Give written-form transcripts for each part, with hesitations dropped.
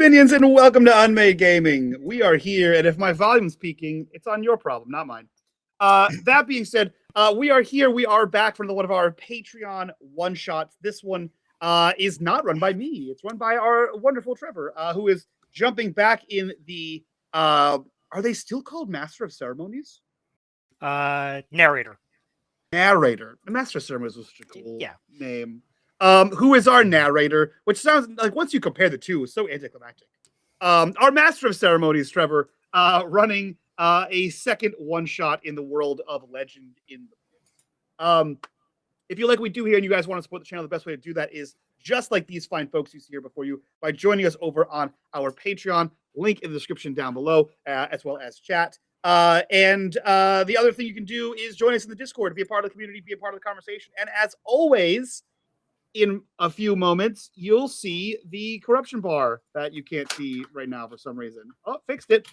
minions, and welcome to unMadeGaming. We are here, and if my volume's peaking, it's on your problem, not mine. That being said, we are here. We are back from one of our Patreon one-shots. This one is not run by me. It's run by our wonderful Trevor, who is jumping back in the... are they still called Master of Ceremonies? Narrator. Narrator. The Master of Ceremonies was such a cool name. Who is our narrator, which sounds like, once you compare the two, it's so anticlimactic. Our Master of Ceremonies, Trevor, running a second one-shot in the world of Legend in the Pit. If you like what we do here and you guys want to support the channel, the best way to do that is just like these fine folks you see here before you by joining us over on our Patreon. Link in the description down below, as well as chat. The other thing you can do is join us in the Discord, be a part of the community, be a part of the conversation. And as always, in a few moments, you'll see the corruption bar that you can't see right now for some reason. Oh, fixed it.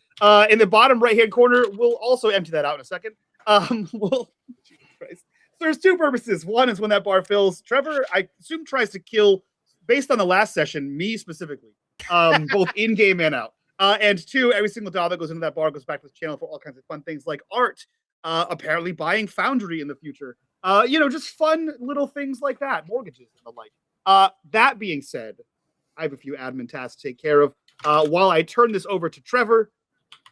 In the bottom right-hand corner, we'll also empty that out in a second. Jesus Christ. There's two purposes. One is when that bar fills. Trevor, I assume, tries to kill, based on the last session, me specifically, both in-game and out. And two, every single dollar that goes into that bar goes back to the channel for all kinds of fun things like art, apparently buying Foundry in the future. Just fun little things like that, mortgages and the like. That being said, I have a few admin tasks to take care of. While I turn this over to Trevor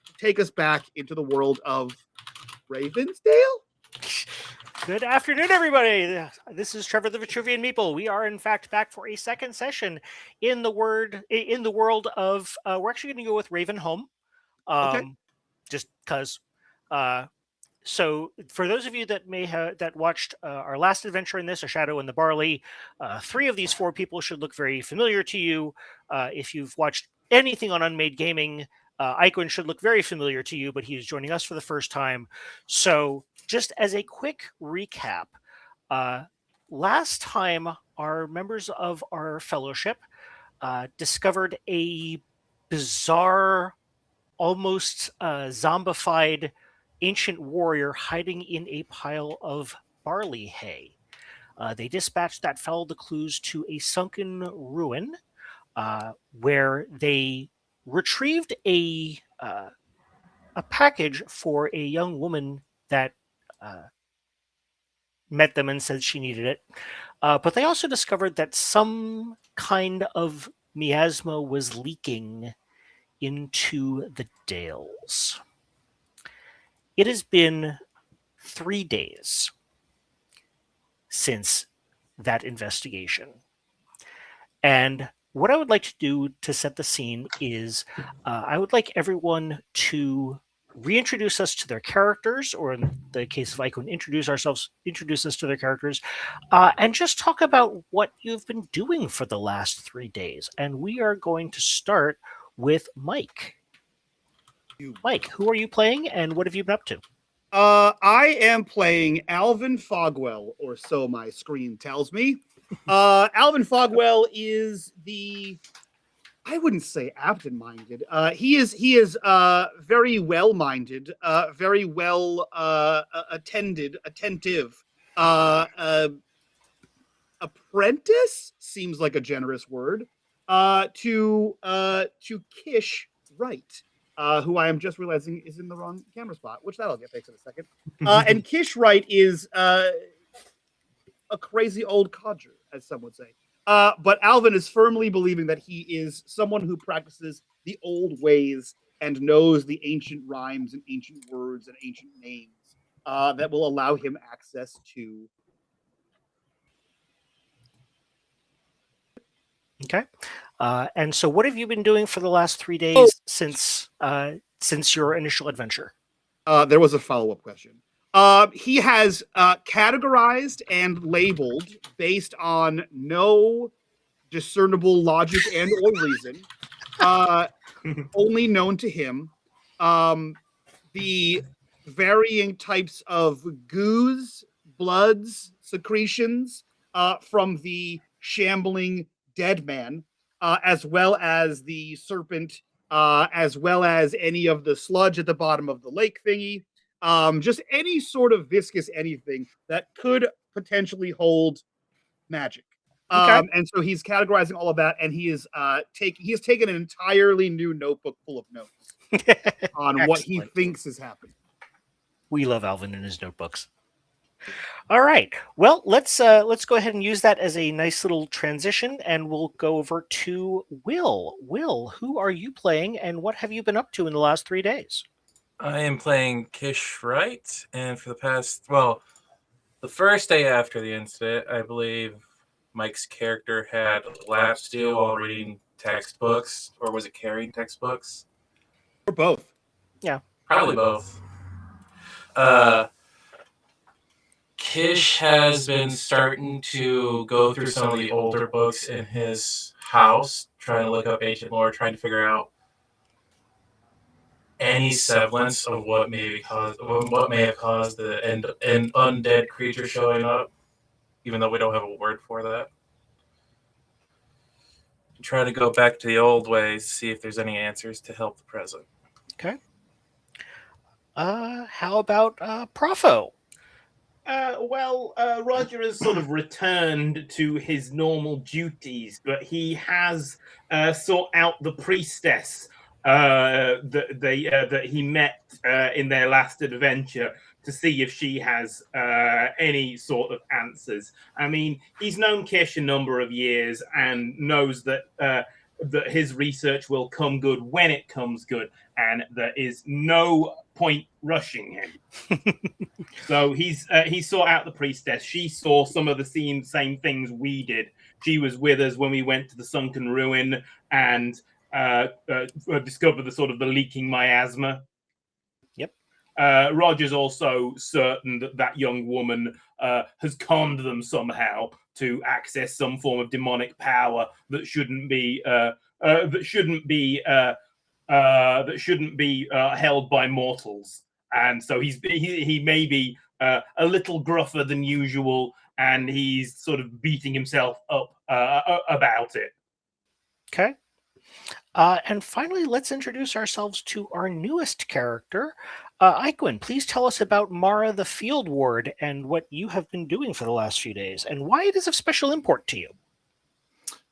to take us back into the world of Ravensdale. Good afternoon, everybody. This is Trevor the Vitruvian Meeple. We are, in fact, back for a second session in the world of. We're actually going to go with Ravenholm, Okay. just because. So, for those of you that may have watched our last adventure in this, A Shadow in the Barley, 3 of these 4 people should look very familiar to you. If you've watched anything on unMadeGaming, Icon should look very familiar to you, but he is joining us for the first time. So, just as a quick recap, last time our members of our fellowship discovered a bizarre, almost zombified ancient warrior hiding in a pile of barley hay. They dispatched that followed the clues to a sunken ruin where they retrieved a package for a young woman that met them and said she needed it. But they also discovered that some kind of miasma was leaking into the dales. It has been 3 days since that investigation. And what I would like to do to set the scene is I would like everyone to reintroduce us to their characters, or in the case of Icon, introduce us to their characters, and just talk about what you've been doing for the last 3 days. And we are going to start with Mike. Mike, who are you playing, and what have you been up to? I am playing Alvin Fogwell, or so my screen tells me. Alvin Fogwell is I wouldn't say absent-minded. He is very well-minded, very well attentive. Apprentice seems like a generous word. To Kish Wright. Who I am just realizing is in the wrong camera spot, which that'll get fixed in a second. And Kish Wright is a crazy old codger, as some would say. But Alvin is firmly believing that he is someone who practices the old ways and knows the ancient rhymes and ancient words and ancient names that will allow him access to. Okay. And so what have you been doing for the last 3 days since your initial adventure? There was a follow-up question. He has categorized and labeled based on no discernible logic and or reason, only known to him, the varying types of goos, bloods, secretions from the shambling dead man, as well as the serpent, as well as any of the sludge at the bottom of the lake thingy. Just any sort of viscous anything that could potentially hold magic. Okay. And so he's categorizing all of that, and he has taken an entirely new notebook full of notes on what he thinks is happening. We love Alvin and his notebooks. All right. Well, let's go ahead and use that as a nice little transition, and we'll go over to Will. Will, who are you playing, and what have you been up to in the last 3 days? I am playing Kish Wright, and for the first day after the incident, I believe Mike's character had lap steel while reading textbooks, or was it carrying textbooks? Or both. Yeah. Probably both. Kish has been starting to go through some of the older books in his house, trying to look up ancient lore, trying to figure out any semblance of what may have caused an undead creature showing up, even though we don't have a word for that. Trying to go back to the old ways, see if there's any answers to help the present. Okay. How about Profo? Roger has sort of returned to his normal duties, but he has sought out the priestess that he met in their last adventure to see if she has any sort of answers. I mean, he's known Kish a number of years and knows that that his research will come good when it comes good, and there is no point rushing him. So he sought out the priestess. She saw some of the same things we did. She was with us when we went to the sunken ruin and discovered the leaking miasma. Yep. Roger's also certain that young woman has conned them somehow to access some form of demonic power that shouldn't be held by mortals. And so he may be a little gruffer than usual, and he's sort of beating himself up about it. Okay. And finally, let's introduce ourselves to our newest character. Iquin, please tell us about Mara the Field Ward and what you have been doing for the last few days, and why it is of special import to you.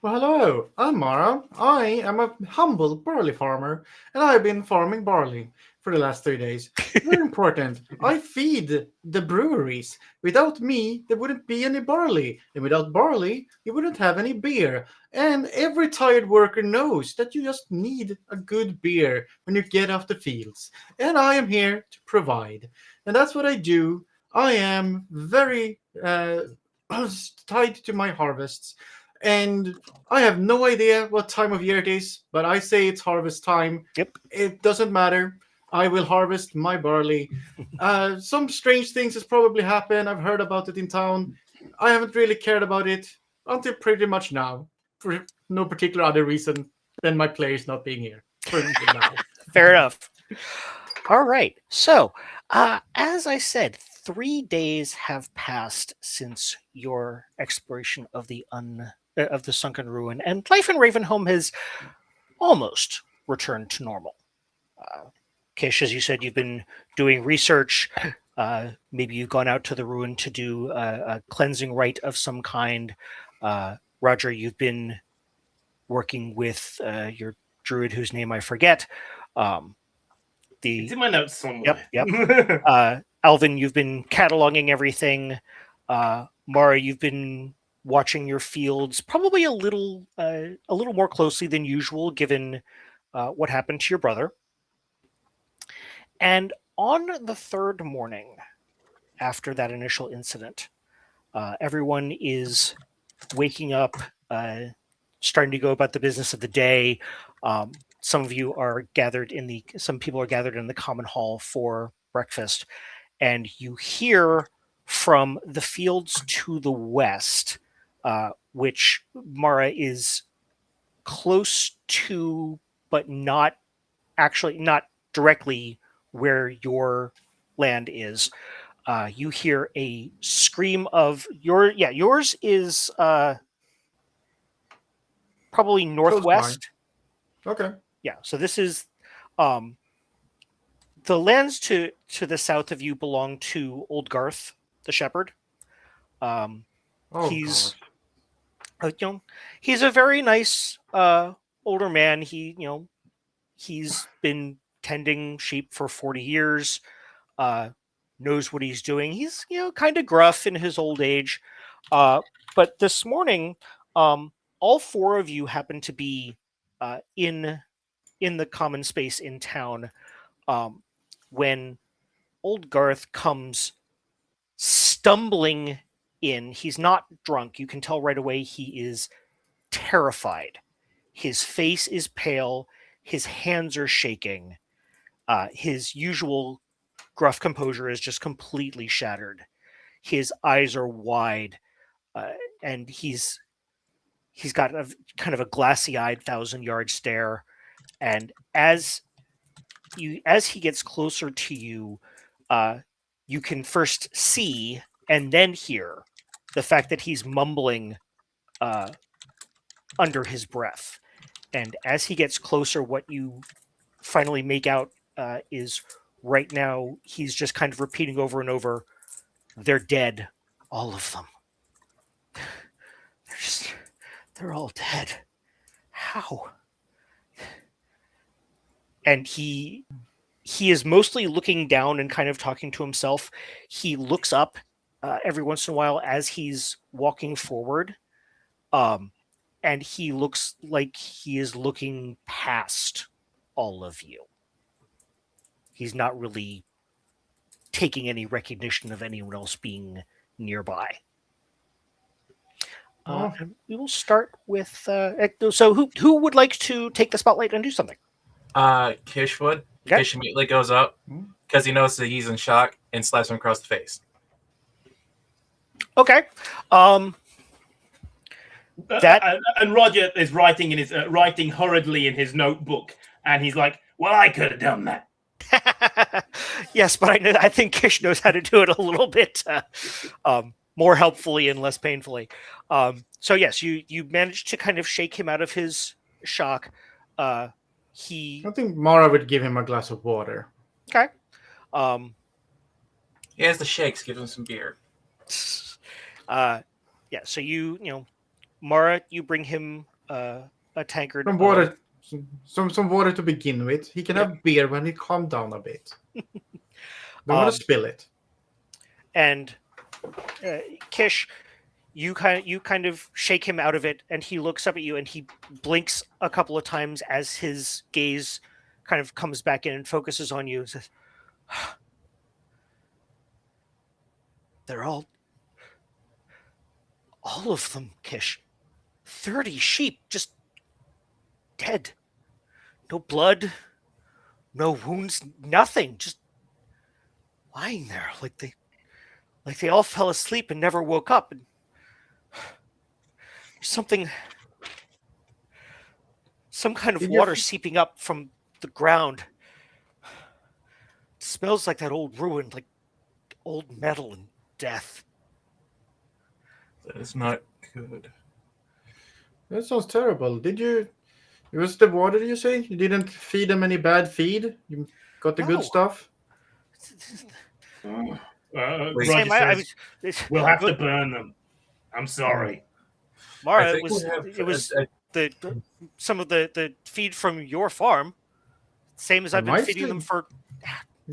Well, hello, I'm Mara. I am a humble barley farmer, and I've been farming barley for the last 3 days. Very important. I feed the breweries. Without me, there wouldn't be any barley. And without barley, you wouldn't have any beer. And every tired worker knows that you just need a good beer when you get off the fields. And I am here to provide. And that's what I do. I am very tied to my harvests. And I have no idea what time of year it is, but I say it's harvest time. Yep. It doesn't matter. I will harvest my barley. Some strange things has probably happened. I've heard about it in town. I haven't really cared about it until pretty much now, for no particular other reason than my players not being here. For now. Fair enough. All right. So, as I said, 3 days have passed since your exploration of the sunken ruin, and life in Ravenholm has almost returned to normal. Kish, as you said, you've been doing research. Maybe you've gone out to the ruin to do a cleansing rite of some kind. Roger, you've been working with your druid, whose name I forget. It's in my notes somewhere. Yep. Alvin, you've been cataloging everything. Mara, you've been watching your fields probably a little more closely than usual, given what happened to your brother. And on the third morning after that initial incident, everyone is waking up, starting to go about the business of the day. Some people are gathered in the common hall for breakfast, and you hear from the fields to the west, which Mara is close to, but not directly where your land is. You hear a scream of yours is probably northwest. Okay. Yeah, so this is the lands to the south of you belong to Old Garth, the shepherd. Oh, He's gosh. He's a very nice older man. He's been tending sheep for 40 years. Knows what he's doing. He's kind of gruff in his old age. But this morning, all four of you happen to be in the common space in town when old Garth comes stumbling in. He's not drunk. You can tell right away he is terrified. His face is pale. His hands are shaking. His usual gruff composure is just completely shattered. His eyes are wide, and he's got a kind of a glassy-eyed 1,000-yard stare. And as he gets closer to you, you can first see and then hear the fact that he's mumbling under his breath. And as he gets closer, what you finally make out is right now he's just kind of repeating over and over, "They're dead, all of them. They're all dead. How?" And he is mostly looking down and kind of talking to himself. He looks up every once in a while as he's walking forward, and he looks like he is looking past all of you. He's not really taking any recognition of anyone else being nearby. And we will start with. So, who would like to take the spotlight and do something? Kish would. Okay. Kish immediately goes up because he knows that he's in shock and slaps him across the face. Okay. And Roger is writing hurriedly in his notebook, and he's like, "Well, I could have done that." Yes, but I think Kish knows how to do it a little bit more helpfully and less painfully. So yes, you managed to kind of shake him out of his shock. I think Mara would give him a glass of water. Okay. He has the shakes. Give him some beer. Yeah. So Mara, you bring him a tankard. Some water. Some water to begin with. He can have beer when he calms down a bit. Don't want to spill it. And Kish, you kind of shake him out of it, and he looks up at you, and he blinks a couple of times as his gaze kind of comes back in and focuses on you. And says, "They're all of them, Kish. 30 sheep, just dead. No blood, no wounds, nothing. Just lying there like they all fell asleep and never woke up. And some kind of water seeping up from the ground. It smells like that old ruin, like old metal and death." That is not good. That sounds terrible. It was the water, you say? You didn't feed them any bad feed? You got the good stuff? Roger says, "We'll have to burn them. I'm sorry." Mara, it was some of the feed from your farm, same as I've been feeding them for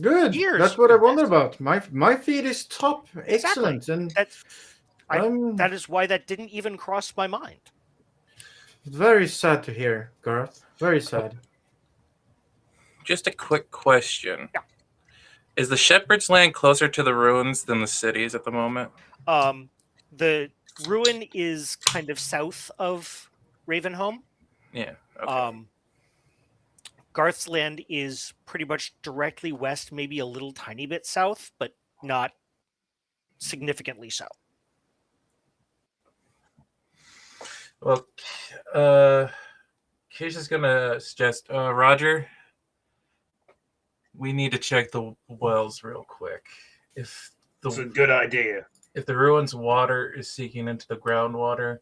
good years. That's what I wonder about. My feed is top, excellent, exactly. and that is why that didn't even cross my mind. Very sad to hear, Garth. Very sad. Just a quick question. Yeah. Is the Shepherd's Land closer to the ruins than the cities at the moment? The ruin is kind of south of Ravenholm. Yeah. Okay. Garth's Land is pretty much directly west, maybe a little tiny bit south, but not significantly so. Well, Kish is gonna suggest, Roger, we need to check the wells real quick. It's a good idea. If the ruins water is seeking into the groundwater,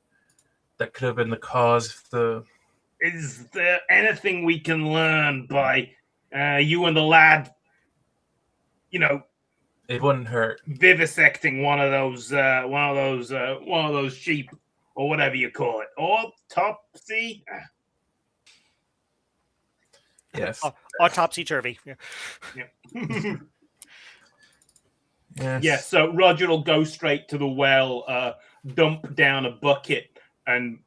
that could have been the cause of the. Is there anything we can learn by you and the lad? It wouldn't hurt. Vivisecting one of those sheep. or whatever you call it. Autopsy. Yes. Autopsy turvy. Yeah. Yeah. Yes. Yeah, so Roger will go straight to the well, dump down a bucket, and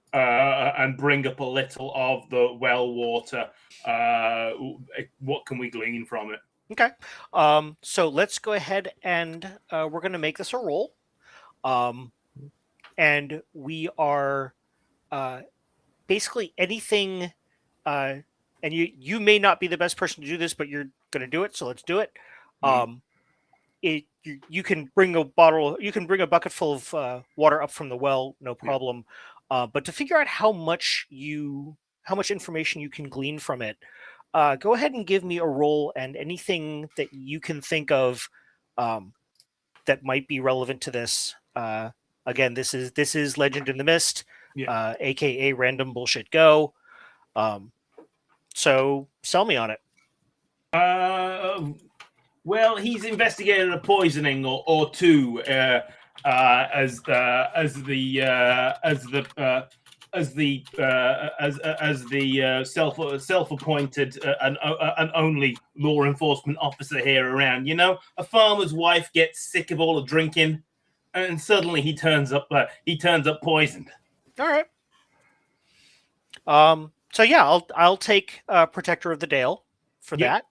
bring up a little of the well water. What can we glean from it? Okay. So let's go ahead and we're going to make this a roll. And we are basically anything. And you may not be the best person to do this, but you're going to do it. So let's do it. You can bring a bottle. You can bring a bucket full of water up from the well, no problem. But to figure out how much information you can glean from it, go ahead and give me a roll and anything that you can think of that might be relevant to this. Again, this is Legend in the Mist, aka Random Bullshit Go. So sell me on it. Well, he's investigated a poisoning or two as the self-appointed and only law enforcement officer here around. You know, a farmer's wife gets sick of all the drinking, and suddenly he turns up poisoned. All right. So yeah, I'll take Protector of the Dale for that.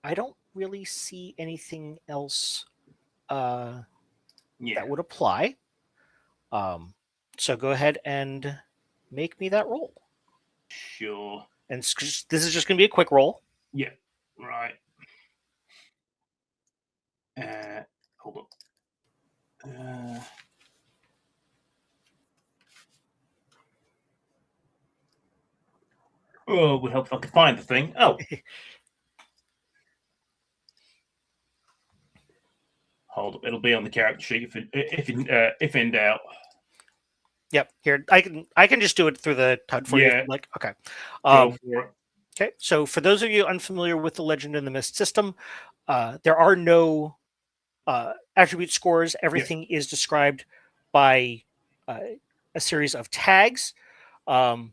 I don't really see anything else that would apply. So go ahead and make me that roll. Sure. And this is just going to be a quick roll. Yeah. Right. Hold on. Oh, we hope I can find the thing. Oh. Hold up, it'll be on the character sheet if in doubt. Yep, here I can just do it through the HUD for you. Like, okay. Go for it. Okay, so for those of you unfamiliar with the Legend in the Mist system, there are no attribute scores. Everything is described by a series of tags. Might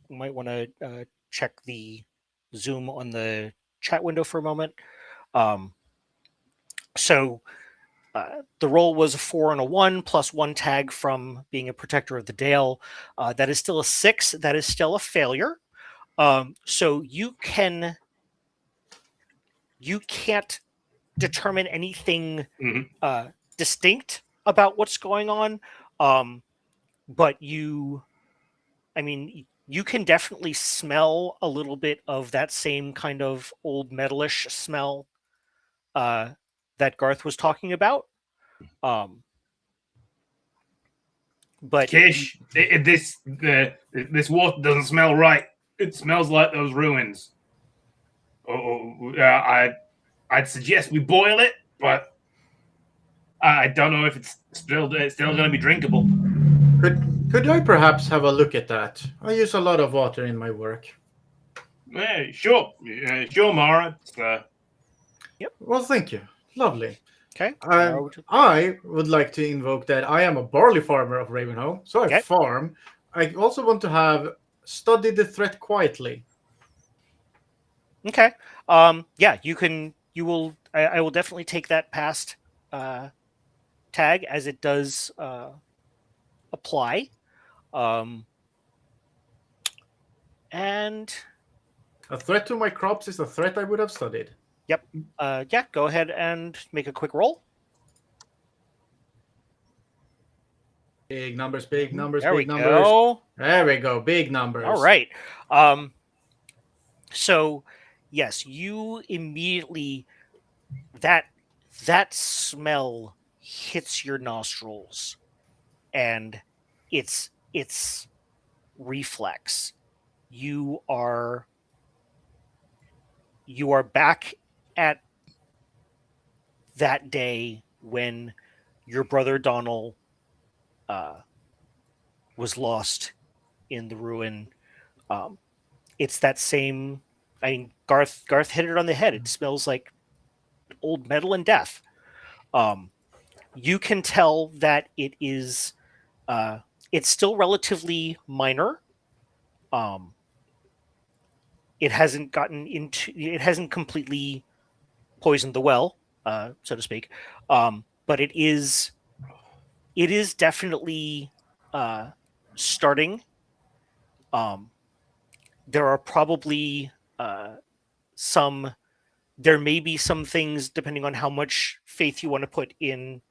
want to check the zoom on the chat window for a moment. So the roll was a 4 and a 1 plus 1 tag from being a Protector of the Dale. That is still a 6. That is still a failure. So you can't determine anything distinct about what's going on. But you can definitely smell a little bit of that same kind of old metalish smell that Garth was talking about. But Kish, this water doesn't smell right. It smells like those ruins. I'd suggest we boil it, but I don't know if it's still going to be drinkable. Could I perhaps have a look at that? I use a lot of water in my work. Sure, Mara. Yep. Well, thank you. Lovely. Okay. I would like to invoke that I am a barley farmer of Ravenholm, so I farm. I also want to have studied the threat quietly. Okay. Yeah, you will. I will definitely take that past tag as it does apply. And a threat to my crops is a threat I would have studied. Yep. Yeah, go ahead and make a quick roll. Big numbers, big numbers, there big numbers. Go. There we go, big numbers. All right. So, yes, you immediately that smell hits your nostrils, and it's reflex. You are back at that day when your brother Donald was lost in the ruin. It's that same. I mean, Garth hit it on the head. It smells like old metal and death. You can tell that it is it's still relatively minor. It hasn't completely poisoned the well, so to speak. But it is definitely starting. There are probably some. There may be some things, depending on how much faith you want to put in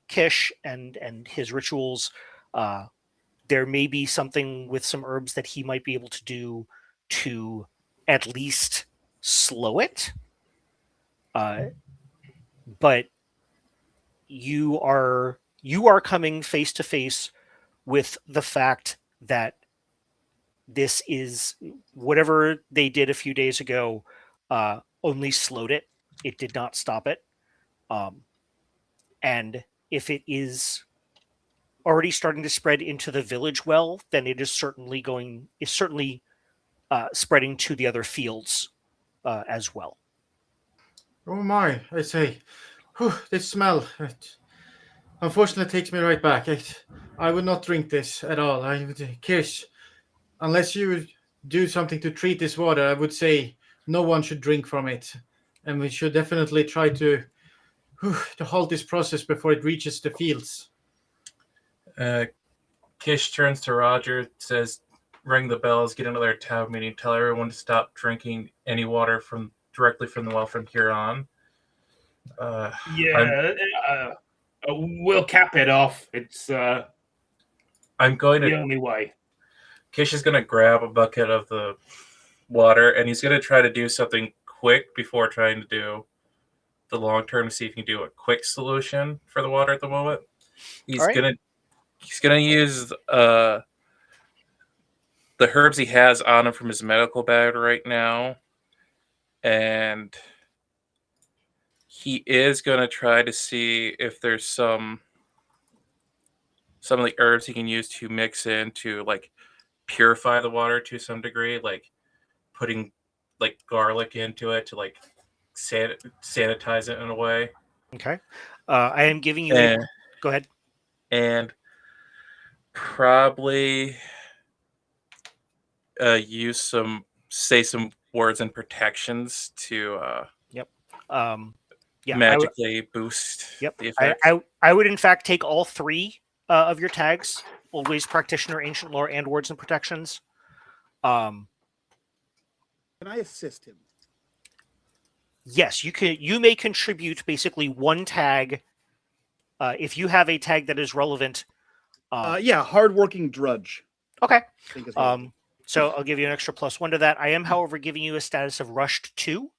Kish and his rituals. There may be something with some herbs that he might be able to do to at least slow it. But you are coming face to face with the fact that this is whatever they did a few days ago only slowed it. It did not stop it. And if it is already starting to spread into the village well, then it is certainly spreading to the other fields as well. Oh my, I say. Whew, this smell. It unfortunately takes me right back. I would not drink this at all. Kish, unless you would do something to treat this water, I would say no one should drink from it. And we should definitely try to halt this process before it reaches the fields. Kish turns to Roger, says, ring the bells, get another town meeting, tell everyone to stop drinking any water directly from the well from here on. We'll cap it off. It's I'm going the to. only way. Kish is going to grab a bucket of the water, and he's going to try to do something quick before trying to do the long term to see if he can do a quick solution for the water at the moment. He's gonna use the herbs he has on him from his medical bag right now, and he is going to try to see if there's some of the herbs he can use to mix in to like purify the water to some degree, like putting like garlic into it to like sanitize it in a way. Okay. I am giving you go ahead. And probably use some words and protections to magically boost the effects. I would in fact take all three of your tags: Old Ways Practitioner, Ancient Lore, and Words and Protections. Can I assist him? Yes, you can. You may contribute basically one tag if you have a tag that is relevant. Hardworking drudge. Okay. So I'll give you an extra +1 to that. I am, however, giving you a status of rushed 2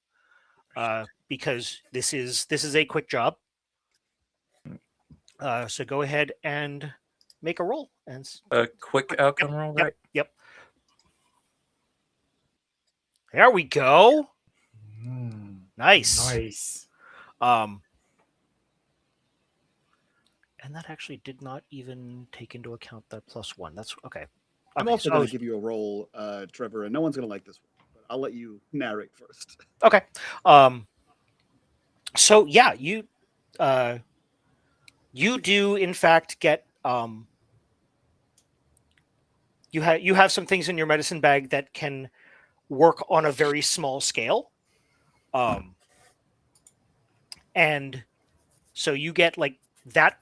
because this is a quick job. So go ahead and make a roll. And a quick outcome roll, right? Yep. There we go. Nice. And that actually did not even take into account that +1. That's okay. I'm also going to give you a roll, Trevor, and no one's going to like this one, but I'll let you narrate first. Okay. So yeah, you do in fact get you have some things in your medicine bag that can work on a very small scale. And so you get like that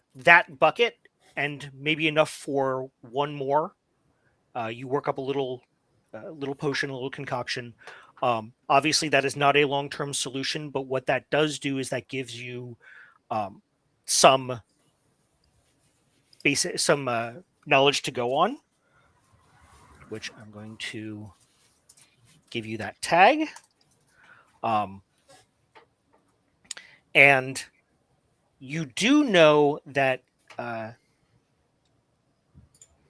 bucket and maybe enough for one more. You work up a little potion, a little concoction. Obviously, that is not a long-term solution, but what that does do is that gives you some knowledge to go on, which I'm going to give you that tag. And you do know that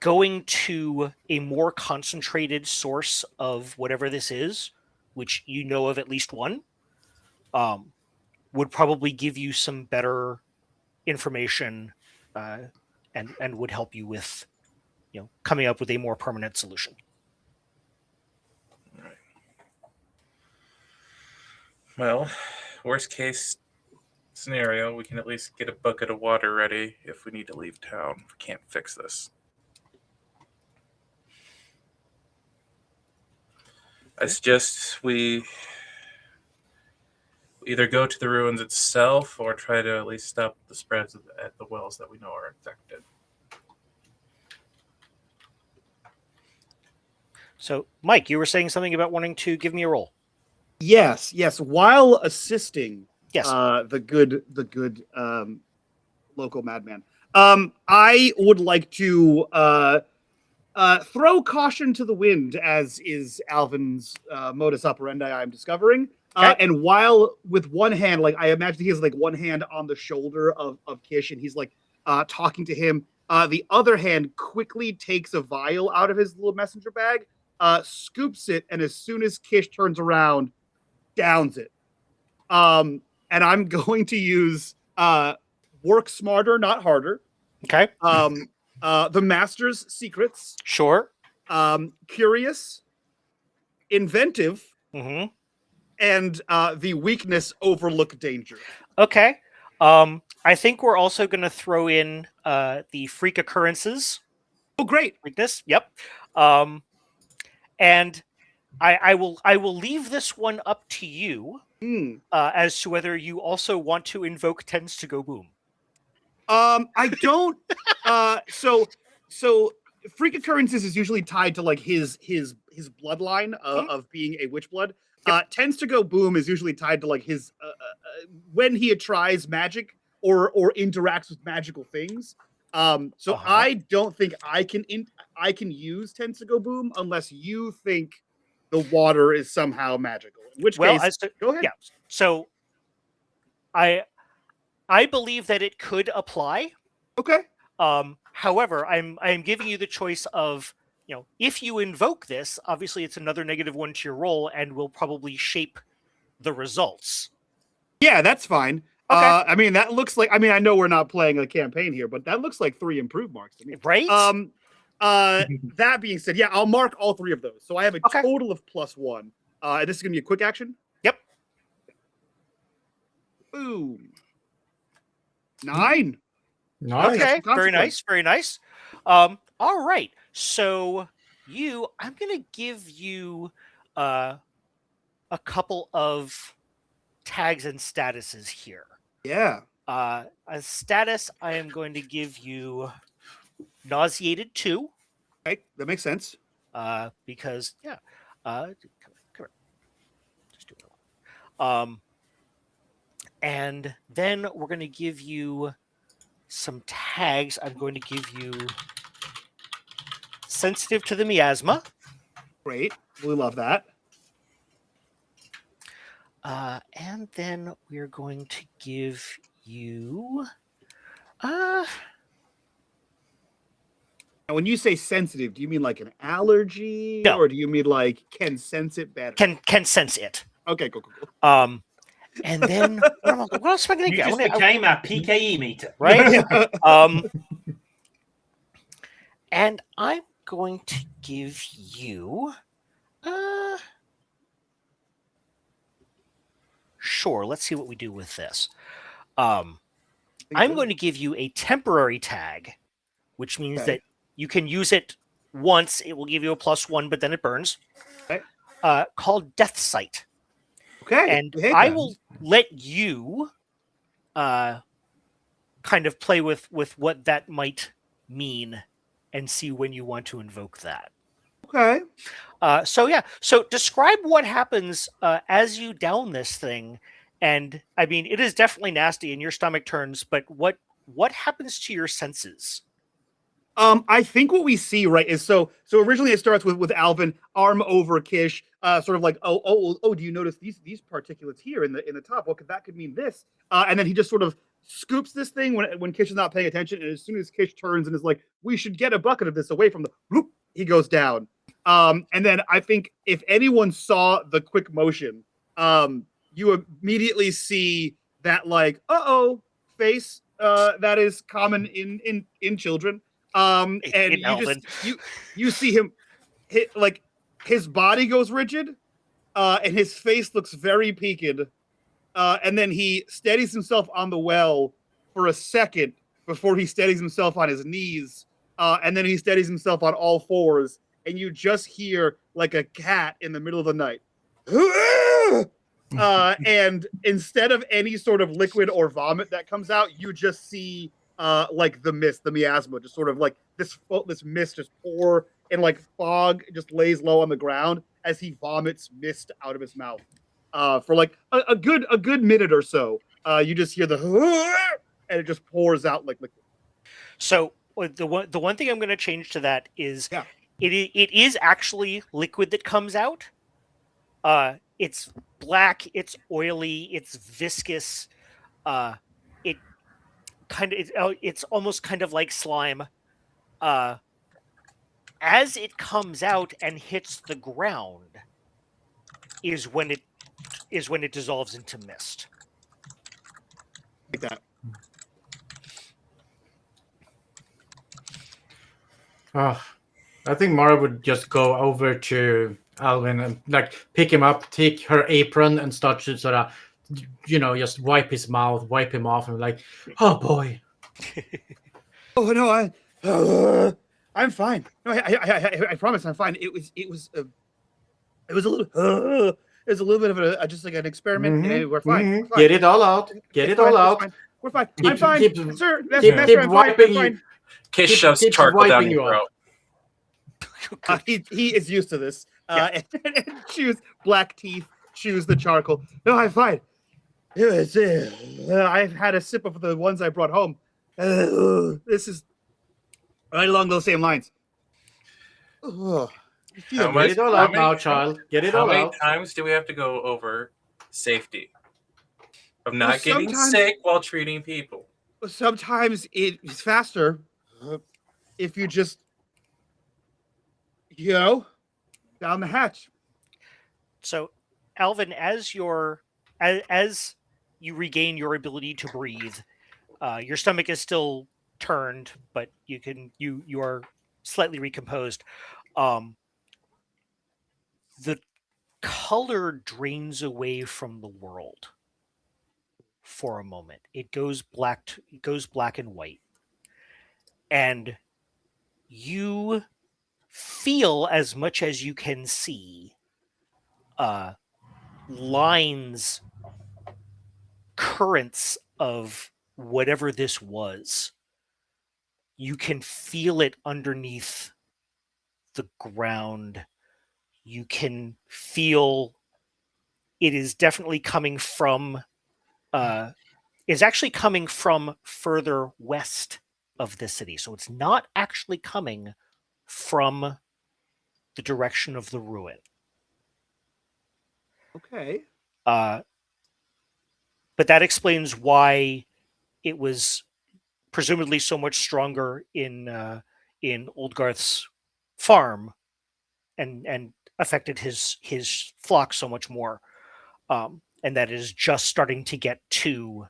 going to a more concentrated source of whatever this is, which you know of at least one, would probably give you some better information and would help you with, coming up with a more permanent solution. Right. Well, worst case scenario, we can at least get a bucket of water ready if we need to leave town. We can't fix this. I suggest we either go to the ruins itself or try to at least stop the spreads at the wells that we know are infected. So, Mike, you were saying something about wanting to give me a roll. Yes. While assisting Yes. the good local madman, I would like to throw caution to the wind, as is Alvin's modus operandi. I'm discovering. Okay. And while with one hand, like I imagine he has like one hand on the shoulder of Kish, and he's like talking to him. The other hand quickly takes a vial out of his little messenger bag, scoops it, and as soon as Kish turns around, downs it. And I'm going to use work smarter, not harder. Okay. The master's secrets. Sure. Curious, inventive, Mm-hmm. and the weakness overlook danger. Okay. I think we're also going to throw in the freak occurrences. Oh, great. Weakness. Yep. And I will leave this one up to you as to whether you also want to invoke Tends to Go Boom. I don't. So freak occurrences is usually tied to like his bloodline of being a witch blood. Tends to Go Boom is usually tied to like his when he tries magic or interacts with magical things. I don't think I can use Tends to Go Boom unless you think the water is somehow magical. In which case, go ahead. Yeah. So I believe that it could apply. Okay. However, I'm giving you the choice of, if you invoke this, obviously it's another -1 to your roll and will probably shape the results. Yeah, that's fine. Okay. I mean, that looks like. I mean, I know we're not playing a campaign here, but that looks like 3 improved marks to me. Right? That being said, yeah, I'll mark all 3 of those. So I have a total of +1. And this is gonna be a quick action. Yep. Boom. 9. Nice. Okay. Very nice. Very nice. All right. So I'm gonna give you a couple of tags and statuses here. Yeah. As status, I am going to give you nauseated 2. Okay, that makes sense. Because come here. Just do it. And then we're going to give you some tags. I'm going to give you sensitive to the miasma. Great. We love that. And then we're going to give you Now, when you say sensitive, do you mean like an allergy, No. or do you mean like can sense it better? can sense it. Okay, cool. And then what else am I going to You get? just became our PKE meter, Right? And I'm going to give you sure, let's see what we do with this. I'm going to give you a temporary tag, which means that you can use it once. It will give you a +1, but then it burns. Okay. Called Death Sight. Okay. And I will let you kind of play with what that might mean and see when you want to invoke that. Okay. So describe what happens as you down this thing. And I mean, it is definitely nasty and your stomach turns, but what happens to your senses? I think what we see, right, is so originally it starts with Alvin, arm over Kish, sort of like, oh, do you notice these particulates here in the top? Well, that could mean this. And then he just sort of scoops this thing when Kish is not paying attention, and as soon as Kish turns and is like, we should get a bucket of this away from the whoop, he goes down. And then I think if anyone saw the quick motion, you immediately see that like, face that is common in children. And you see him his body goes rigid, and his face looks very peaked. and then he steadies himself on the well for a second before he steadies himself on his knees, and then he steadies himself on all fours, and you just hear like a cat in the middle of the night. And instead of any sort of liquid or vomit that comes out, you just see like the mist, the miasma, just sort of like this mist just pour and like fog just lays low on the ground as he vomits mist out of his mouth. For like a good minute or so, you just hear the and it just pours out like liquid. So the one thing I'm going to change to that is it is actually liquid that comes out. It's black, it's oily, it's viscous. It's almost kind of like slime. As it comes out and hits the ground is when it dissolves into mist. Like that. I think Mara would just go over to Alvin and like pick him up, take her apron, and start to sort of, just wipe his mouth, wipe him off, and like, oh boy. Oh no, I'm fine. No, I promise I'm fine. It was a little bit of just like an experiment. Mm-hmm. Hey, we're fine. Mm-hmm. We're fine. Get it all out. Get it all out. We're fine. Keep- I'm fine, keep- sir. keep Master, I'm fine. wiping I'm fine. Kish Keep- shoves keep charcoal down wiping your you throat. He is used to this. And chews black teeth, chews the charcoal. No, I'm fine. I've had a sip of the ones I brought home. This is right along those same lines. How Get much- it all how out many- now, child. Get it How all many out. times do we have to go over safety of not Well, getting sometimes- sick while treating people? Sometimes it's faster if you just, down the hatch. So, Alvin, as you regain your ability to breathe, your stomach is still turned, but you are slightly recomposed. The color drains away from the world for a moment. It goes black and white, and you feel, as much as you can see, lines, currents of whatever this was. You can feel it underneath the ground. You can feel it is definitely coming from is actually coming from further west of the city. So it's not actually coming from the direction of the ruin. Okay. But that explains why it was presumably so much stronger in Oldgarth's farm, and affected his flock so much more, and that is just starting to get to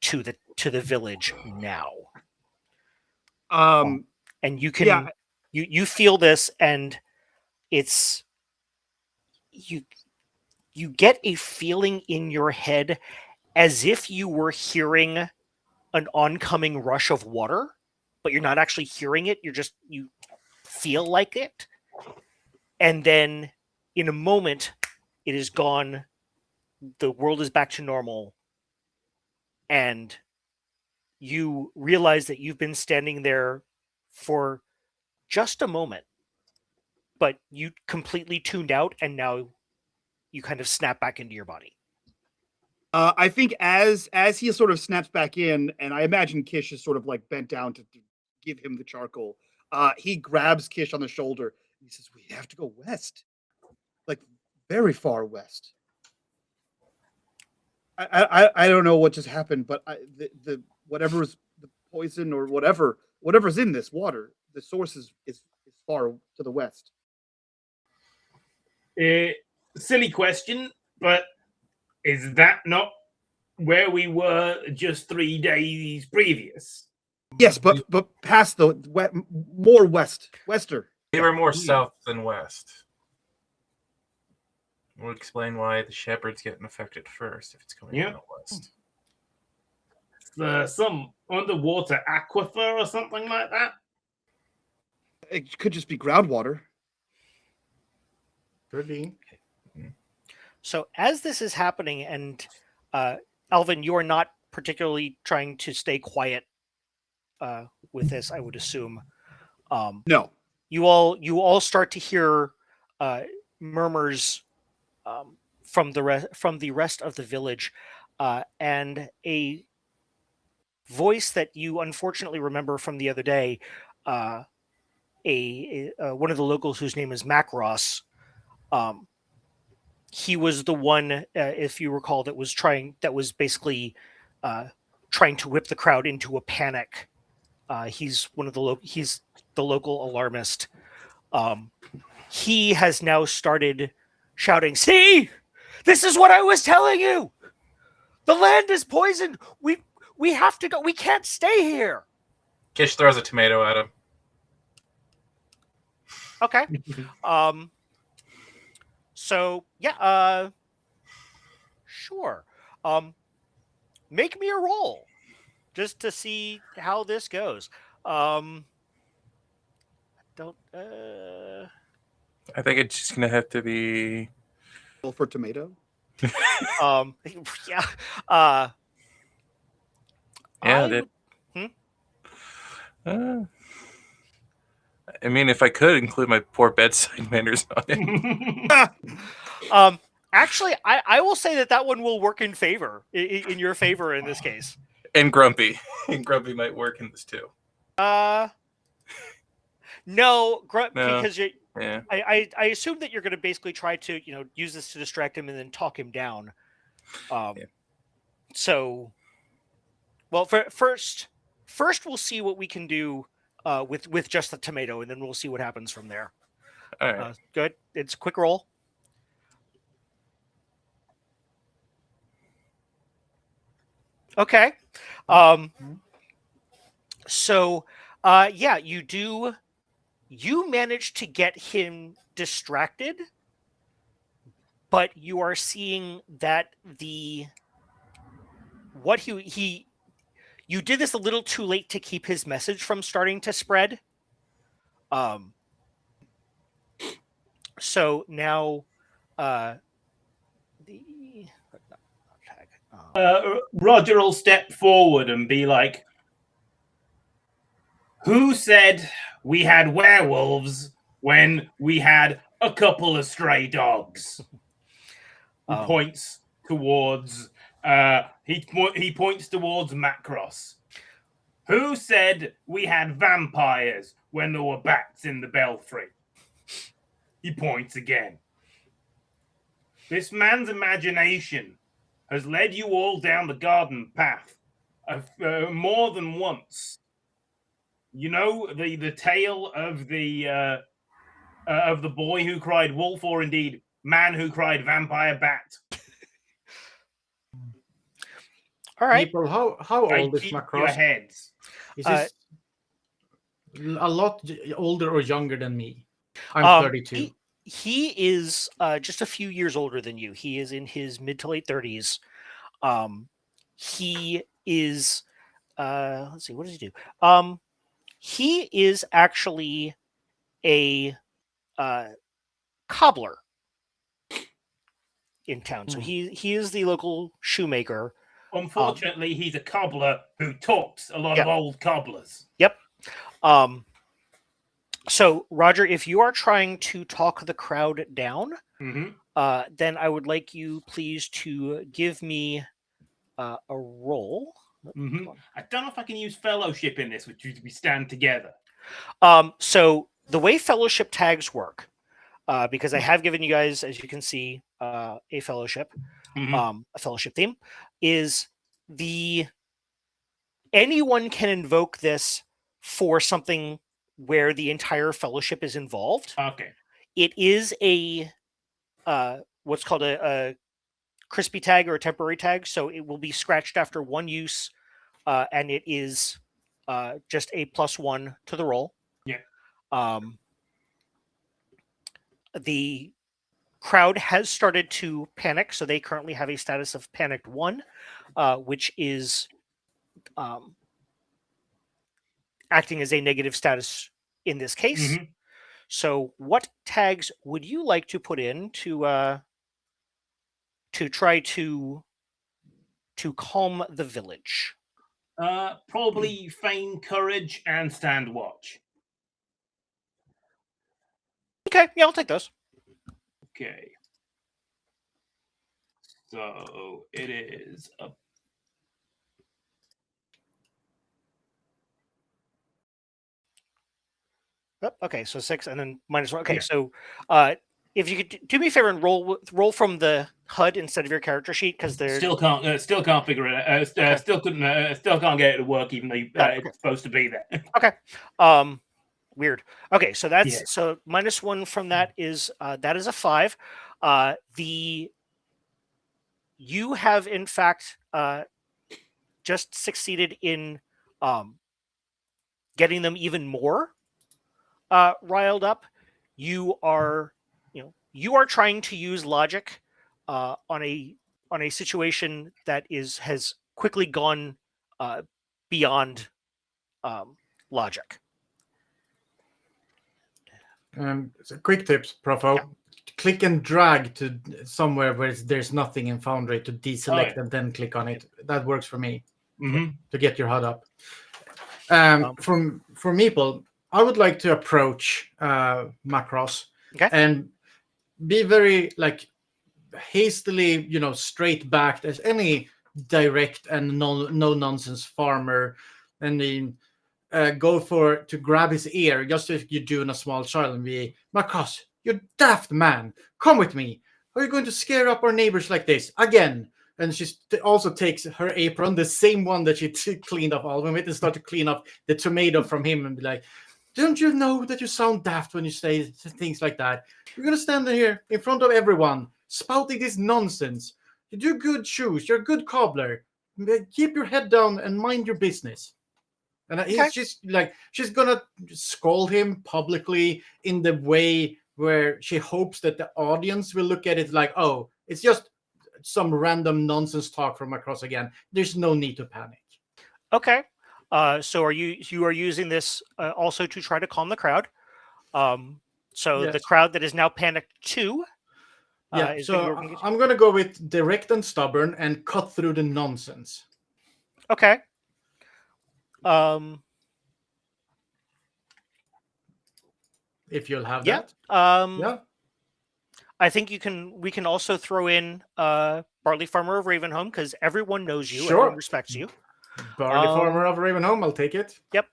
the village now. And you can you feel this, and it's you get a feeling in your head as if you were hearing an oncoming rush of water, but you're not actually hearing it. You feel like it. And then in a moment, it is gone. The world is back to normal. And you realize that you've been standing there for just a moment, but you completely tuned out, and now you kind of snap back into your body. I think as he sort of snaps back in, and I imagine Kish is sort of like bent down to give him the charcoal. He grabs Kish on the shoulder. And he says, "We have to go west, like very far west." I don't know what just happened, but the whatever's the poison or whatever's in this water, the source is far to the west. Silly question, but is that not where we were just 3 days previous? Yes, but past the more wester. They were more south than west. will explain why the shepherd's getting affected first if it's coming from the west. Some underwater aquifer or something like that. It could just be groundwater. Could be. So as this is happening, and Alvin, you are not particularly trying to stay quiet with this, I would assume. No. You all start to hear murmurs from the rest of the village, and a voice that you unfortunately remember from the other day. One of the locals whose name is Macross. He was the one, if you recall, that was basically trying to whip the crowd into a panic. He's he's the local alarmist. He has now started shouting, "See, this is what I was telling you. The land is poisoned. We have to go. We can't stay here." Kish throws a tomato at him. Okay. So yeah, sure. Make me a roll just to see how this goes. I think it's just gonna have to be Roll for tomato. Yeah. I mean, if I could include my poor bedside manners on it. Actually, I will say that one will work in favor, in your favor in this case. And Grumpy. And Grumpy might work in this too. No, because yeah. I assume that you're going to basically try to use this to distract him and then talk him down. So, well, first we'll see what we can do with just the tomato, and then we'll see what happens from there. All right. Good. It's a quick roll. Okay. So, yeah, you manage to get him distracted, but you are seeing that you did this a little too late to keep his message from starting to spread. So now, Roger will step forward and be like, "Who said we had werewolves when we had a couple of stray dogs?" He points towards he points towards Macross. "Who said we had vampires when there were bats in the belfry?" He points again. "This man's imagination has led you all down the garden path more than once. You know the tale of the boy who cried wolf, or indeed man who cried vampire bat." All right. People, how old is Keep Macross? your heads. Is this a lot older or younger than me? I'm 32. He is just a few years older than you. He is in his mid to late 30s. He is let's see, what does he do? He is actually a cobbler in town. So he is the local shoemaker. Unfortunately, he's a cobbler who talks a lot of old cobblers. Yep. So, Roger, if you are trying to talk the crowd down, then I would like you please to give me a roll. I don't know if I can use fellowship in this, which we stand together. So the way fellowship tags work, because I have given you guys, as you can see, a fellowship theme, is anyone can invoke this for something where the entire fellowship is involved. Okay. It is a what's called a crispy tag or a temporary tag, so it will be scratched after one use, and it is just a +1 to the roll. Yeah. The crowd has started to panic, so they currently have a status of panicked 1, which is acting as a negative status in this case. Mhm. So, what tags would you like to put in to try to calm the village? Probably feign courage and stand watch. Okay, yeah, I'll take those. Okay. So it is a Okay, so 6 and then -1. Okay, Yeah. so if you could do me a favor and roll from the HUD instead of your character sheet, because they're still can't figure it out. Still can't get it to work, even though okay. it's supposed to be there. Okay. Weird. Okay, so that's Yeah. so -1 from that is a 5. You have in fact just succeeded in getting them even more riled up. You are trying to use logic on a situation that has quickly gone beyond logic. So quick tips, Profo. Yeah. Click and drag to somewhere where there's nothing in Foundry to deselect Oh, yeah. and then click on it. That works for me Mm-hmm. to get your HUD up. For Meeple, I would like to approach Macross Okay. and be very hastily, straight backed as any direct and no nonsense farmer, and then go to grab his ear just as you do in a small child and be, Macross, you daft man, come with me. Are you going to scare up our neighbors like this again? And she also takes her apron, the same one that she cleaned up Alvin with, and start to clean up the tomato from him and be like, don't you know that you sound daft when you say things like that? You're going to stand here in front of everyone, spouting this nonsense. You do good shoes. You're a good cobbler. Keep your head down and mind your business. And he's just she's going to scold him publicly in the way where she hopes that the audience will look at it like, oh, it's just some random nonsense talk from across again. There's no need to panic. Okay. So you are using this also to try to calm the crowd. So Yes. the crowd that is now panicked 2. Yeah. So I'm going to go with direct and stubborn and cut through the nonsense. Okay. If you'll have yeah. that. Yeah. I think we can also throw in Barley Farmer of Ravenholm, because everyone knows you, Sure. everyone respects you. Barley Farmer of Ravenholm, I'll take it. Yep.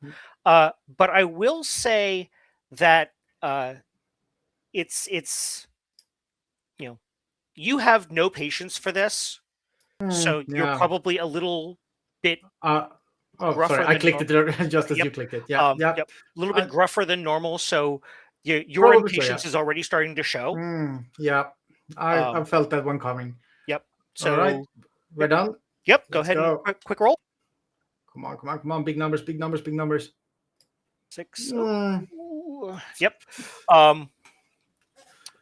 But I will say that it's you have no patience for this, so you're probably a little bit sorry, I clicked it just as you clicked it. Yeah, yep. A little bit gruffer than normal, so your impatience is already starting to show. Yeah, I felt that one coming. Yep. So all right, we're done. Yep. Go ahead and quick roll. Come on! Big numbers. 6. Yep.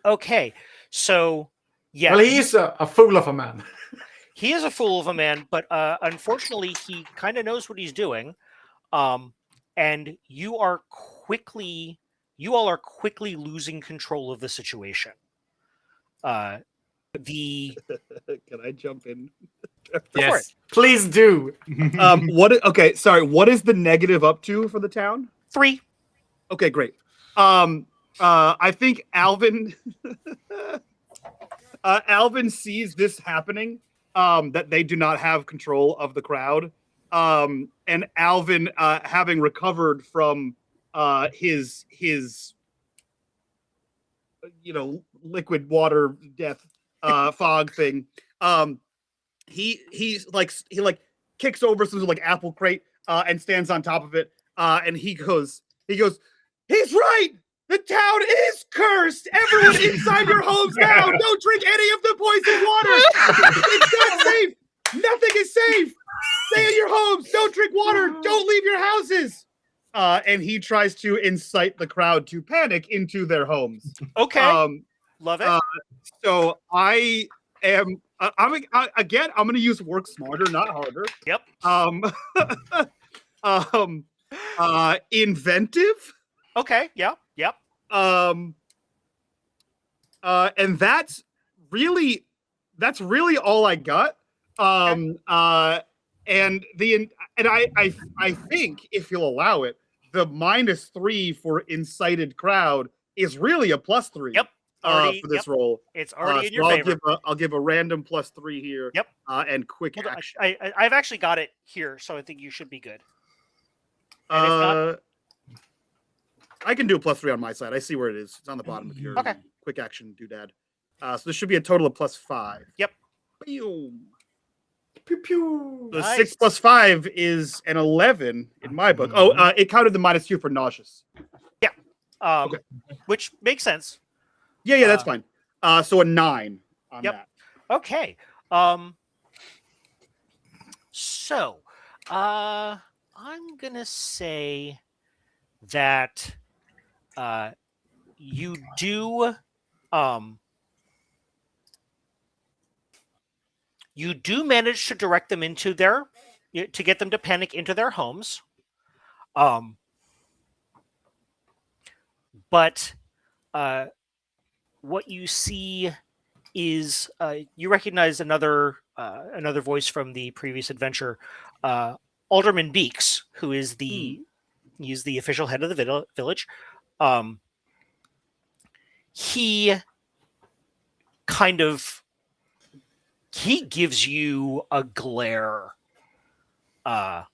Okay. So yeah. Well, he's a fool of a man. He is a fool of a man, but unfortunately, he kind of knows what he's doing. And you all are quickly losing control of the situation. Can I jump in? Yes, please do. Okay, sorry. What is the negative up to for the town? 3. Okay, great. I think Alvin Alvin sees this happening, that they do not have control of the crowd. And Alvin, having recovered from his liquid water death fog thing, he kicks over some apple crate and stands on top of it, and he goes, he's right. The town is cursed. Everyone inside your homes now. Don't drink any of the poisoned water. It's not safe. Nothing is safe. Stay in your homes. Don't drink water. Don't leave your houses. And he tries to incite the crowd to panic into their homes. Okay. Love it. So I am. I'm going to use work smarter, not harder. Yep. Inventive. Okay. Yeah. Yep. And that's really all I got. And I think, if you'll allow it, the -3 for incited crowd is really a +3. Yep. Already, for this roll. It's already in your So favor. I'll give a random +3 here. Yep. And quick Hold on, action. I've actually got it here, so I think you should be good. And if not, I can do a +3 on my side. I see where it is. It's on the bottom of your Okay. quick action doodad. So this should be a total of +5. Yep. Boom. Pew pew. The Nice. 6 + 5 is an 11 in my book. Oh, it counted the -2 for nauseous. Okay. Which makes sense. Yeah, that's fine. So a 9 on Yep. that. Okay. So, I'm gonna say that you do manage to direct them into to get them to panic into their homes. But what you see is you recognize another voice from the previous adventure, Alderman Beeks, who is he's the official head of the village. He kind of gives you a glare, and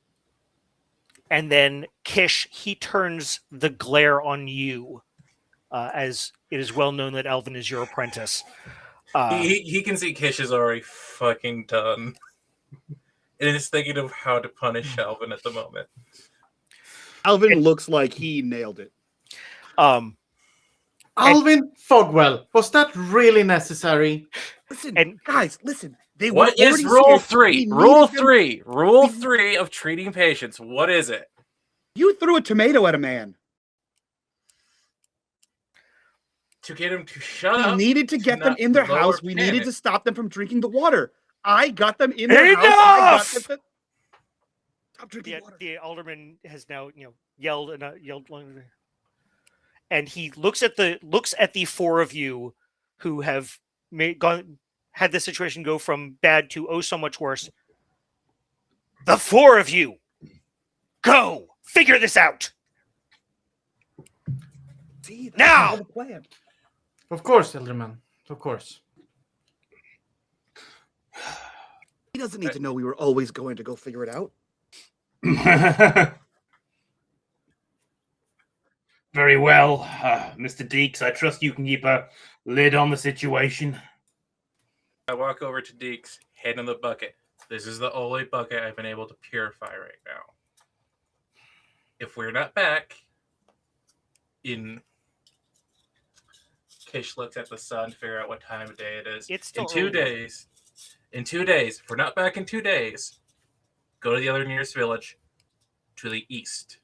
then Kish, he turns the glare on you, as it is well known that Alvin is your apprentice. He can see Kish is already fucking done. And is thinking of how to punish Alvin at the moment. Alvin looks like he nailed it. Alvin Fogwell, was that really necessary? Listen, guys, listen. What is rule 3? Rule 3. Rule 3 of treating patients. What is it? You threw a tomato at a man. To get him to shut up. We needed to get them in their house. We needed to stop them from drinking the water. I got them in their house. Enough! Stop drinking water. The alderman has now, yelled and he looks at the four of you who have had the situation go from bad to oh so much worse. The four of you, go figure this out. See, now. The plan. Of course, Elderman. Of course. He doesn't need to know we were always going to go figure it out. Very well, Mr. Deeks. I trust you can keep a lid on the situation. I walk over to Deeks, hand in the bucket. This is the only bucket I've been able to purify right now. If we're not back in... Kish looks at the sun to figure out what time of day it is. It's still in 2 days. In 2 days. If we're not back in 2 days, go to the other nearest village to the east.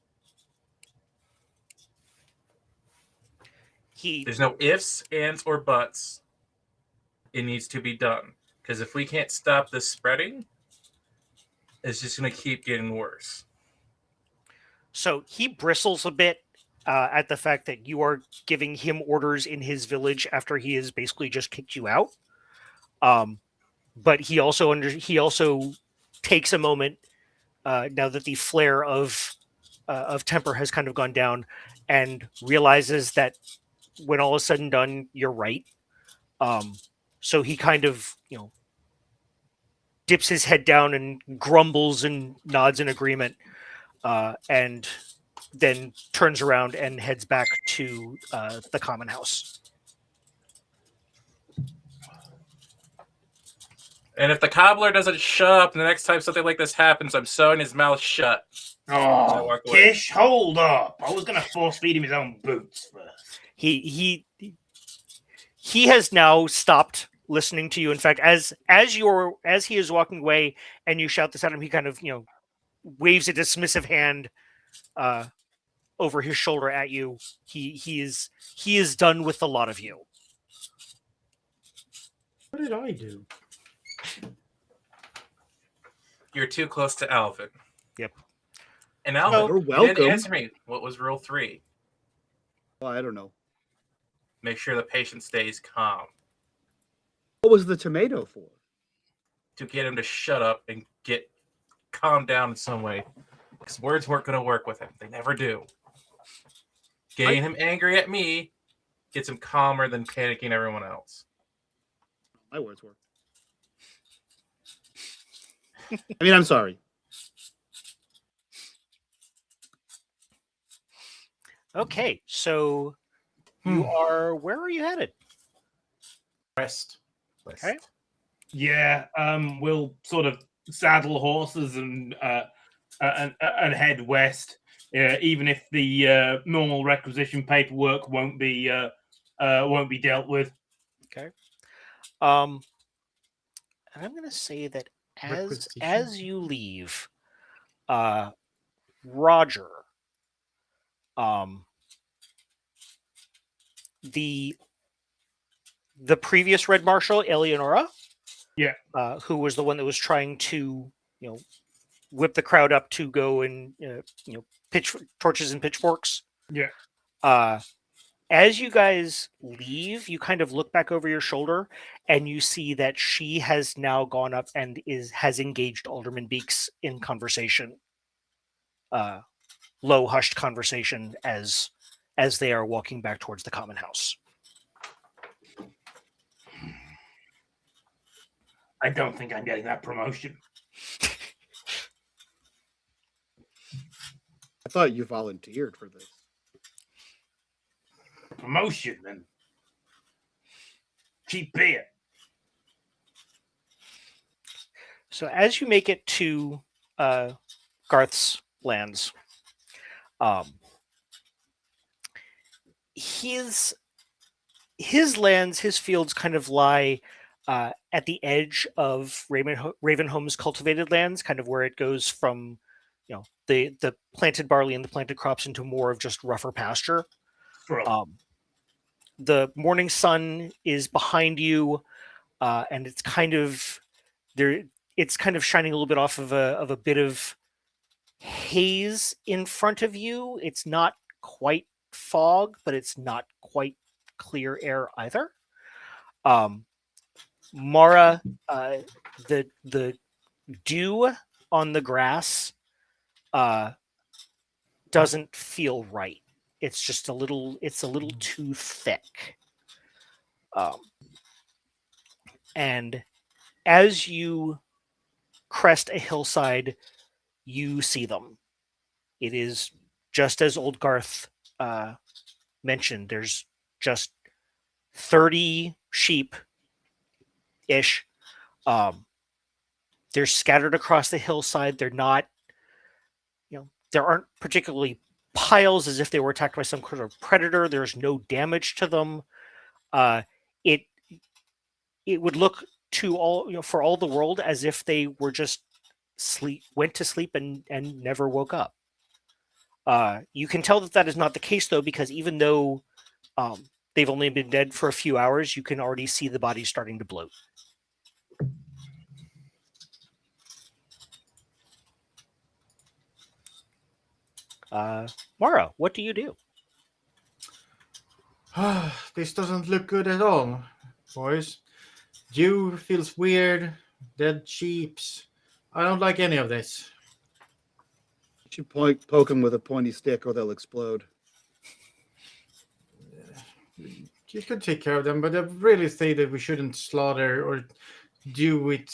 There's no ifs, ands, or buts. It needs to be done. Because if we can't stop this spreading, it's just going to keep getting worse. So he bristles a bit at the fact that you are giving him orders in his village after he has basically just kicked you out. But he also takes a moment now that the flare of temper has kind of gone down, and realizes that when all is said and done, you're right. So he kind of dips his head down and grumbles and nods in agreement, and then turns around and heads back to the common house. And if the cobbler doesn't shut up, and the next time something like this happens, I'm sewing his mouth shut. Oh, Kish, hold up! I was going to force feed him his own boots first. He has now stopped listening to you. In fact, as he is walking away, and you shout this at him, he kind of waves a dismissive hand over his shoulder at you. He is done with a lot of you. did I do? You're too close to Alvin. Yep. And Alvin, You're you welcome. didn't answer me. What was rule 3? Well, I don't know. Make sure the patient stays calm. What was the tomato for? To get him to shut up and get calmed down in some way. Because words weren't going to work with him. They never do. Getting him angry at me gets him calmer than panicking everyone else. My words work. I mean, I'm sorry. Okay, so you are. Where are you headed? Rest. Okay. Yeah, we'll sort of saddle horses and head west. Even if the normal requisition paperwork won't be dealt with. Okay. And I'm going to say that as you leave, Roger, the previous Red Marshal, Eleonora, Yeah, who was the one that was trying to, whip the crowd up to go and, pitch torches and pitchforks. yeah. As you guys leave, you kind of look back over your shoulder and you see that she has now gone up and has engaged Alderman Beeks in conversation, low hushed conversation as they are walking back towards the common house. I don't think I'm getting that promotion. I thought you volunteered for this. Promotion then. Cheap beer. So as you make it to Garth's lands, his lands, his fields kind of lie at the edge of Ravenholm's cultivated lands, kind of where it goes from, the planted barley and the planted crops into more of just rougher pasture. The morning sun is behind you, and it's kind of there. It's kind of shining a little bit off of a bit of haze in front of you. It's not quite fog, but it's not quite clear air either. Mara, the dew on the grass doesn't feel right. It's just a little too thick. And as you crest a hillside, you see them. It is just as old Garth mentioned. There's just 30 sheep-ish. They're scattered across the hillside. They're not, there aren't particularly piles as if they were attacked by some sort of predator. There's no damage to them. It would look to all, for all the world, as if they were just went to sleep and never woke up. You can tell that is not the case, though, because even though they've only been dead for a few hours, you can already see the bodies starting to bloat. Mara, what do you do? This doesn't look good at all, boys. Dew feels weird. Dead sheeps. I don't like any of this. You should poke them with a pointy stick or they'll explode. You could take care of them, but I really say that we shouldn't slaughter or do with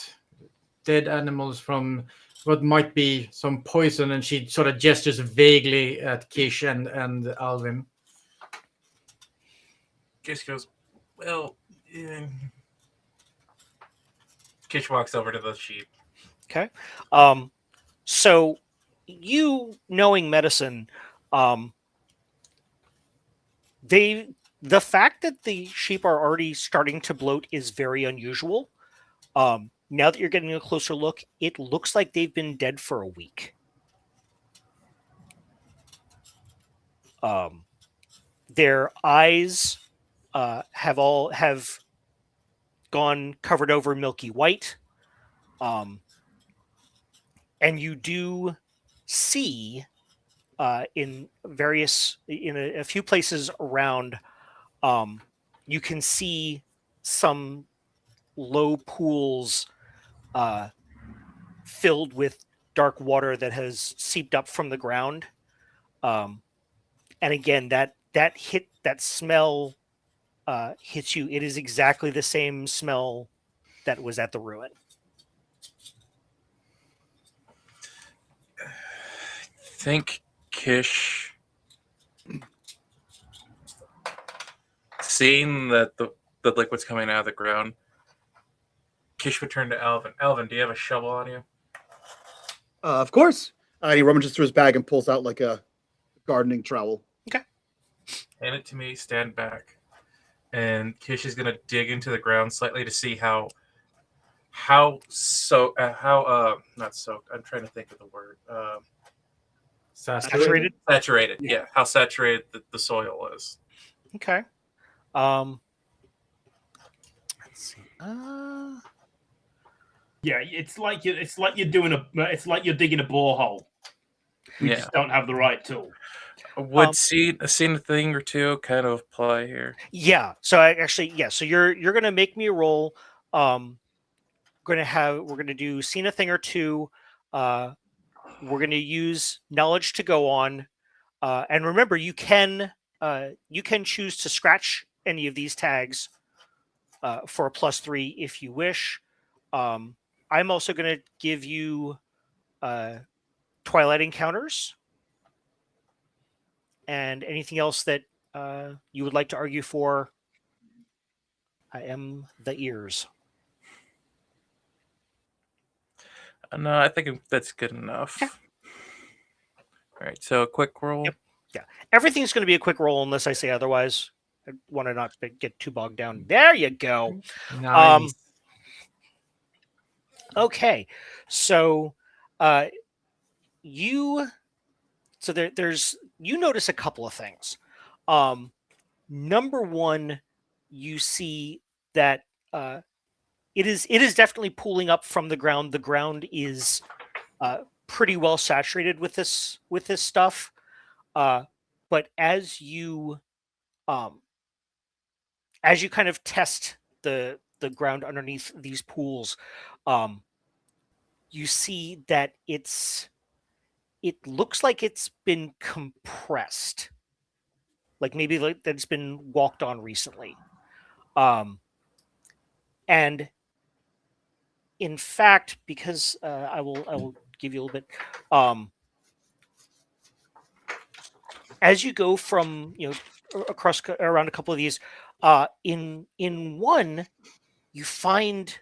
dead animals from what might be some poison. And she sort of gestures vaguely at Kish and Alvin. Kish goes, well, Kish walks over to the sheep. Okay. So you knowing medicine, the fact that the sheep are already starting to bloat is very unusual. Now that you're getting a closer look, it looks like they've been dead for a week. Their eyes have gone gone covered over milky white. And you do see in a few places around, you can see some low pools filled with dark water that has seeped up from the ground. And again, that smell hits you. It is exactly the same smell that was at the ruin. Think Kish, seeing that the liquid's coming out of the ground, Kish would turn to Alvin. Alvin, do you have a shovel on you? Of course. He rummages through his bag and pulls out like a gardening trowel. Okay. Hand it to me, stand back. And Kish is going to dig into the ground slightly to see not soaked, I'm trying to think of the word. Saturated? Saturated, yeah. How saturated the soil is. Okay. Let's see. Yeah, it's like you're digging a borehole. You just don't have the right tool. Would seen a thing or two kind of apply here? Yeah. So so you're gonna make me a roll. We're gonna do seen a thing or two. We're gonna use knowledge to go on. And remember, you can choose to scratch any of these tags for a +3 if you wish. I'm also going to give you Twilight Encounters and anything else that you would like to argue for. I am the ears. No, I think that's good enough. Okay. All right, so a quick roll. Yep. Yeah, everything's going to be a quick roll unless I say otherwise. I want to not get too bogged down. There you go. Nice. Okay, so you notice a couple of things. Number one, you see that it is definitely pooling up from the ground. The ground is pretty well saturated with this stuff. But as you kind of test the ground underneath these pools, you see that it looks like it's been compressed, like maybe like that it's been walked on recently. And in fact, because I will give you a little bit, as you go from across around a couple of these, in one you find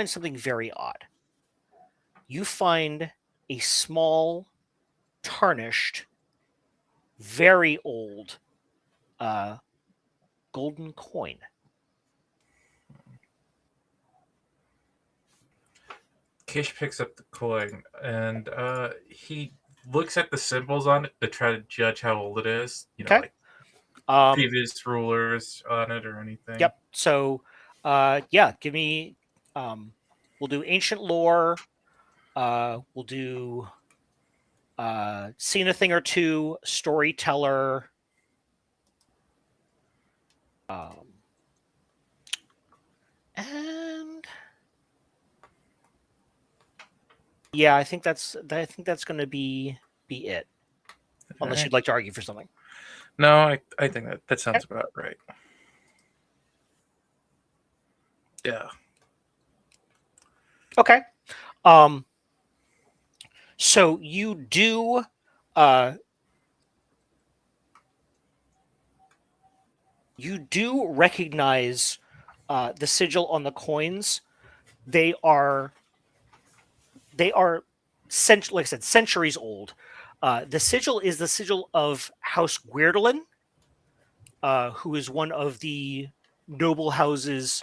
something very odd. You find a small, tarnished, very old golden coin. Kish picks up the coin and he looks at the symbols on it to try to judge how old it is. Okay. Like previous rulers on it or anything. Yep. So, give me. We'll do ancient lore. We'll do seen a thing or two, storyteller. And yeah, I think that's going to be it. Unless you'd like to argue for something. No, I think that sounds about right. Yeah. Okay. So you do recognize the sigil on the coins. They are like I said, centuries old. The sigil is the sigil of House Guerdelin, who is one of the noble houses,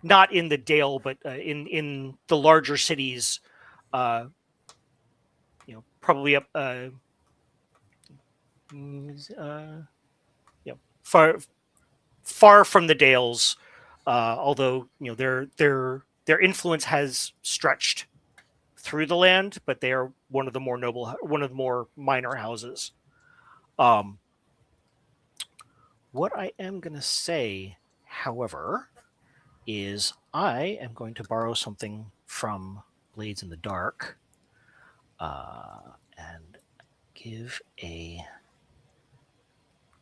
not in the Dale, but in the larger cities. Probably up. Far far from the Dales, although their influence has stretched through the land, but they are one of the more minor houses. What I am going to say, however, is I am going to borrow something from Blades in the Dark and give a...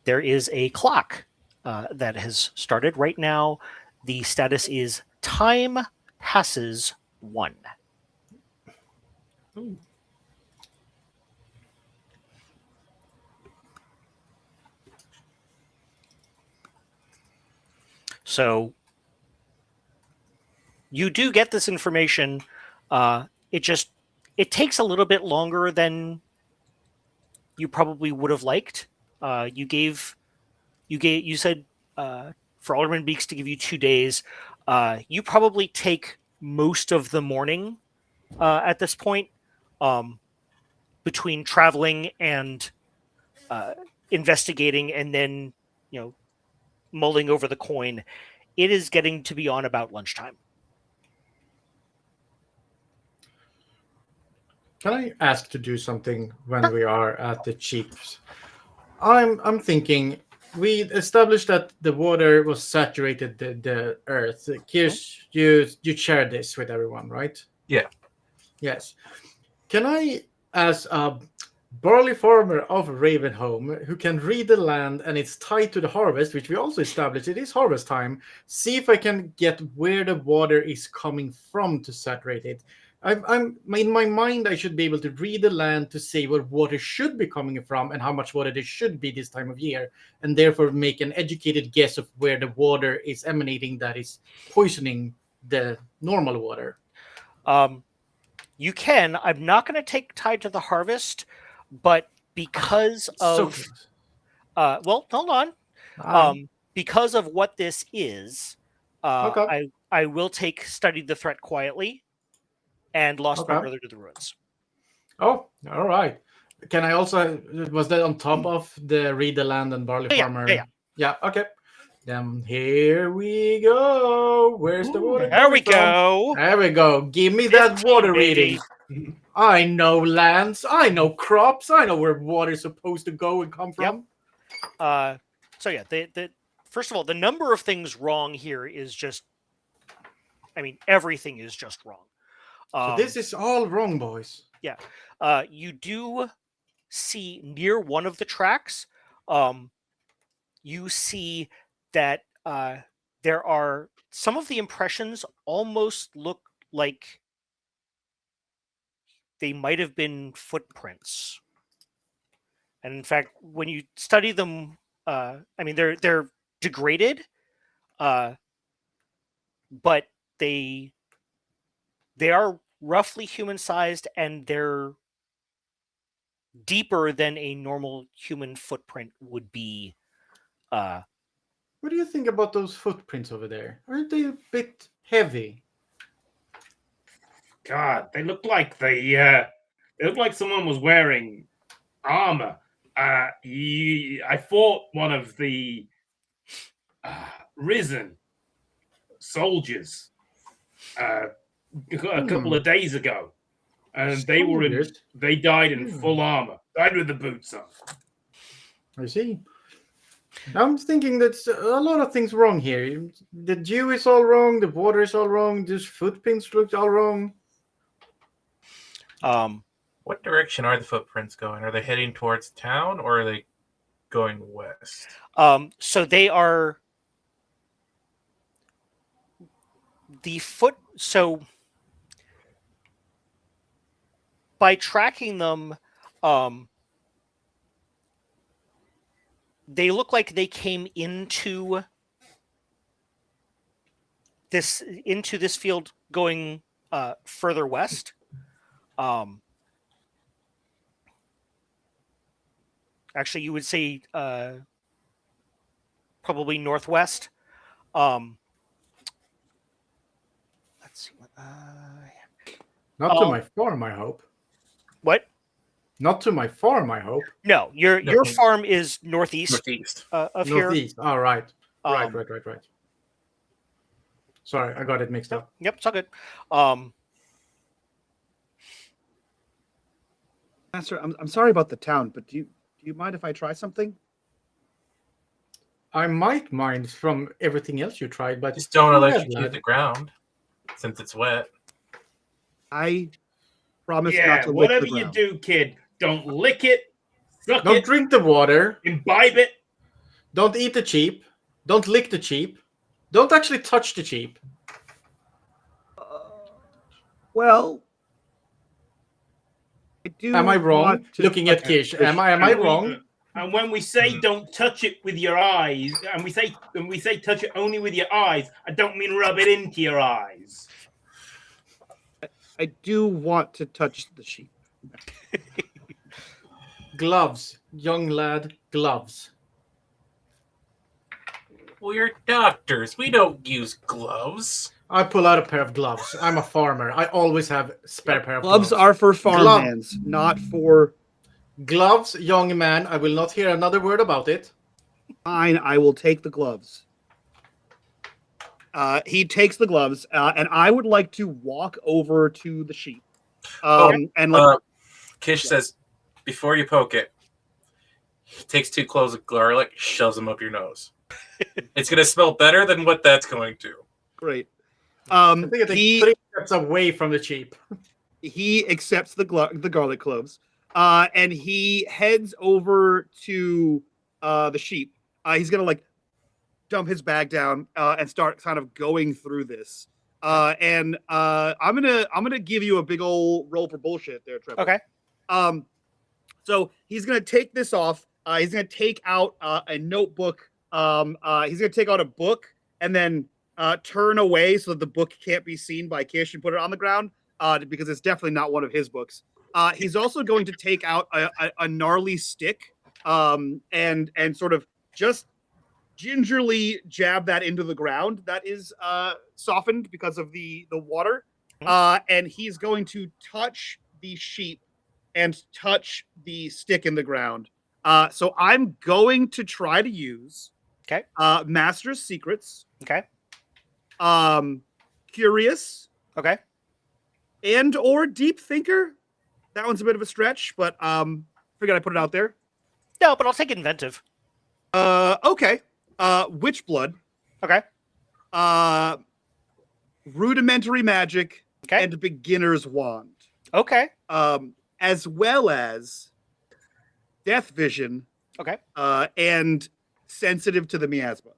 There is a clock that has started right now. The status is time passes 1. Ooh. So you do get this information. It takes a little bit longer than you probably would have liked. You said for Alderman Beeks to give you 2 days. You probably take most of the morning at this point, between traveling and investigating, and then mulling over the coin. It is getting to be on about lunchtime. Can I ask to do something when we are at the chiefs? I'm thinking we established that the water was saturated the earth. Kirsch, you shared this with everyone, right? Yeah. Yes. Can I, as a barley farmer of Ravenholm, who can read the land and it's tied to the harvest, which we also established it is harvest time, see if I can get where the water is coming from to saturate it? I'm in my mind, I should be able to read the land to see where water should be coming from and how much water there should be this time of year, and therefore make an educated guess of where the water is emanating that is poisoning the normal water. You can. I'm not going to take tied to the harvest, but because of well, hold on. Because of what this is, Okay. I will take studied the threat quietly and lost my brother to the ruins. Oh, all right. Can I also, was that on top of the read the land and barley farmer? Yeah. Okay. Then here we go. Where's the water? There we go. There we go. Give me that water reading. I know lands. I know crops. I know where water's supposed to go and come from. So yeah, the first of all, the number of things wrong here is just, everything is just wrong. So this is all wrong, boys. Yeah. You do see near one of the tracks, you see that there are some of the impressions almost look like they might have been footprints. And in fact, when you study them, they're degraded, but they are roughly human-sized, and they're deeper than a normal human footprint would be. What do you think about those footprints over there? Aren't they a bit heavy? God, they look like someone was wearing armor. I fought one of the risen soldiers a couple of days ago, and they died in full armor, died with the boots on. I see. I'm thinking that's a lot of things wrong here. The dew is all wrong, the water is all wrong, these footprints look all wrong. What direction are the footprints going? Are they heading towards town, or are they going west? So they are so by tracking them, they look like they came into this field going further west. Actually, you would say probably northwest. Let's see. Not to my farm, I hope. What? Not to my farm, I hope. No, your farm is northeast. Northeast. Of Northeast. here. All right. Right. Sorry, I got it mixed up. Yep, it's all good. Master, I'm sorry about the town, but do you mind if I try something? I might mind from everything else you tried, but Just don't go ahead, electrocute lad. the ground since it's wet. I promise Yeah, not to lick whatever the you ground. do, kid, don't lick it, suck Don't it, drink the water. imbibe it. Don't eat the cheap. Don't lick the cheap. Don't actually touch the cheap. Well, I do. Am I wrong? want to Looking at touch Kish, the am I wrong? And when we say don't touch it with your eyes, and we say touch it only with your eyes, I don't mean rub it into your eyes. I do want to touch the sheep. Gloves, young lad, gloves. We're doctors. We don't use gloves. I pull out a pair of gloves. I'm a farmer. I always have spare pair of gloves. Gloves are for farm Glove- hands, not for Gloves, young man. I will not hear another word about it. fine. I will take the gloves. He takes the gloves, and I would like to walk over to the sheep. And like, Kish says, before you poke it, he takes 2 cloves of garlic, shoves them up your nose. It's going to smell better than what that's going to. great. I think I take 3 steps away from the cheap. He accepts the garlic cloves, and he heads over to the sheep. He's gonna like dump his bag down and start kind of going through this. And I'm gonna give you a big old roll for bullshit there, Trevor. Okay. So he's gonna take this off. He's gonna take out a notebook. He's gonna take out a book and then turn away so that the book can't be seen by Kish and put it on the ground because it's definitely not one of his books. He's also going to take out a gnarly stick and sort of just gingerly jab that into the ground that is softened because of the water. And he's going to touch the sheep and touch the stick in the ground. So I'm going to try to use Master's Secrets. Okay. Curious. Okay. And or Deep Thinker. That one's a bit of a stretch, but figured I'd put it out there. No, but I'll take Inventive. Okay. Witch Blood. Okay. Rudimentary Magic. Okay. And Beginner's Wand. Okay. As well as Death Vision. Okay. And Sensitive to the Miasma.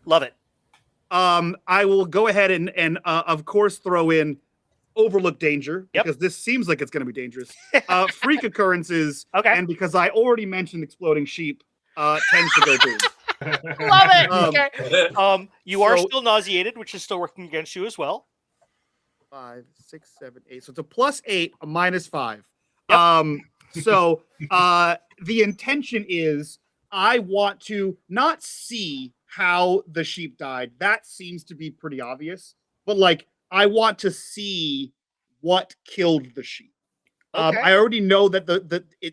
Love it. I will go ahead and of course throw in Overlook Danger because this seems like it's going to be dangerous. Freak Occurrences. Okay. And because I already mentioned Exploding Sheep, tends to go boom. Love it. Okay. You are so- still nauseated, which is still working against you as well. 5, 6, 7, 8. So it's a +8, a -5. Yep. So the intention is I want to not see how the sheep died. That seems to be pretty obvious. But like I want to see what killed the sheep. Okay. I already know that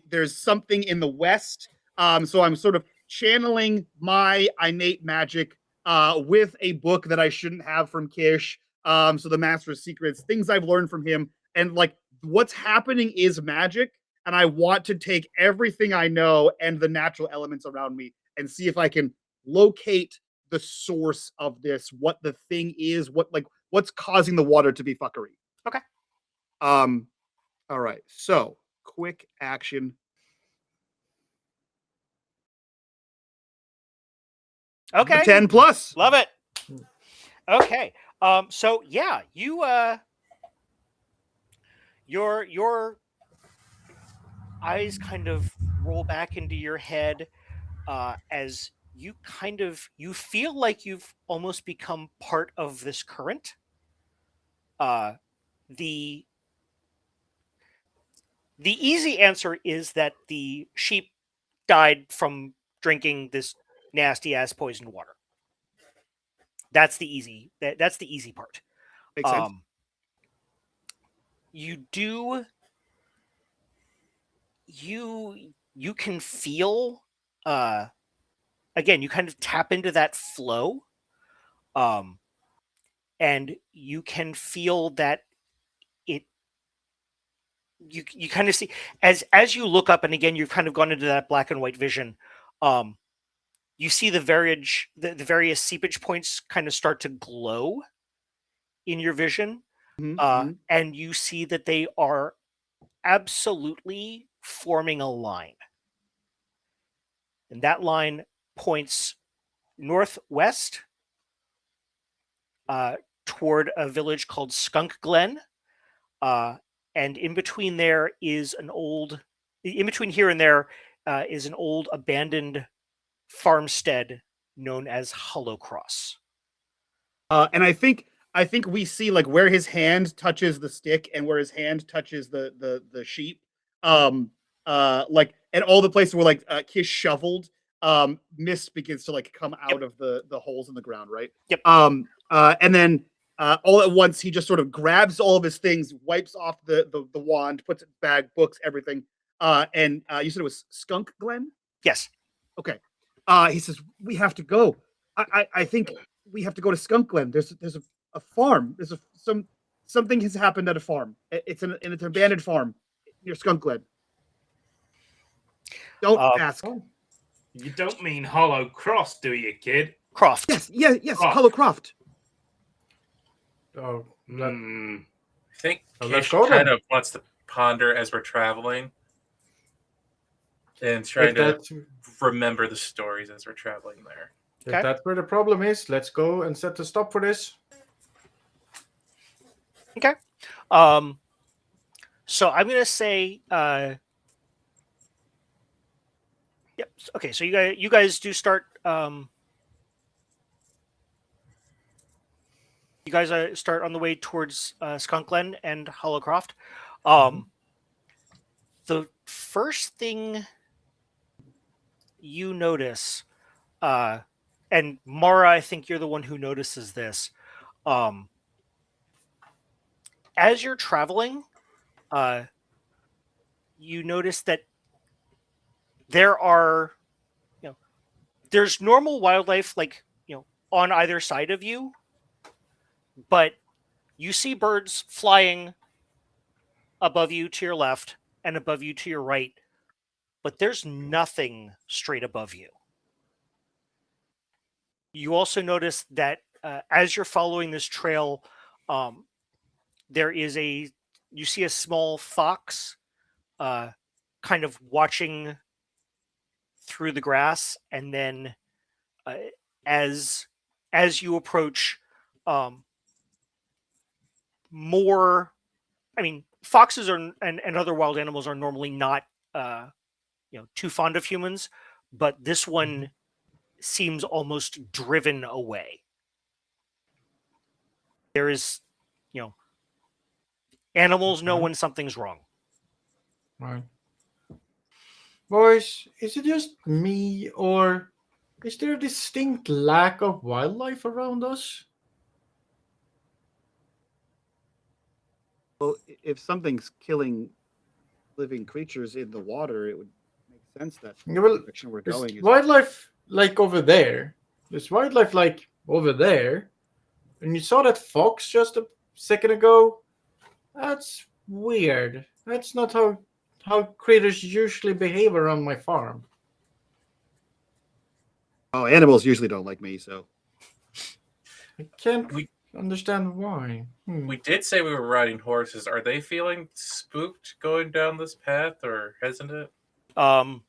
there's something in the west. So I'm sort of channeling my innate magic with a book that I shouldn't have from Kish. So the Master of Secrets, things I've learned from him, and like what's happening is magic, and I want to take everything I know and the natural elements around me and see if I can locate the source of this, what the thing is, what's causing the water to be fuckery. Okay. All right. So quick action. Okay. 10 plus. Love it. Okay. So yeah, you your eyes kind of roll back into your head as you feel like you've almost become part of this current. The easy answer is that the sheep died from drinking this nasty ass poisoned water. That's the easy part. Makes sense. You can feel again, you kind of tap into that flow, and you can feel that it. You kind of see as you look up, and again, you've kind of gone into that black and white vision. You see the various seepage points kind of start to glow in your vision, and you see that they are absolutely forming a line. And that line points northwest toward a village called Skunk Glen. And in between there is in between here and there is an old abandoned farmstead known as Hollow Cross. And I think we see like where his hand touches the stick and where his hand touches the sheep. Like and all the places where like Kish shoveled, mist begins to like come out of the holes in the ground, right? Yep. And then all at once he just sort of grabs all of his things, wipes off the wand, puts it bag, books, everything. And you said it was Skunk Glen? Yes. Okay. He says, we have to go. I think we have to go to Skunk Glen. There's a farm. There's something has happened at a farm. It's an abandoned farm near Skunk Glen. Don't ask. You don't mean Hollow Cross, do you, kid? Croft. Yes. Croft. Hollow Croft. Oh, I think let's Kish go then. kind of wants to ponder as we're traveling and trying to remember the stories as we're traveling there. If that's where the problem is, let's go and set a stop for this. Okay. So I'm gonna say, yep. Okay. So you guys do start. You guys start on the way towards Skunk Glen and Hollowcroft. The first thing you notice, and Mara, I think you're the one who notices this. As you're traveling, you notice that there's normal wildlife, like, on either side of you, but you see birds flying above you to your left and above you to your right, but there's nothing straight above you. You also notice that as you're following this trail, you see a small fox kind of watching through the grass, and then as you approach, foxes and other wild animals are normally not too fond of humans, but this one seems almost driven away. There is, animals know when something's wrong. Right. Boys, is it just me, or is there a distinct lack of wildlife around us? Well, if something's killing living creatures in the water, it would make sense that Yeah, well, the direction we're going is wildlife like over there. There's wildlife like over there. And you saw that fox just a second ago. That's weird. That's not how critters usually behave around my farm. Oh, animals usually don't like me, so I can't understand why. We did say we were riding horses. Are they feeling spooked going down this path, or hesitant? I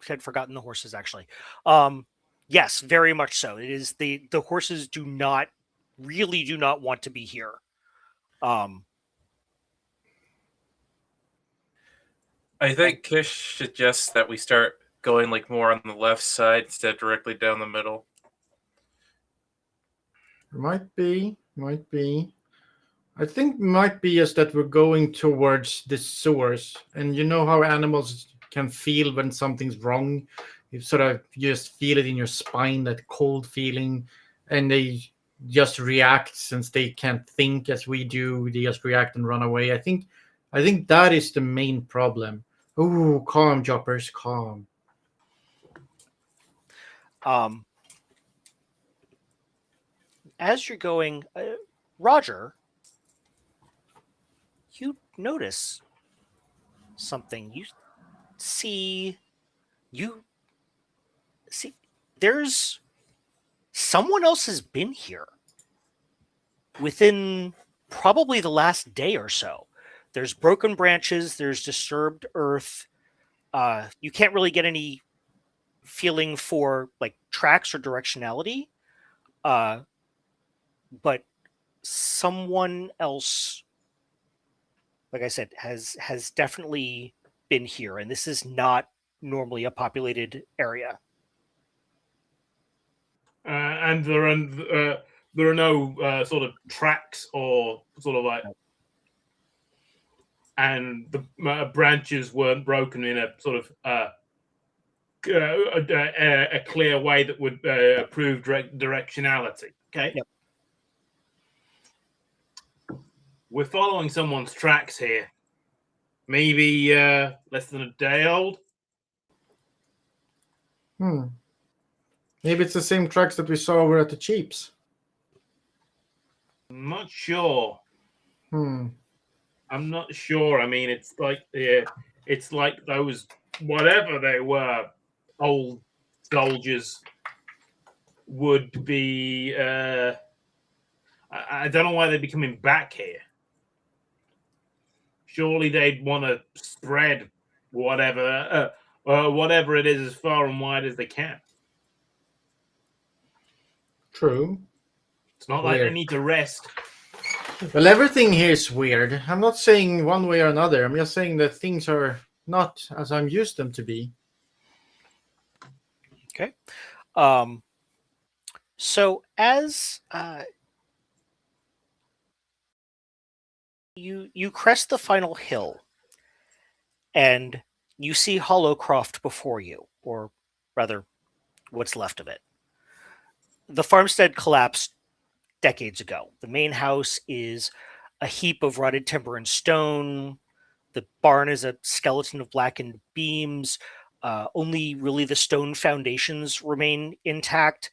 had forgotten the horses, actually. Yes, very much so. It is the horses do not want to be here. I think Kish suggests that we start going like more on the left side instead of directly down the middle. Might be. I think might be just that we're going towards the source. And you know how animals can feel when something's wrong? You just feel it in your spine, that cold feeling, and they just react since they can't think as we do. They just react and run away. I think that is the main problem. Ooh, calm, Joppers, calm. As you're going, Roger, you notice something. See, you see, there's someone else has been here within probably the last day or so. There's broken branches, there's disturbed earth. You can't really get any feeling for like tracks or directionality. But someone else, like I said, has definitely been here, and this is not normally a populated area. And there are no sort of tracks or sort of like, and the branches weren't broken in a sort of a clear way that would prove directionality. Okay. Yep. We're following someone's tracks here. Maybe less than a day old. Maybe it's the same tracks that we saw over at the Cheaps. I'm not sure. Hmm. I'm not sure. I mean, it's like those, whatever they were, old soldiers would be. I don't know why they'd be coming back here. Surely they'd want to spread whatever it is as far and wide as they can. True. It's not like they need to rest. Well, everything here is weird. I'm not saying one way or another. I'm just saying that things are not as I'm used them to be. Okay. So as you crest the final hill, and you see Hollowcroft before you, or rather, what's left of it. The farmstead collapsed decades ago. The main house is a heap of rotted timber and stone. The barn is a skeleton of blackened beams. Only really the stone foundations remain intact.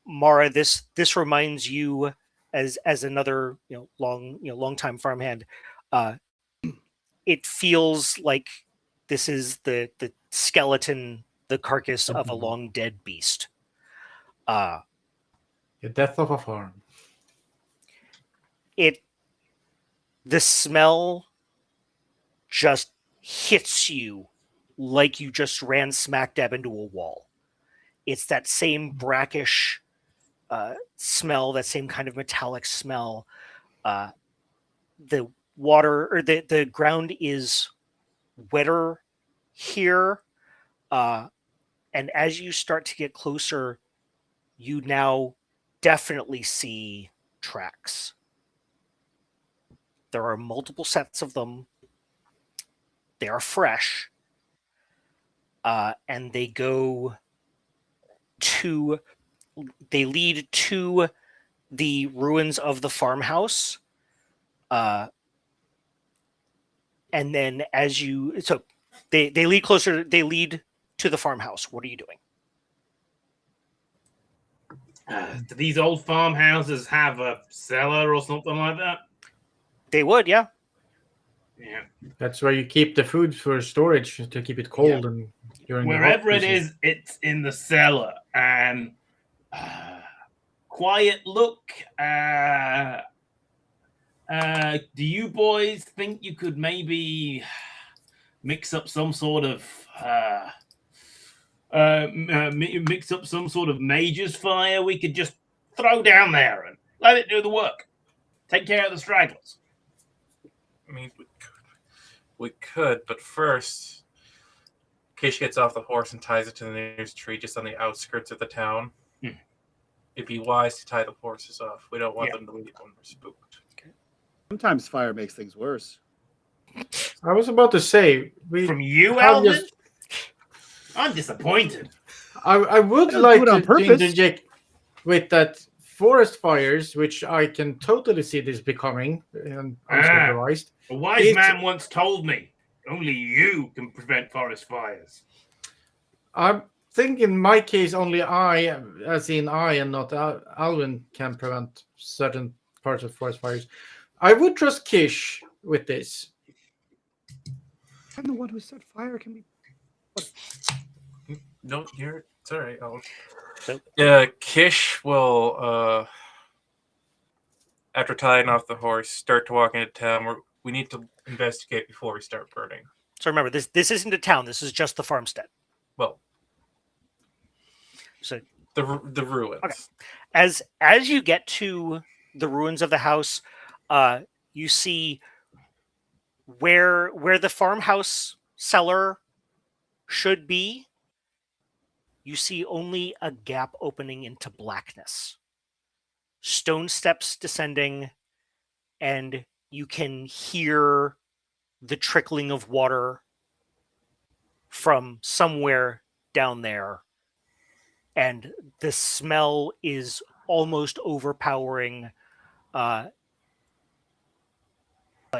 Mara, this reminds you as another long time farmhand. It feels like this is the skeleton, the carcass of a long dead beast. The death of a farm. The smell just hits you like you just ran smack dab into a wall. It's that same brackish smell, that same kind of metallic smell. The water or the ground is wetter here. And as you start to get closer, you now definitely see tracks. There are multiple sets of them. They are fresh. And they lead to the ruins of the farmhouse. And then they lead closer, they lead to the farmhouse. What are you doing? Do these old farmhouses have a cellar or something like that? They would, yeah. Yeah. That's where you keep the food for storage to keep it cold and during wherever it is, it's in the cellar. And quiet look. Do you boys think you could maybe mix up some sort of mage's fire we could just throw down there and let it do the work? Take care of the stragglers. I mean, we could, but first, Kish gets off the horse and ties it to the nearest tree just on the outskirts of the town. It'd be wise to tie the horses off. We don't want them to leave when we're spooked. Okay. Sometimes fire makes things worse. I was about to say... From you, Alvin? I'm disappointed. I would like to interject with that forest fires, which I can totally see this becoming, and unsupervised. A wise man once told me, only you can prevent forest fires. think in my case, only I, as in I and not Alvin, can prevent certain parts of forest fires. I would trust Kish with this. I'm the one who said fire can be. No, it's all right. So- Kish will, after tying off the horse, start to walk into town. We need to investigate before we start burning. So remember, this isn't a town. This is just the farmstead. Well, So the ruins. Okay. As you get to the ruins of the house, you see where the farmhouse cellar should be. You see only a gap opening into blackness. Stone steps descending, and you can hear the trickling of water from somewhere down there. And the smell is almost overpowering. But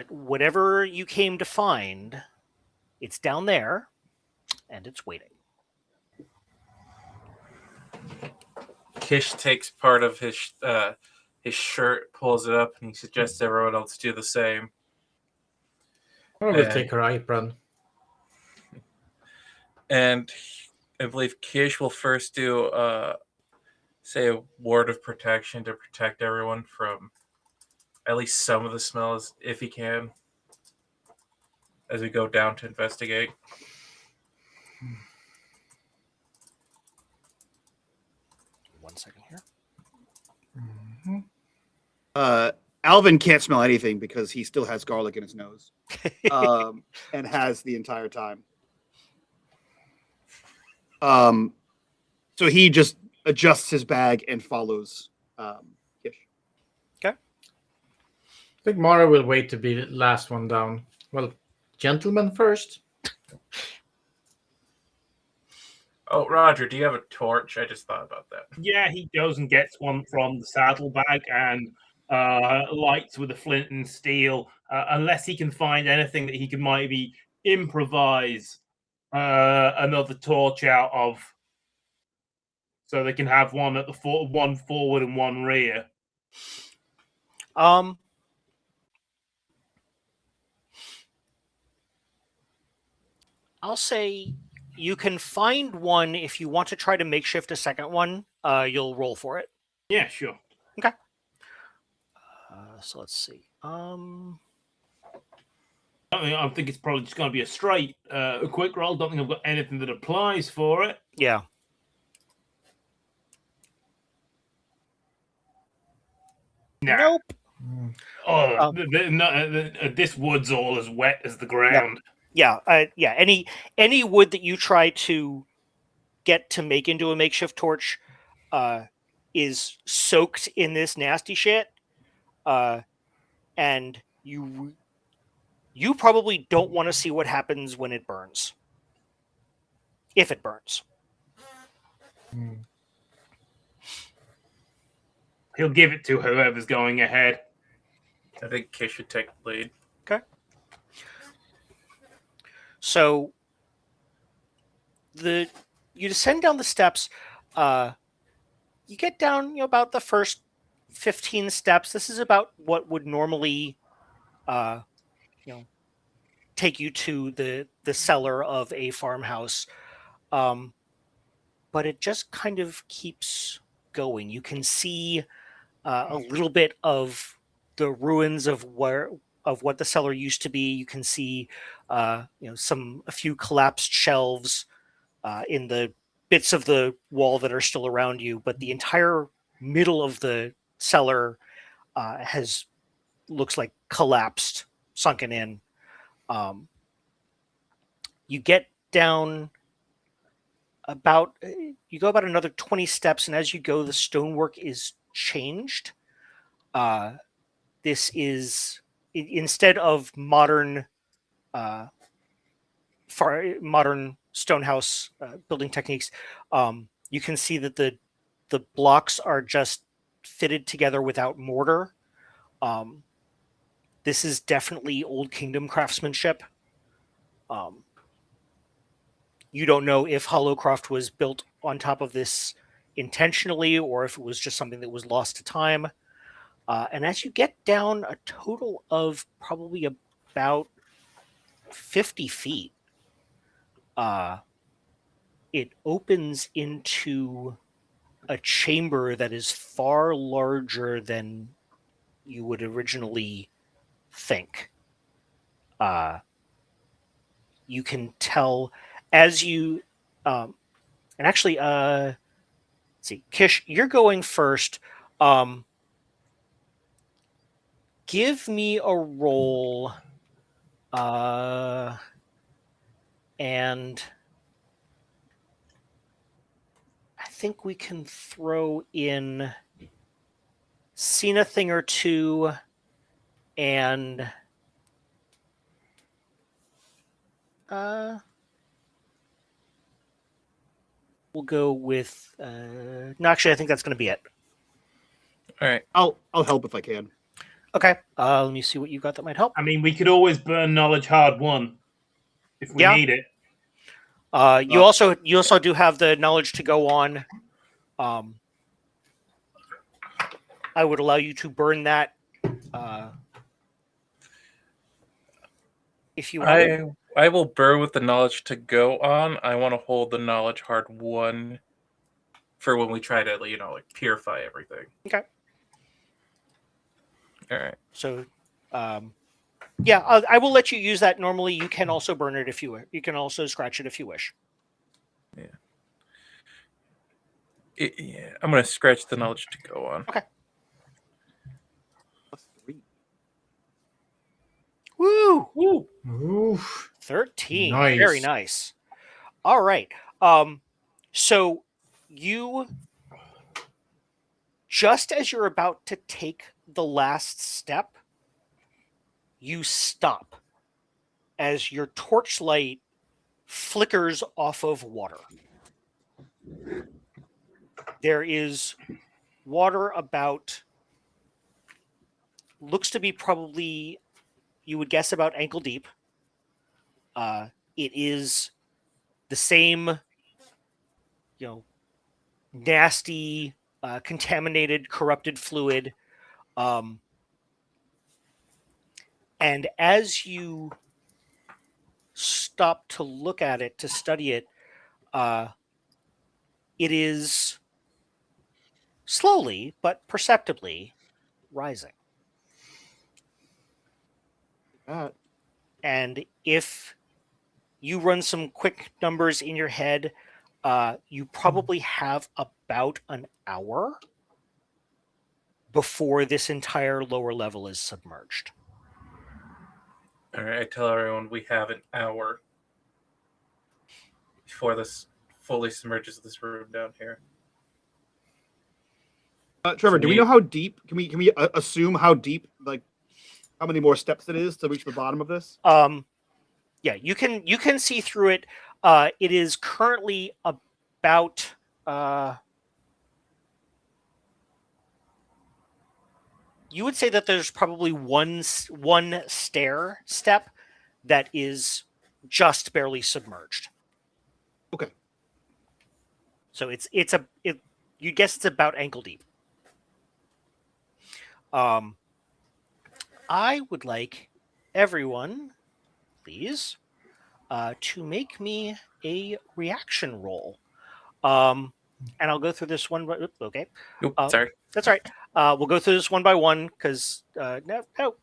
whatever you came to find, it's down there, and it's waiting. Kish takes part of his shirt, pulls it up, and he suggests everyone else do the same. I will take her apron. And I believe Kish will first do, say, a ward of protection to protect everyone from at least some of the smells, if he can, as we go down to investigate. One second here. Alvin can't smell anything because he still has garlic in his nose, and has the entire time. So he just adjusts his bag and follows Kish. Okay. I think Mara will wait to be the last one down. Well, gentlemen first. Oh, Roger, do you have a torch? I just thought about that. Yeah, he goes and gets one from the saddlebag and lights with a flint and steel, unless he can find anything that he can maybe improvise another torch out of, so they can have one at the one forward and one rear. I'll say you can find one if you want to try to makeshift a second one. You'll roll for it. Yeah, sure. Okay. So let's see. I think it's probably just going to be a straight, a quick roll. Don't think I've got anything that applies for it. Yeah. Nah. Nope. Oh, this wood's all as wet as the ground. Yeah. Yeah. Any wood that you try to get to make into a makeshift torch is soaked in this nasty shit. And you probably don't want to see what happens when it burns. If it burns. He'll give it to whoever's going ahead. I think Kish should take the lead. Okay. So you descend down the steps. You get down about the first 15 steps. This is about what would normally take you to the cellar of a farmhouse. But it just kind of keeps going. You can see a little bit of the ruins of what the cellar used to be. You can see a few collapsed shelves in the bits of the wall that are still around you, but the entire middle of the cellar looks like collapsed, sunken in. You get down you go about another 20 steps, and as you go, the stonework is changed. This is, instead of modern stonehouse building techniques, you can see that the blocks are just fitted together without mortar. This is definitely Old Kingdom craftsmanship. You don't know if Hollowcroft was built on top of this intentionally or if it was just something that was lost to time. And as you get down a total of probably about 50 feet, it opens into a chamber that is far larger than you would originally think. You can tell as you, and actually, let's see, Kish, you're going first. Give me a roll, and I think we can throw in seen a thing or two, and we'll go with no, actually I think that's going to be it. All right. I'll help if I can. Okay. Let me see what you got that might help. I mean, we could always burn knowledge hard 1 if we need it. You also do have the knowledge to go on. I would allow you to burn that if you want. I will burn with the knowledge to go on. I want to hold the knowledge hard 1 for when we try to, like purify everything. Okay. All right. So, yeah, I will let you use that. Normally, you can also burn it if you wish. You can also scratch it if you wish. Yeah. I'm gonna scratch the knowledge to go on. Okay. +3. Woo! Woo! Oof. 13. Nice. Very nice. All right. So you, just as you're about to take the last step, you stop as your torchlight flickers off of water. There is water about, looks to be probably, you would guess, about ankle deep. It is the same, nasty, contaminated, corrupted fluid. And as you stop to look at it, to study it, it is slowly but perceptibly rising. And if you run some quick numbers in your head, you probably have about an hour before this entire lower level is submerged. All right. I tell everyone we have an hour before this fully submerges this room down here. Trevor, do we know how deep? Can we assume how deep, like how many more steps it is to reach the bottom of this? Yeah, you can see through it. It is currently about you would say that there's probably one stair step that is just barely submerged. Okay. So you guess it's about ankle deep. I would like everyone, please, to make me a reaction roll. And I'll go through this one. Okay. Oops, sorry. That's all right. We'll go through this one by one because no, I'll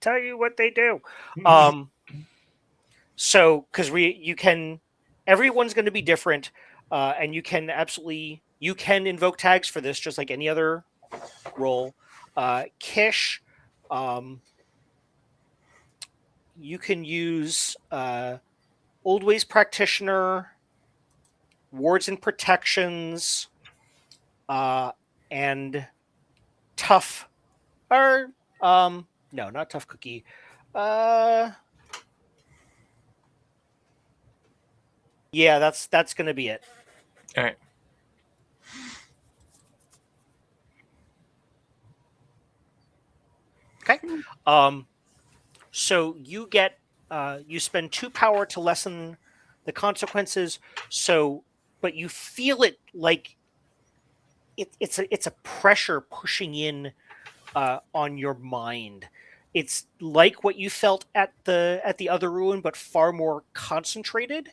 tell you what they do. So because everyone's going to be different, and you can invoke tags for this just like any other roll. Kish, you can use Old Ways Practitioner, Wards and Protections, and Tough, or no, not Tough Cookie. Yeah, that's going to be it. All right. Okay. So you get you spend 2 power to lessen the consequences. So, but you feel it like it's a pressure pushing in on your mind. It's like what you felt at the other ruin, but far more concentrated.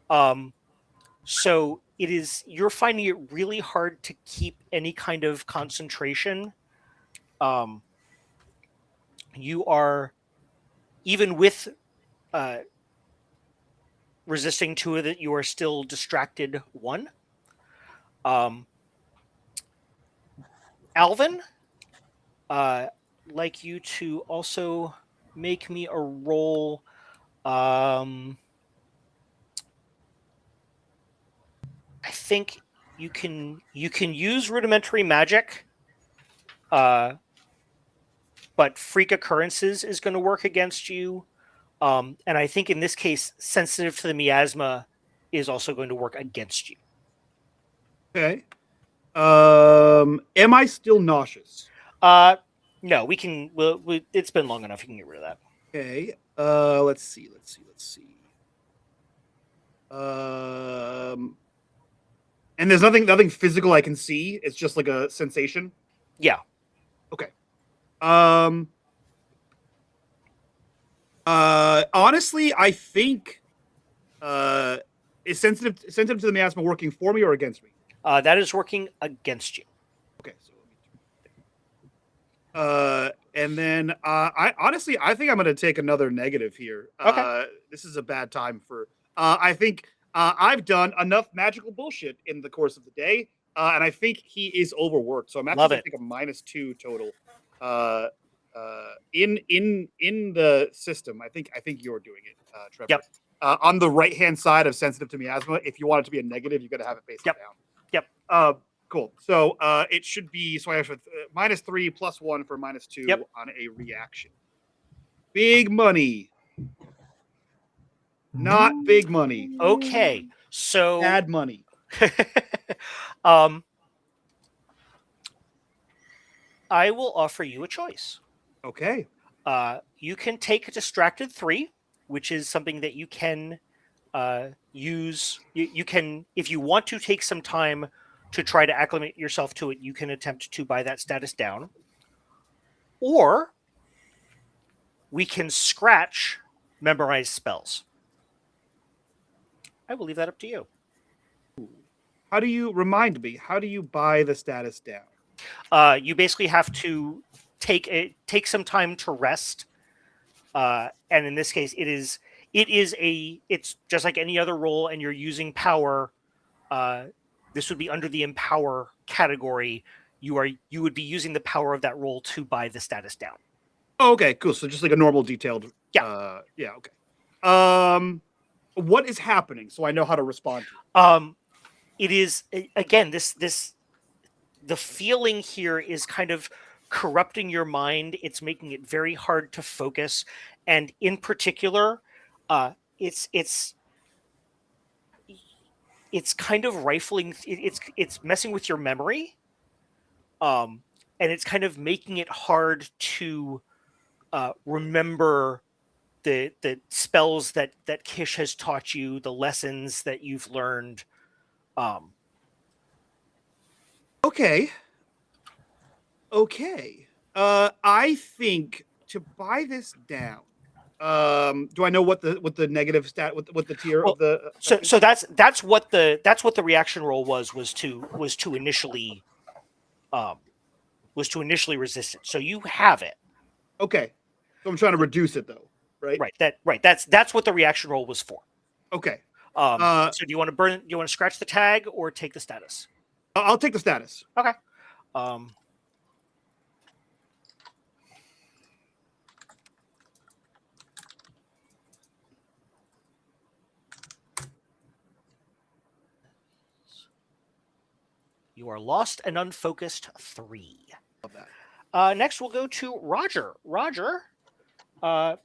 So you're finding it really hard to keep any kind of concentration. You are, even with resisting 2 of it, you are still distracted 1. Alvin, like you to also make me a roll. I think you can use rudimentary magic, but freak occurrences is going to work against you. And I think in this case, sensitive to the miasma is also going to work against you. Okay. Am I still nauseous? No, we can. It's been long enough. You can get rid of that. Okay. Let's see. And there's nothing physical I can see. It's just like a sensation. Yeah. Okay. Honestly, I think is sensitive to the miasma working for me or against me? That is working against you. Okay. So and then I think I'm going to take another negative here. Okay. This is a bad time for. I think I've done enough magical bullshit in the course of the day, and I think he is overworked. So I'm actually going to take a -2 total. In the system, I think you're doing it, Trevor. Yep. On the right hand side of sensitive to miasma, if you want it to be a negative, you got to have it face down. Yep. Cool. So it should be, so I have -3 + 1 for -2 on a reaction. Big money. Not big money. Okay. So Bad money. I will offer you a choice. Okay. You can take a distracted 3, which is something that you can use. You can, if you want to take some time to try to acclimate yourself to it, you can attempt to buy that status down. Or we can scratch memorize spells. I will leave that up to you. How do you remind me? How do you buy the status down? You basically have to take some time to rest. And in this case, it's just like any other role, and you're using power. This would be under the empower category. You would be using the power of that role to buy the status down. Oh, okay, cool. So just like a normal detailed. Yeah. Yeah. Okay. What is happening so I know how to respond to it? It is, again, the feeling here is kind of corrupting your mind. It's making it very hard to focus, and in particular, it's kind of rifling. It's messing with your memory, and it's kind of making it hard to remember the spells that Kish has taught you, the lessons that you've learned. Okay. I think to buy this down. Do I know what the negative stat, what the tier of the? So that's what the reaction roll was to initially resist it. So you have it. Okay. So I'm trying to reduce it though, right? Right. That's what the reaction roll was for. Okay. So do you want to scratch the tag or take the status? I'll take the status. Okay. You are lost and unfocused 3. Love that. Next, we'll go to Roger. Roger,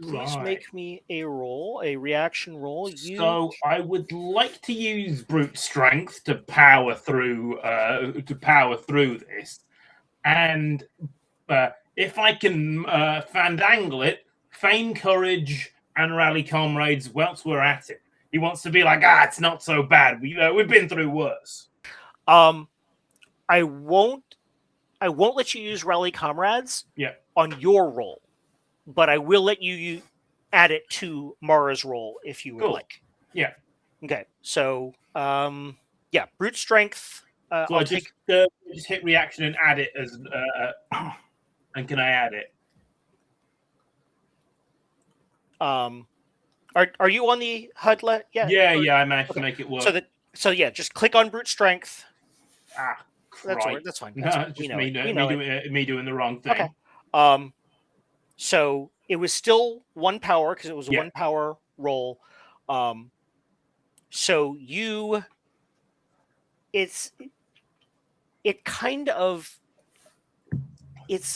please make me a reaction roll. So I would like to use brute strength to power through this, and if I can fandangle it, feign courage and rally comrades whilst we're at it. He wants to be like, it's not so bad. We've been through worse. I won't let you use Rally Comrades on your roll, but I will let you add it to Mara's roll if you would like. Yeah. Okay. So, brute strength. So I just hit reaction and add it as. And can I add it? Are you on the HUD? Yeah. I managed to make it work. Just click on brute strength. That's right. That's fine. No, just me doing the wrong thing. Okay. So it was still 1 power because it was a 1 power roll. So it's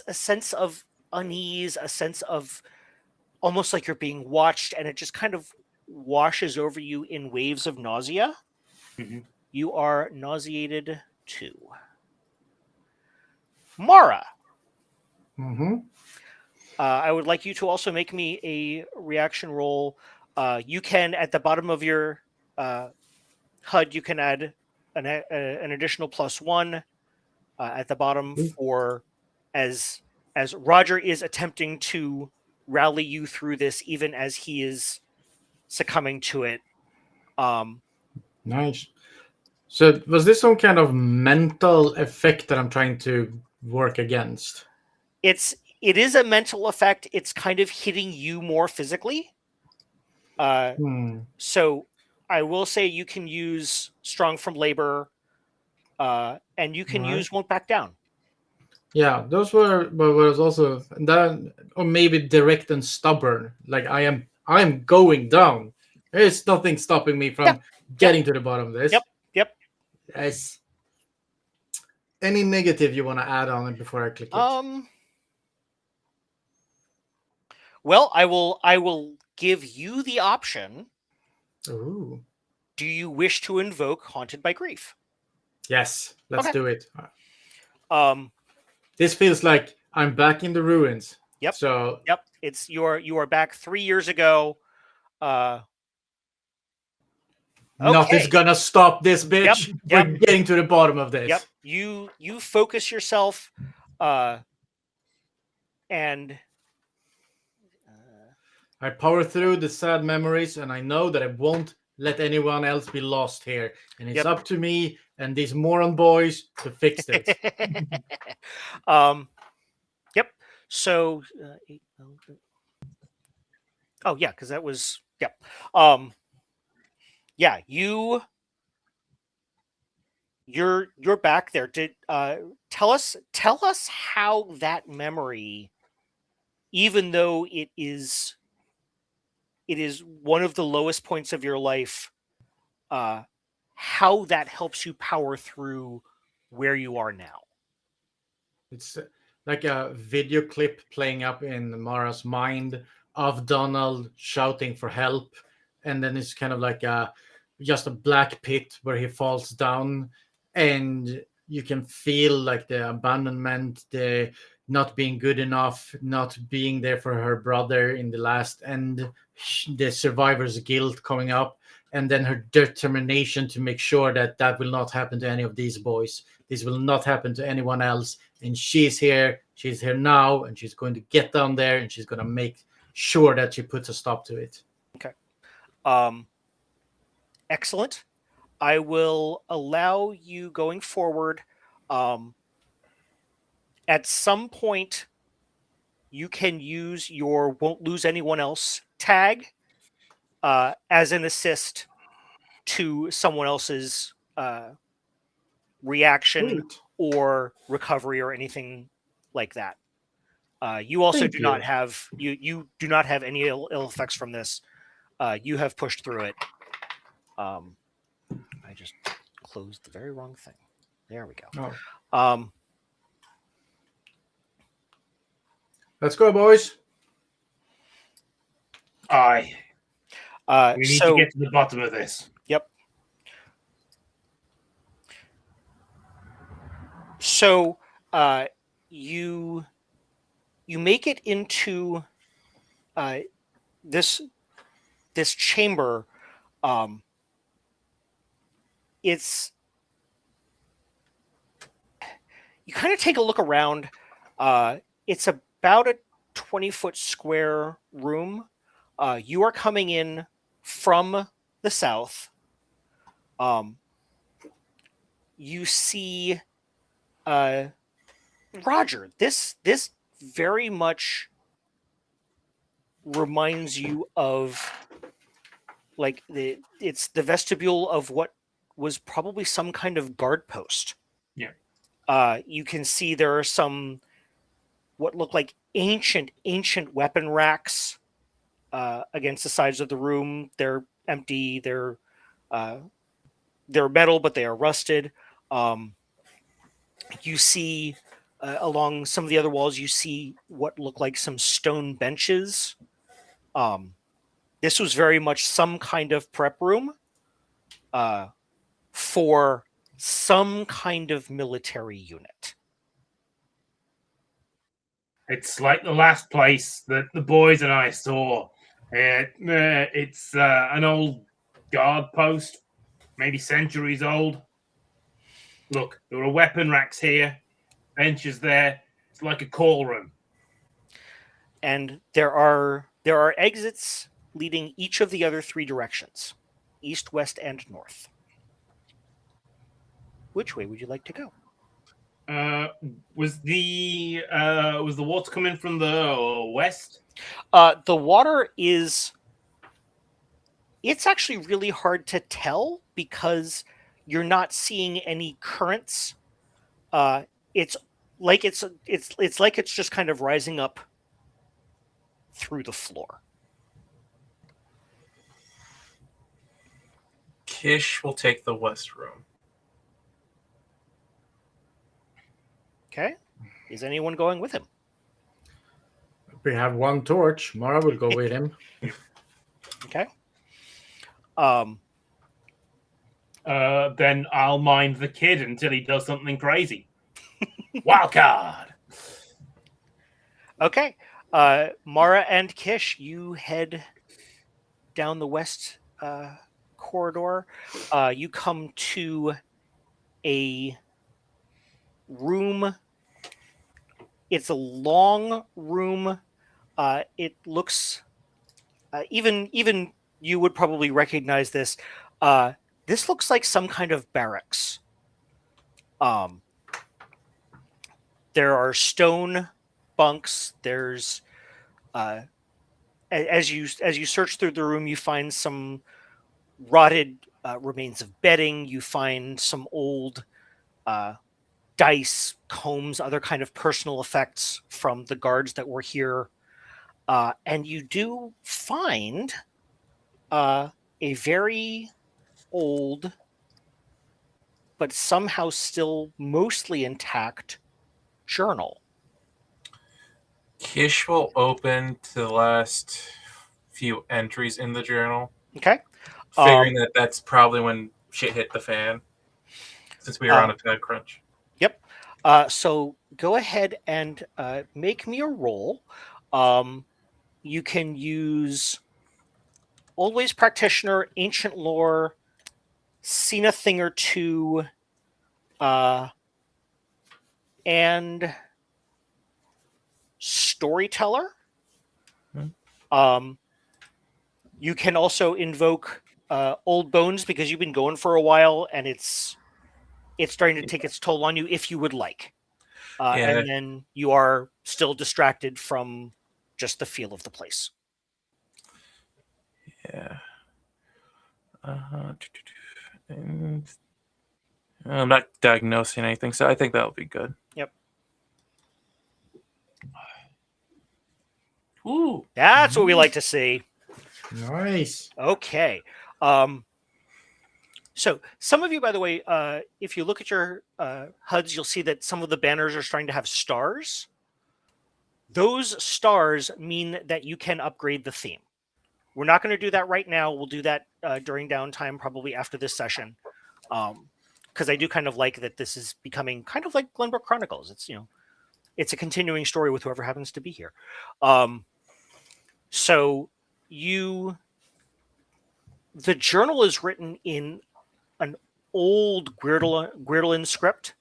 a sense of unease, a sense of almost like you're being watched, and it just kind of washes over you in waves of nausea. Mm-hmm. You are nauseated too. Mara. Mm-hmm. I would like you to also make me a reaction roll. You can, at the bottom of your HUD, you can add an additional +1 at the bottom for as Roger is attempting to rally you through this, even as he is succumbing to it. Nice. So was this some kind of mental effect that I'm trying to work against? It is a mental effect. It's kind of hitting you more physically. So I will say you can use Strong from Labor, and you can use Won't Back Down. Yeah, those were, but was also that, or maybe direct and stubborn. Like I'm going down. There's nothing stopping me from getting to the bottom of this. Yep. Yes. Any negative you want to add on it before I click it? Well, I will give you the option. Ooh. Do you wish to invoke Haunted by Grief? Yes, let's do it. This feels like I'm back in the ruins. Yep. So it's you are back 3 years ago. Nothing's gonna stop this bitch. Yep. We're getting to the bottom of this. Yep. You focus yourself, and I power through the sad memories, and I know that I won't let anyone else be lost here. And it's up to me and these moron boys to fix this. Yep. So, because that was you're back there. Did tell us how that memory, even though it is one of the lowest points of your life, how that helps you power through where you are now. It's like a video clip playing up in Mara's mind of Donald shouting for help, and then it's kind of like just a black pit where he falls down, and you can feel like the abandonment, the not being good enough, not being there for her brother in the last end, the survivor's guilt coming up, and then her determination to make sure that that will not happen to any of these boys. This will not happen to anyone else. And she's here now, and she's going to get down there, and she's going to make sure that she puts a stop to it. Okay. Excellent. I will allow you going forward. At some point, you can use your won't lose anyone else tag as an assist to someone else's reaction or recovery or anything like that. You also do not have you do not have any ill effects from this. You have pushed through it. I just closed the very wrong thing. There we go. Let's go, boys. We need to get to the bottom of this. Yep. So you make it into this chamber, It's you kind of take a look around. It's about a 20-foot square room. You are coming in from the south. You see Roger. This very much reminds you of like it's the vestibule of what was probably some kind of guard post. Yeah. You can see there are some what look like ancient weapon racks against the sides of the room. They're empty. They're metal, but they are rusted. You see along some of the other walls, you see what look like some stone benches. This was very much some kind of prep room for some kind of military unit. It's like the last place that the boys and I saw. It's an old guard post, maybe centuries old. Look, there are weapon racks here, benches there. It's like a call room. And there are exits leading each of the other three directions: east, west, and north. Which way would you like to go? Was the water coming from the west? The water is. It's actually really hard to tell because you're not seeing any currents. It's like it's just kind of rising up through the floor. Kish will take the west room. Okay. Is anyone going with him? We have one torch. Mara will go with him. Okay. Then I'll mind the kid until he does something crazy. Wild card. Okay. Mara and Kish, you head down the west corridor. You come to a room. It's a long room. It looks even you would probably recognize this. This looks like some kind of barracks. There are stone bunks. There's as you search through the room, you find some rotted remains of bedding. You find some old dice, combs, other kind of personal effects from the guards that were here. And you do find a very old, but somehow still mostly intact journal. Kish will open to the last few entries in the journal. Okay. Figuring that that's probably when shit hit the fan, since we are on a time crunch. Yep. So go ahead and make me a roll. You can use Always Practitioner, Ancient Lore, Seen a Thing or Two, and Storyteller. You can also invoke Old Bones because you've been going for a while and it's starting to take its toll on you if you would like. And then you are still distracted from just the feel of the place. Yeah. And I'm not diagnosing anything, so I think that'll be good. Yep. Ooh. That's what we like to see. Nice. Okay. So some of you, by the way, if you look at your HUDs, you'll see that some of the banners are starting to have stars. Those stars mean that you can upgrade the theme. We're not going to do that right now. We'll do that during downtime, probably after this session. Because I do kind of like that this is becoming kind of like Glenbrook Chronicles. It's, it's a continuing story with whoever happens to be here. So you The journal is written in an old Guerdelin script.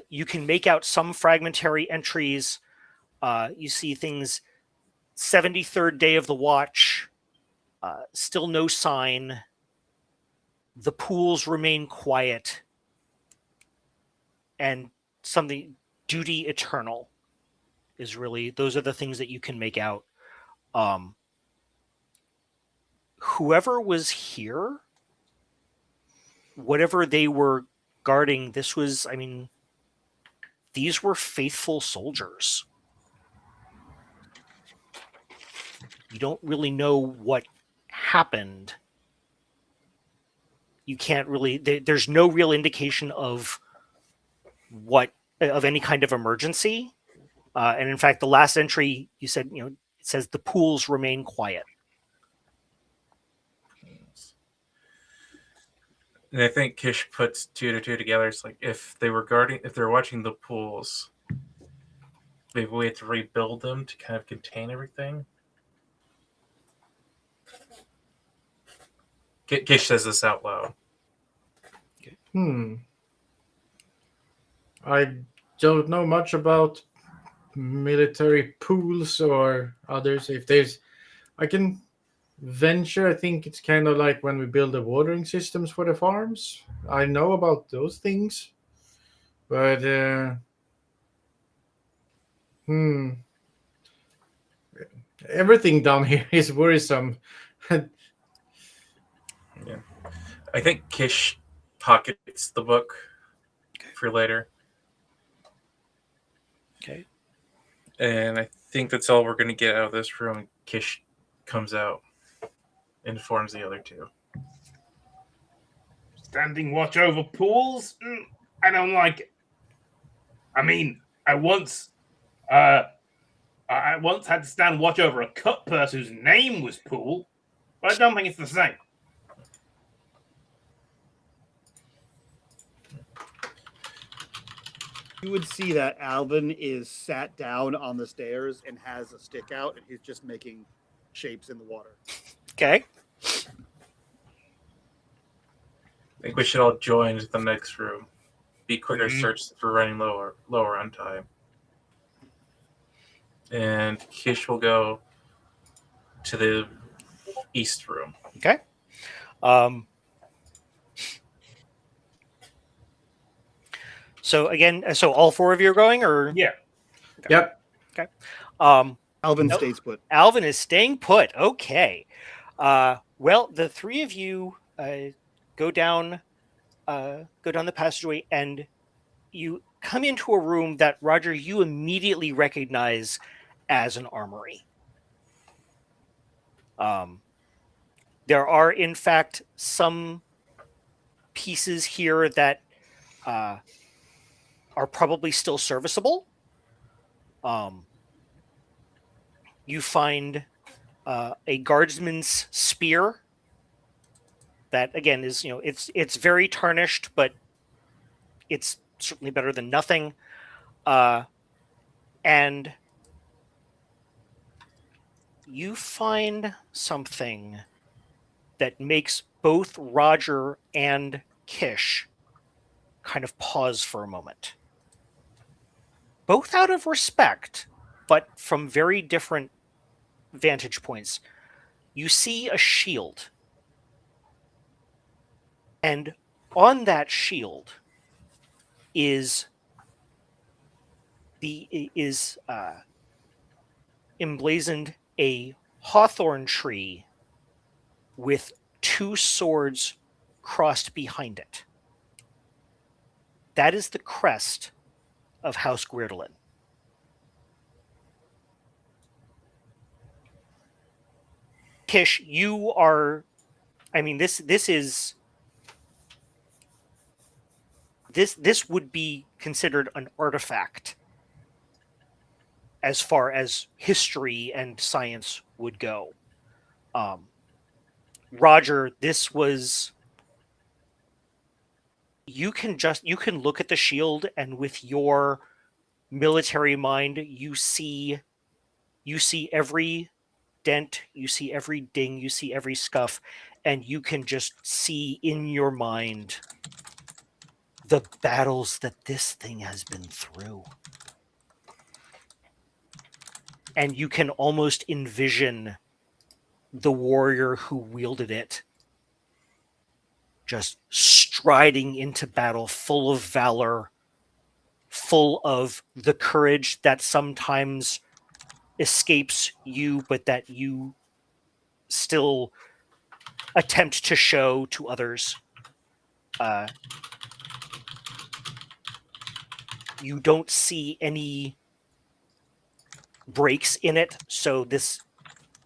You can make out some fragmentary entries. You see things 73rd day of the watch, still no sign. The pools remain quiet. And something, duty eternal is really, those are the things that you can make out. Whoever was here, whatever they were guarding, this was, I mean, these were faithful soldiers. You don't really know what happened. You can't really, there's no real indication of any kind of emergency. And in fact, the last entry, you said, it says the pools remain quiet. And I think Kish puts 2 to 2 together. It's like if they're watching the pools, maybe we have to rebuild them to kind of contain everything. Kish says this out loud. I don't know much about military pools or others. I can venture. I think it's kind of like when we build the watering systems for the farms. I know about those things, but everything down here is worrisome. Yeah, I think Kish pockets the book for later. Okay. And I think that's all we're going to get out of this room. Kish comes out, informs the other two. Standing watch over pools? I don't like it. I mean, I once had to stand watch over a cut purse whose name was Pool, but I don't think it's the same. You would see that Alvin is sat down on the stairs and has a stick out, and he's just making shapes in the water. Okay. I think we should all join the next room. Be quicker search for running lower on time. And Kish will go to the east room. Okay. So again, so all 4 of you are going, or Yeah. Okay. Yep. Okay. Alvin stays put. Alvin is staying put. Okay. Well, the 3 of you go down the passageway, and you come into a room that, Roger, you immediately recognize as an armory. There are, in fact, some pieces here that are probably still serviceable. You find a guardsman's spear that, again, is, it's very tarnished, but it's certainly better than nothing. And you find something that makes both Roger and Kish kind of pause for a moment. Both out of respect, but from very different vantage points. You see a shield. And on that shield is emblazoned a hawthorn tree with 2 swords crossed behind it. That is the crest of House Guerdelin. Kish, you are, I mean, this would be considered an artifact as far as history and science would go. Roger, this was, you can look at the shield, and with your military mind, you see every dent, you see every ding, you see every scuff, and you can just see in your mind the battles that this thing has been through. And you can almost envision the warrior who wielded it just striding into battle, full of valor, full of the courage that sometimes escapes you, but that you still attempt to show to others. You don't see any breaks in it, so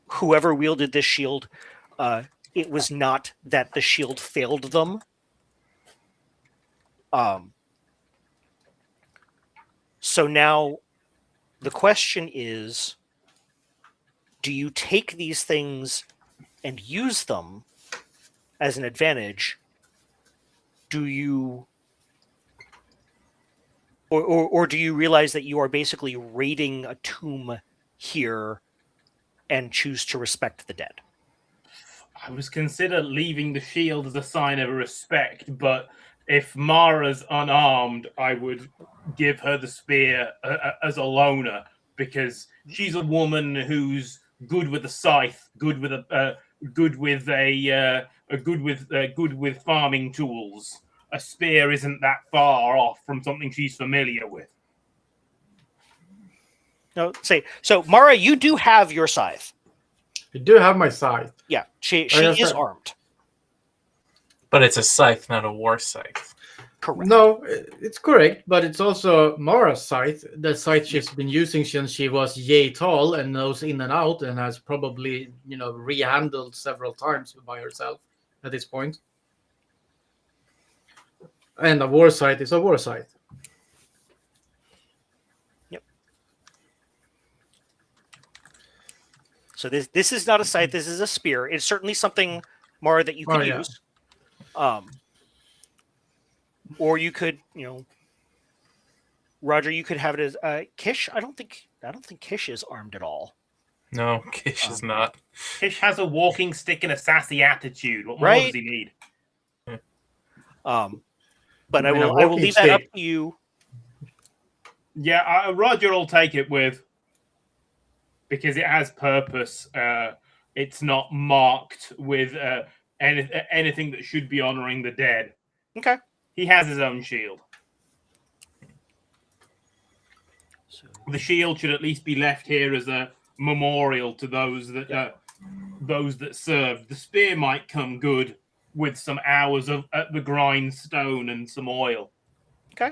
whoever wielded this shield, it was not that the shield failed them. So now the question is, do you take these things and use them as an advantage? Do you, or do you realize that you are basically raiding a tomb here and choose to respect the dead? I was consider leaving the shield as a sign of respect, but if Mara's unarmed, I would give her the spear as a loner, because she's a woman who's good with a scythe, good with farming tools. A spear isn't that far off from something she's familiar with. No, so Mara, you do have your scythe. I do have my scythe. Yeah, she is armed. But it's a scythe, not a war scythe. Correct. No, it's correct, but it's also Mara's scythe. The scythe she's been using since she was yay tall and knows in and out, and has probably, rehandled several times by herself at this point. And a war scythe is a war scythe. Yep. So this is not a scythe. This is a spear. It's certainly something, Mara, that you could use. Or you could, Roger, you could have it as Kish. I don't think Kish is armed at all. No, Kish is not. Kish has a walking stick and a sassy attitude. What more does he need? But I will leave that up to you. Yeah, Roger will take it because it has purpose. It's not marked with anything that should be honoring the dead. Okay. He has his own shield. So the shield should at least be left here as a memorial to those that served. The spear might come good with some hours at the grindstone and some oil. Okay.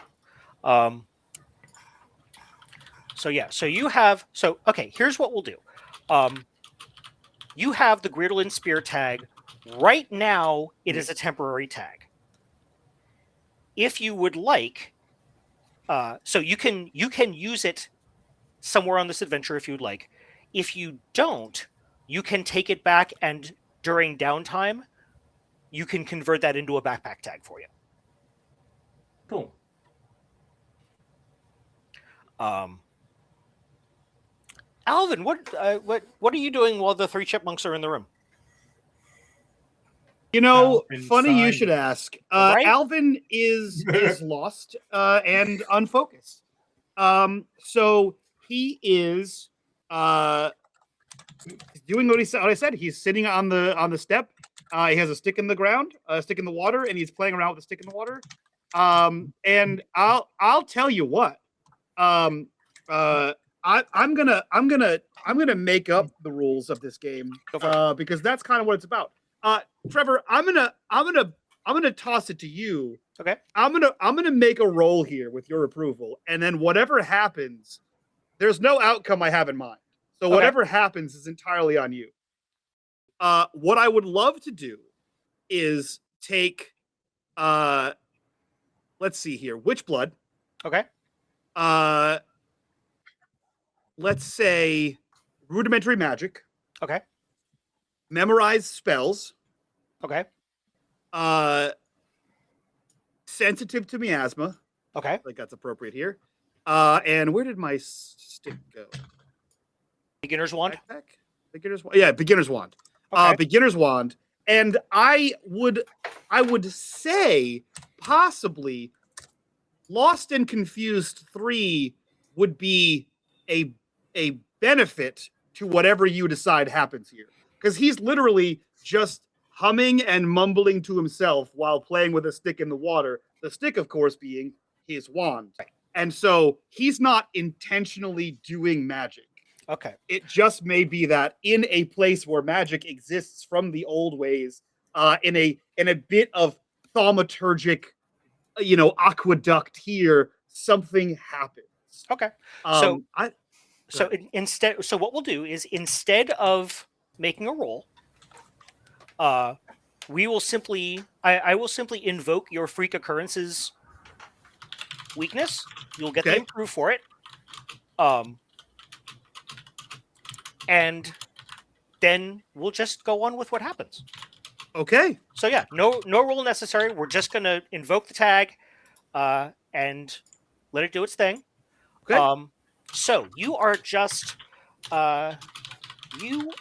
Here's what we'll do. You have the Gridlin spear tag. Right now, it is a temporary tag. If you would like, so you can use it somewhere on this adventure if you'd like. If you don't, you can take it back, and during downtime, you can convert that into a backpack tag for you. Cool. Alvin, what are you doing while the three chipmunks are in the room? Funny you should ask. Right? Alvin is lost and unfocused. So he is doing what I said. He's sitting on the step. He has a stick in the ground, a stick in the water, and he's playing around with the stick in the water. And I'll tell you what. I'm gonna make up the rules of this game because that's kind of what it's about. Trevor, I'm gonna toss it to you. Okay. I'm gonna make a roll here with your approval, and then whatever happens, there's no outcome I have in mind. So whatever happens is entirely on you. What I would love to do is take let's see here, Witchblood. Okay. Let's say rudimentary magic. Okay. Memorize spells. Okay. Sensitive to miasma. Okay. I think that's appropriate here. And where did my stick go? Beginner's wand. Backpack? beginner's wand. Okay. Beginner's wand, and I would say possibly Lost and Confused 3 would be a benefit to whatever you decide happens here, because he's literally just humming and mumbling to himself while playing with a stick in the water. The stick, of course, being his wand, and so he's not intentionally doing magic. Okay. It just may be that in a place where magic exists from the old ways, in a bit of thaumaturgic, aqueduct here, something happens. Okay. So So what we'll do is, instead of making a roll, we will simply I will simply invoke your freak occurrences weakness. You'll get the improve for it. And then we'll just go on with what happens. Okay. So yeah, no roll necessary. We're just gonna invoke the tag, and let it do its thing. Okay. So you are just you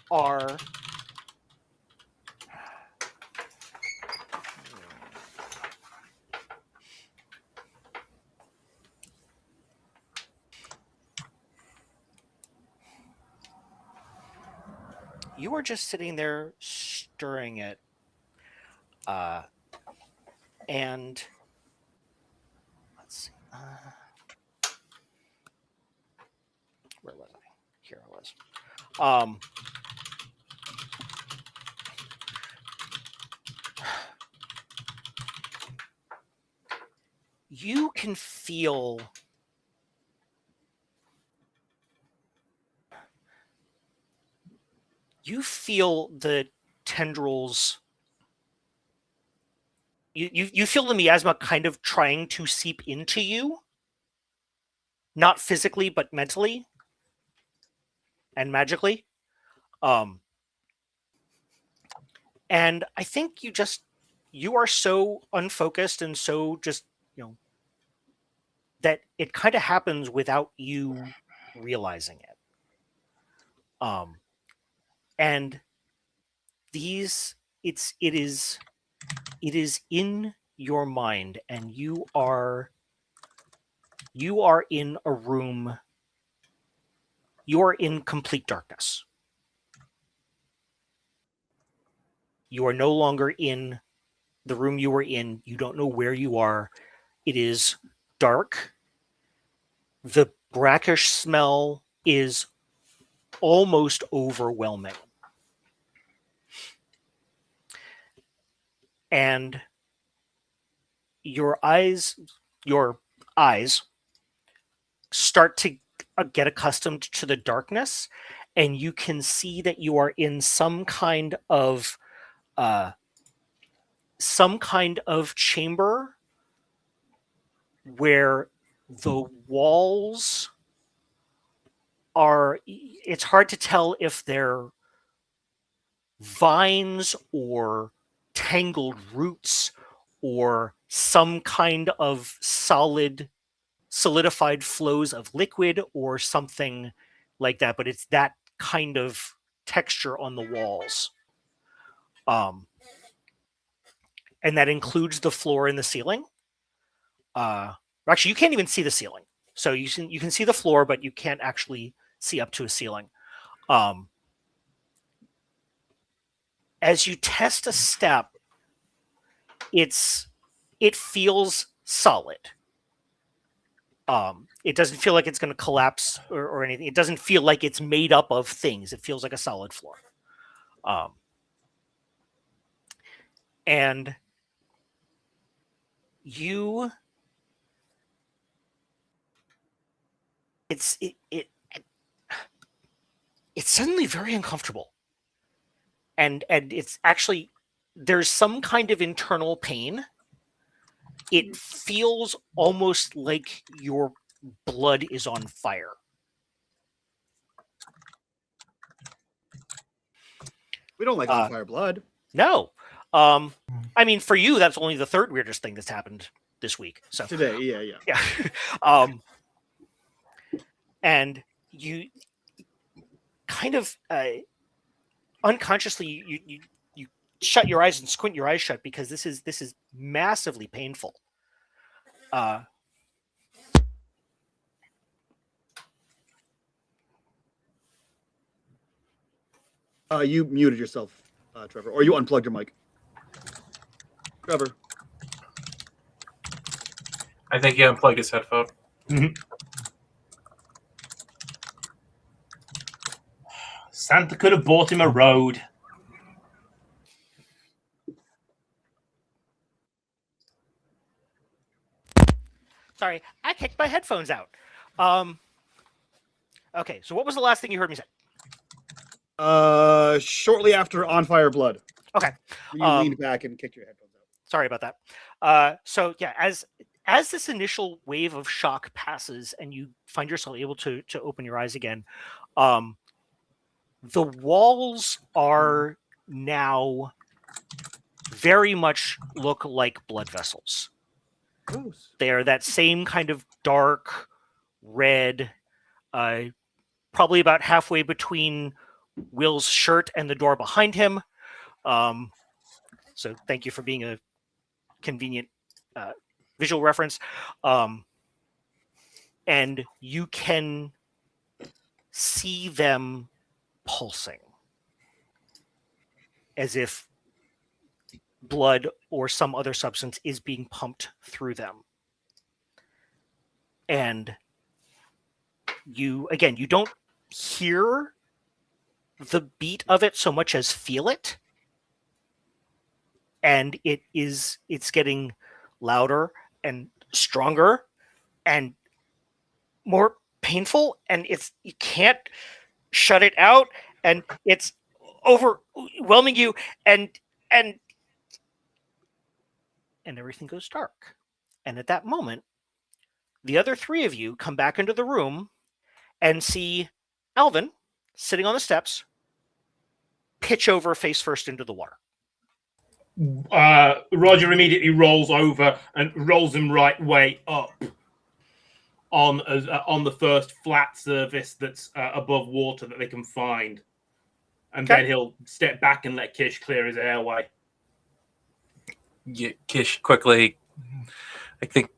are just sitting there stirring it, and let's see, where was I? Here I was. You can feel the tendrils. You feel the miasma kind of trying to seep into you, not physically but mentally and magically. And I think you are so unfocused and so just, that it kind of happens without you realizing it. And it is in your mind, and you are in a room. You are in complete darkness. You are no longer in the room you were in. You don't know where you are. It is dark. The brackish smell is almost overwhelming. And your eyes start to get accustomed to the darkness, and you can see that you are in some kind of chamber where the walls are, it's hard to tell if they're vines or tangled roots or some kind of solidified flows of liquid or something like that, but it's that kind of texture on the walls. And that includes the floor and the ceiling. Actually, you can't even see the ceiling. So you can see the floor, but you can't actually see up to a ceiling. As you test a step, it feels solid. It doesn't feel like it's going to collapse or anything. It doesn't feel like it's made up of things. It feels like a solid floor. And it's suddenly very uncomfortable. And it's actually, there's some kind of internal pain. It feels almost like your blood is on fire. We don't like on fire blood. No. I mean, for you, that's only the third weirdest thing that's happened this week. So today, yeah. And you kind of unconsciously you shut your eyes and squint your eyes shut because this is massively painful. You muted yourself, Trevor, or you unplugged your mic. Trevor. I think he unplugged his headphone. Santa could have bought him a road. Sorry, I kicked my headphones out. Okay, so what was the last thing you heard me say? Shortly after On Fire Blood. Okay. You leaned back and kicked your headphones out. Sorry about that. So yeah, as this initial wave of shock passes and you find yourself able to open your eyes again, the walls are now very much look like blood vessels. Gross. They are that same kind of dark red, probably about halfway between Will's shirt and the door behind him. So thank you for being a convenient visual reference. And you can see them pulsing as if blood or some other substance is being pumped through them. And you don't hear the beat of it so much as feel it. And it's getting louder and stronger and more painful, and you can't shut it out, and it's overwhelming you, and everything goes dark. And at that moment, the other three of you come back into the room and see Alvin sitting on the steps, pitch over face first into the water. Roger immediately rolls over and rolls him right way up on the first flat surface that's above water that they can find, and then he'll step back and let Kish clear his airway. Yeah, Kish quickly. I think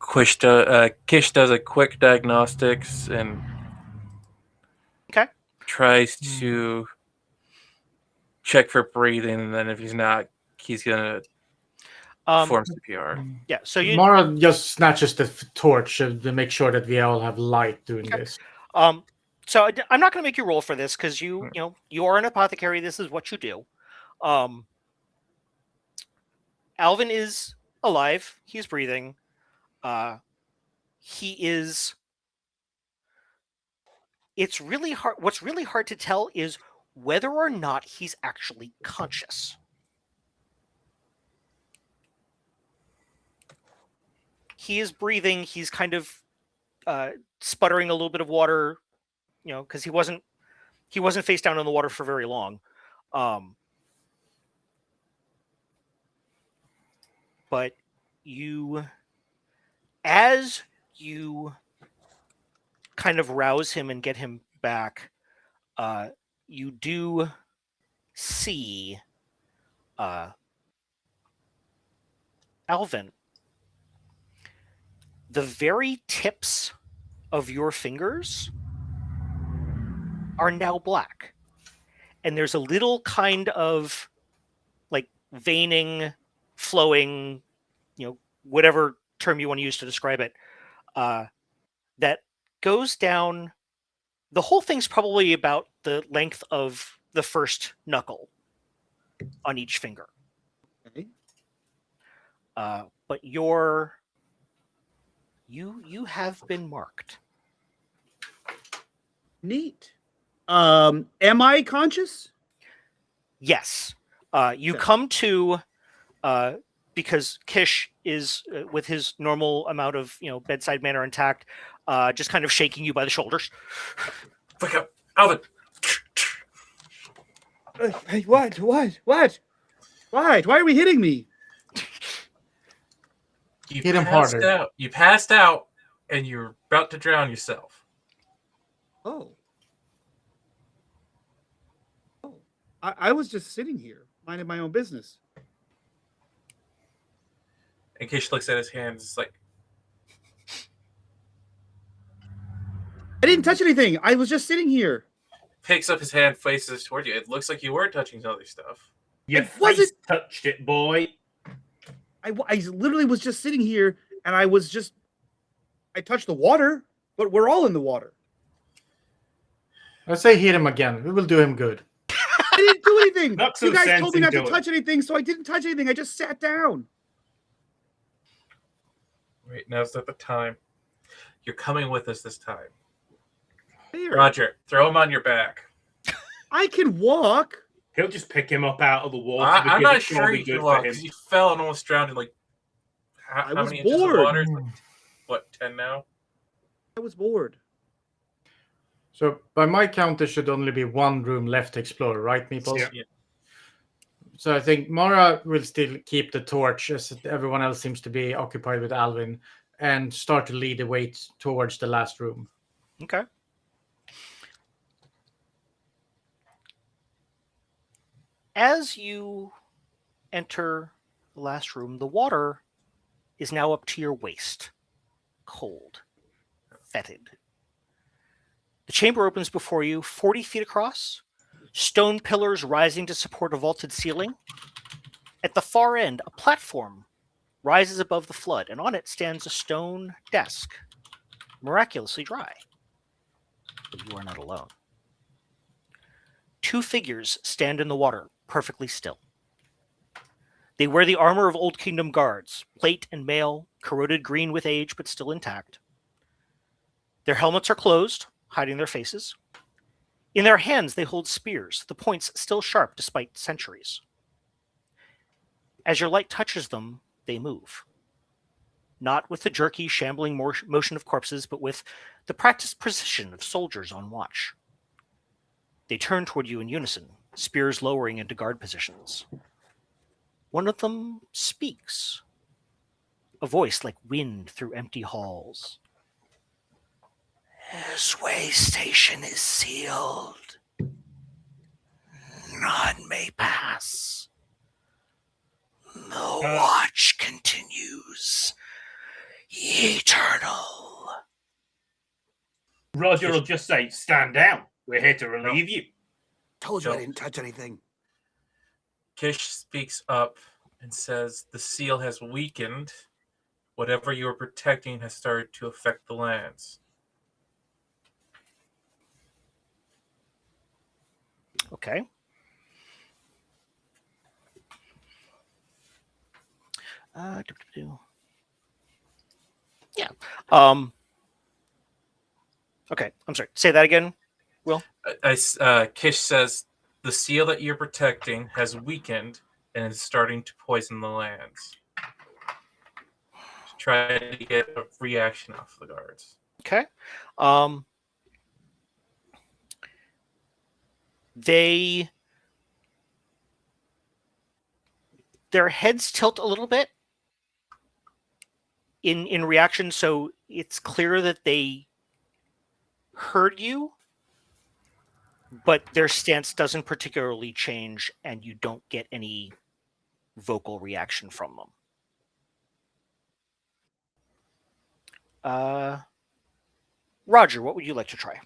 Kish does a quick diagnostics and tries to check for breathing, and then if he's not, he's gonna perform CPR. Yeah, so Mara just snatches the torch to make sure that we all have light doing this. So I'm not going to make you roll for this because you are an apothecary. This is what you do. Alvin is alive. He's breathing. He is. It's really hard. What's really hard to tell is whether or not he's actually conscious. He is breathing. He's kind of sputtering a little bit of water, because he wasn't face down in the water for very long. But as you kind of rouse him and get him back, you do see Alvin. The very tips of your fingers are now black. And there's a little kind of like veining, flowing, whatever term you want to use to describe it, that goes down. The whole thing's probably about the length of the first knuckle on each finger. Okay. But you have been marked. Neat. Am I conscious? Yes. You come to because Kish is with his normal amount of bedside manner intact, just kind of shaking you by the shoulders. Wake up, Alvin! Hey, what? Why are we hitting me? You Hit him passed harder. out. You passed out, and you're about to drown yourself. Oh. I was just sitting here, minding my own business. And Kish looks at his hands. It's like, I didn't touch anything. I was just sitting here. picks up his hand, faces toward you. It looks like you were touching other stuff. Your It wasn't- face touched it, boy. I literally was just sitting here, and I touched the water, but we're all in the water. I say hit him again. We will do him good. I didn't do anything. Knock You some guys sense told me not to into it. touch anything, so I didn't touch anything. I just sat down. Wait, now's not the time. You're coming with us this time. Here. Roger, throw him on your back. I can walk. He'll just pick him up out of the water. I'm because not it's sure probably you good can for walk him. because you fell and almost drowned in like I how was many inches of bored. water? It's like, what, 10 now? I was bored. So by my count, there should only be one room left to explore, right, Meeples? Yeah. Yeah. So I think Mara will still keep the torch as everyone else seems to be occupied with Alvin and start to lead the way towards the last room. Okay. As you enter the last room, the water is now up to your waist, cold, fetid. The chamber opens before you, 40 feet across, stone pillars rising to support a vaulted ceiling. At the far end, a platform rises above the flood, and on it stands a stone desk, miraculously dry. But you are not alone. Two figures stand in the water, perfectly still. They wear the armor of Old Kingdom guards, plate and mail, corroded green with age but still intact. Their helmets are closed, hiding their faces. In their hands they hold spears, the points still sharp despite centuries. As your light touches them, they move. Not with the jerky, shambling motion of corpses, but with the practiced precision of soldiers on watch. They turn toward you in unison, spears lowering into guard positions. One of them speaks, a voice like wind through empty halls. This way station is sealed. None may pass. The watch continues. Eternal. Roger will just say, "Stand down. We're here to relieve you." Told you I Don't. didn't touch anything. Kish speaks up and says, the seal has weakened. Whatever you are protecting has started to affect the lands. Okay. Yeah. Okay. I'm sorry. Say that again. Will? Kish says, the seal that you're protecting has weakened and is starting to poison the lands. Try to get a reaction off the guards. Okay. Their heads tilt a little bit in reaction, so it's clear that they heard you, but their stance doesn't particularly change, and you don't get any vocal reaction from them. Roger, what would you like to try?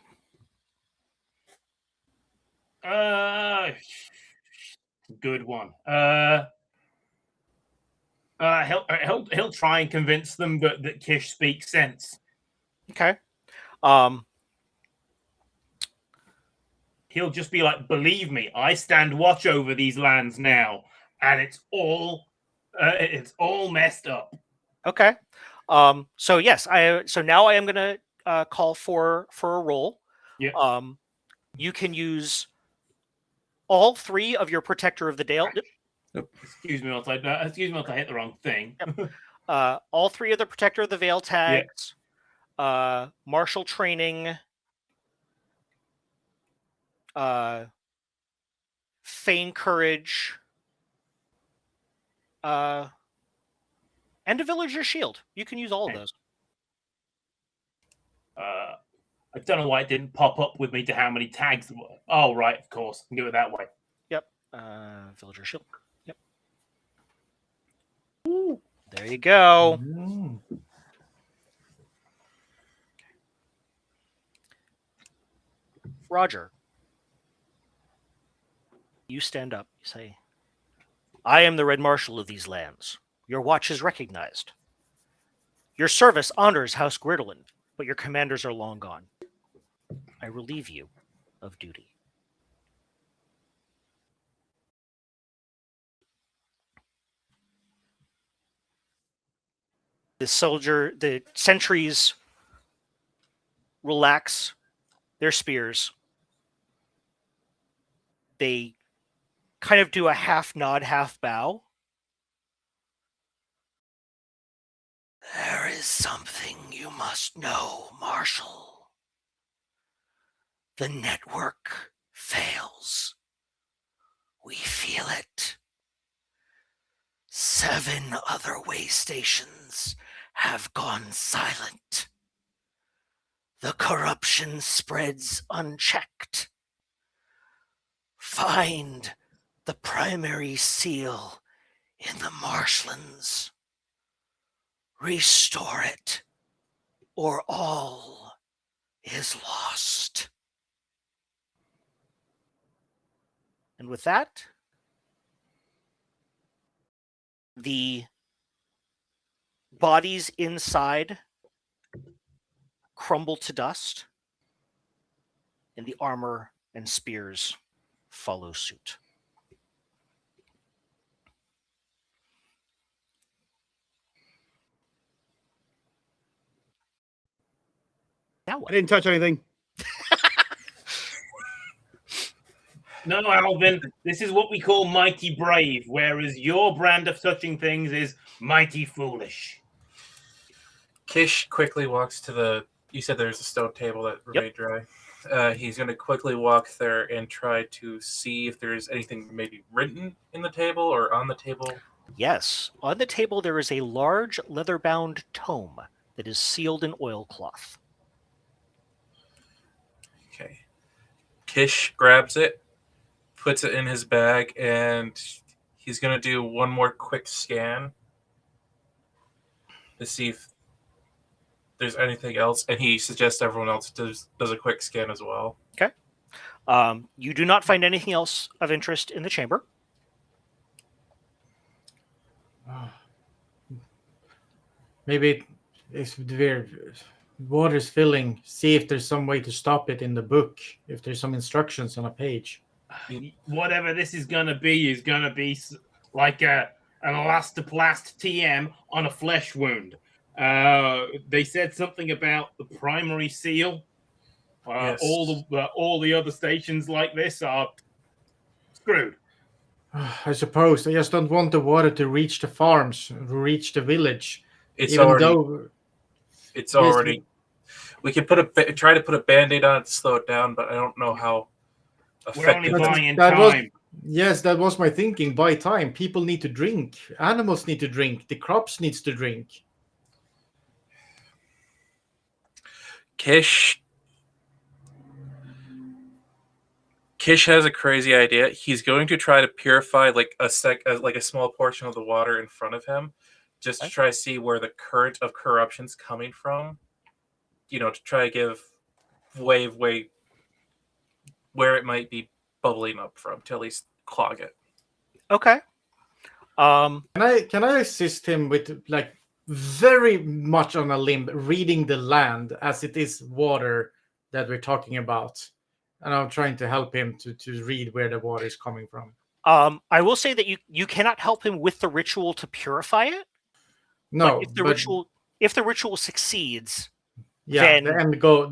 Good one. He'll try and convince them that Kish speaks sense. Okay. He'll just be like, "Believe me, I stand watch over these lands now, and it's all messed up." Okay. So yes, so now I am going to call for a roll. Yeah. You can use all three of your Protector of the Dale. Excuse me, while I hit the wrong thing. All three of the Protector of the Veil tags. Martial training. Feign courage. And a villager shield. You can use all of those. I don't know why it didn't pop up with me to how many tags there were. Oh, right, of course. I can do it that way. Yep. Villager shield. Yep. There you go. Mm. Roger. You stand up. You say, I am the Red Marshal of these lands. Your watch is recognized. Your service honors House Gridlin, but your commanders are long gone. I relieve you of duty. The sentries relax their spears. They kind of do a half nod, half bow. There is something you must know, Marshal. The network fails. We feel it. 7 other way stations have gone silent. The corruption spreads unchecked. Find the primary seal in the marshlands. Restore it, or all is lost. And with that, the bodies inside crumble to dust, and the armor and spears follow suit. Now I what? didn't touch anything. No, Alvin, this is what we call mighty brave, whereas your brand of touching things is mighty foolish. Kish quickly walks to the. You said there's a stone table that remained dry. He's going to quickly walk there and try to see if there's anything maybe written in the table or on the table. Yes, on the table there is a large leather-bound tome that is sealed in oilcloth. Okay. Kish grabs it, puts it in his bag, and he's going to do one more quick scan to see if there's anything else. And he suggests everyone else does a quick scan as well. Okay. You do not find anything else of interest in the chamber. Maybe if the water's filling, see if there's some way to stop it in the book, if there's some instructions on a page. Whatever this is going to be like an elastoplast TM on a flesh wound. They said something about the primary seal. Yes. All the other stations like this are screwed. I suppose I just don't want the water to reach the farms, reach the village. It's Even already. though It's already. We could try to put a band-aid on it to slow it down, but I don't know how We're only effective. buying time. Yes, that was my thinking. Buy time. People need to drink. Animals need to drink. The crops needs to drink. Kish has a crazy idea. He's going to try to purify like a small portion of the water in front of him, just to try to see where the current of corruption's coming from. You know, to try to give way where it might be bubbling up from, to at least clog it. Okay. Can I assist him with like very much on a limb, reading the land as it is water that we're talking about, and I'm trying to help him to read where the water is coming from. I will say that you cannot help him with the ritual to purify it. No, but if the ritual succeeds, yeah, then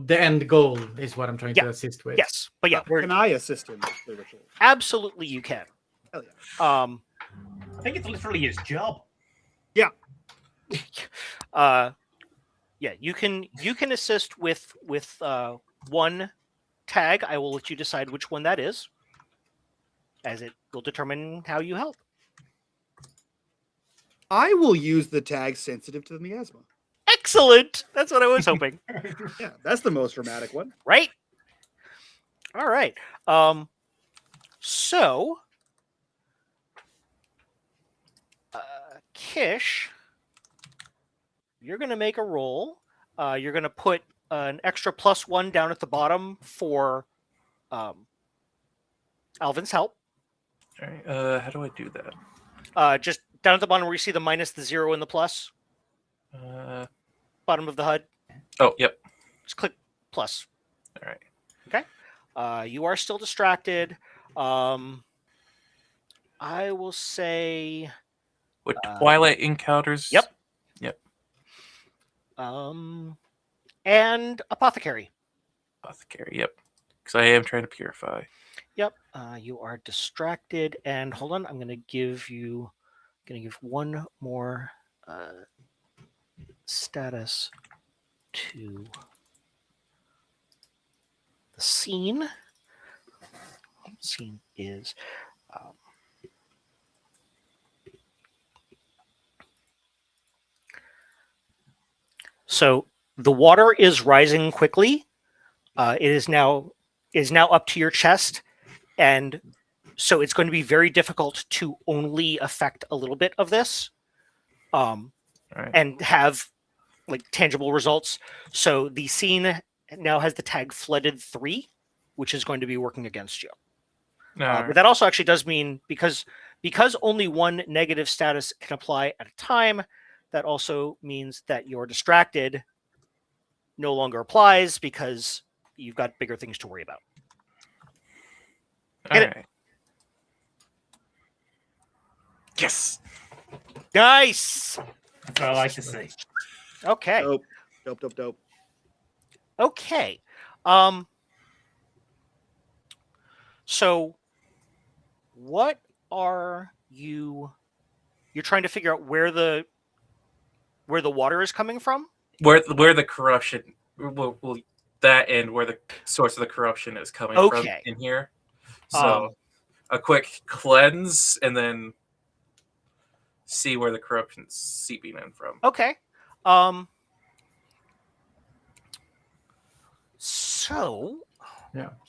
the end goal is what I'm trying to assist with. yes, but yeah, Can I assist him with the ritual? absolutely you can. Hell yeah. I think it's literally his job. Yeah, you can assist with one tag. I will let you decide which one that is, as it will determine how you help. I will use the tag sensitive to the miasma. Excellent. That's what I was hoping. Yeah, that's the most dramatic one. Right? All right. So Kish, you're going to make a roll. You're going to put an extra +1 down at the bottom for Alvin's help. All right. How do I do that? Just down at the bottom where you see the minus, the 0, and the plus. Bottom of the HUD. Oh, yep. Just click plus. All right. Okay. You are still distracted. I will say. With Twilight Encounters. Yep. Yep. And Apothecary. Apothecary. Yep. Because I am trying to purify. Yep. You are distracted, and hold on. I'm going to give one more status to the scene. Scene is. So the water is rising quickly. It is now up to your chest, and so it's going to be very difficult to only affect a little bit of this, and have like tangible results. So the scene now has the tag flooded 3, which is going to be working against you. But that also actually does mean because only one negative status can apply at a time, that also means that you're distracted no longer applies because you've got bigger things to worry about. All right. Yes. Nice. That's what I like to see. Okay. Dope. Okay. So what are you're trying to figure out where the water is coming from? Where the corruption will that and where the source of the corruption is coming from in here. So a quick cleanse and then see where the corruption's seeping in from. Okay. So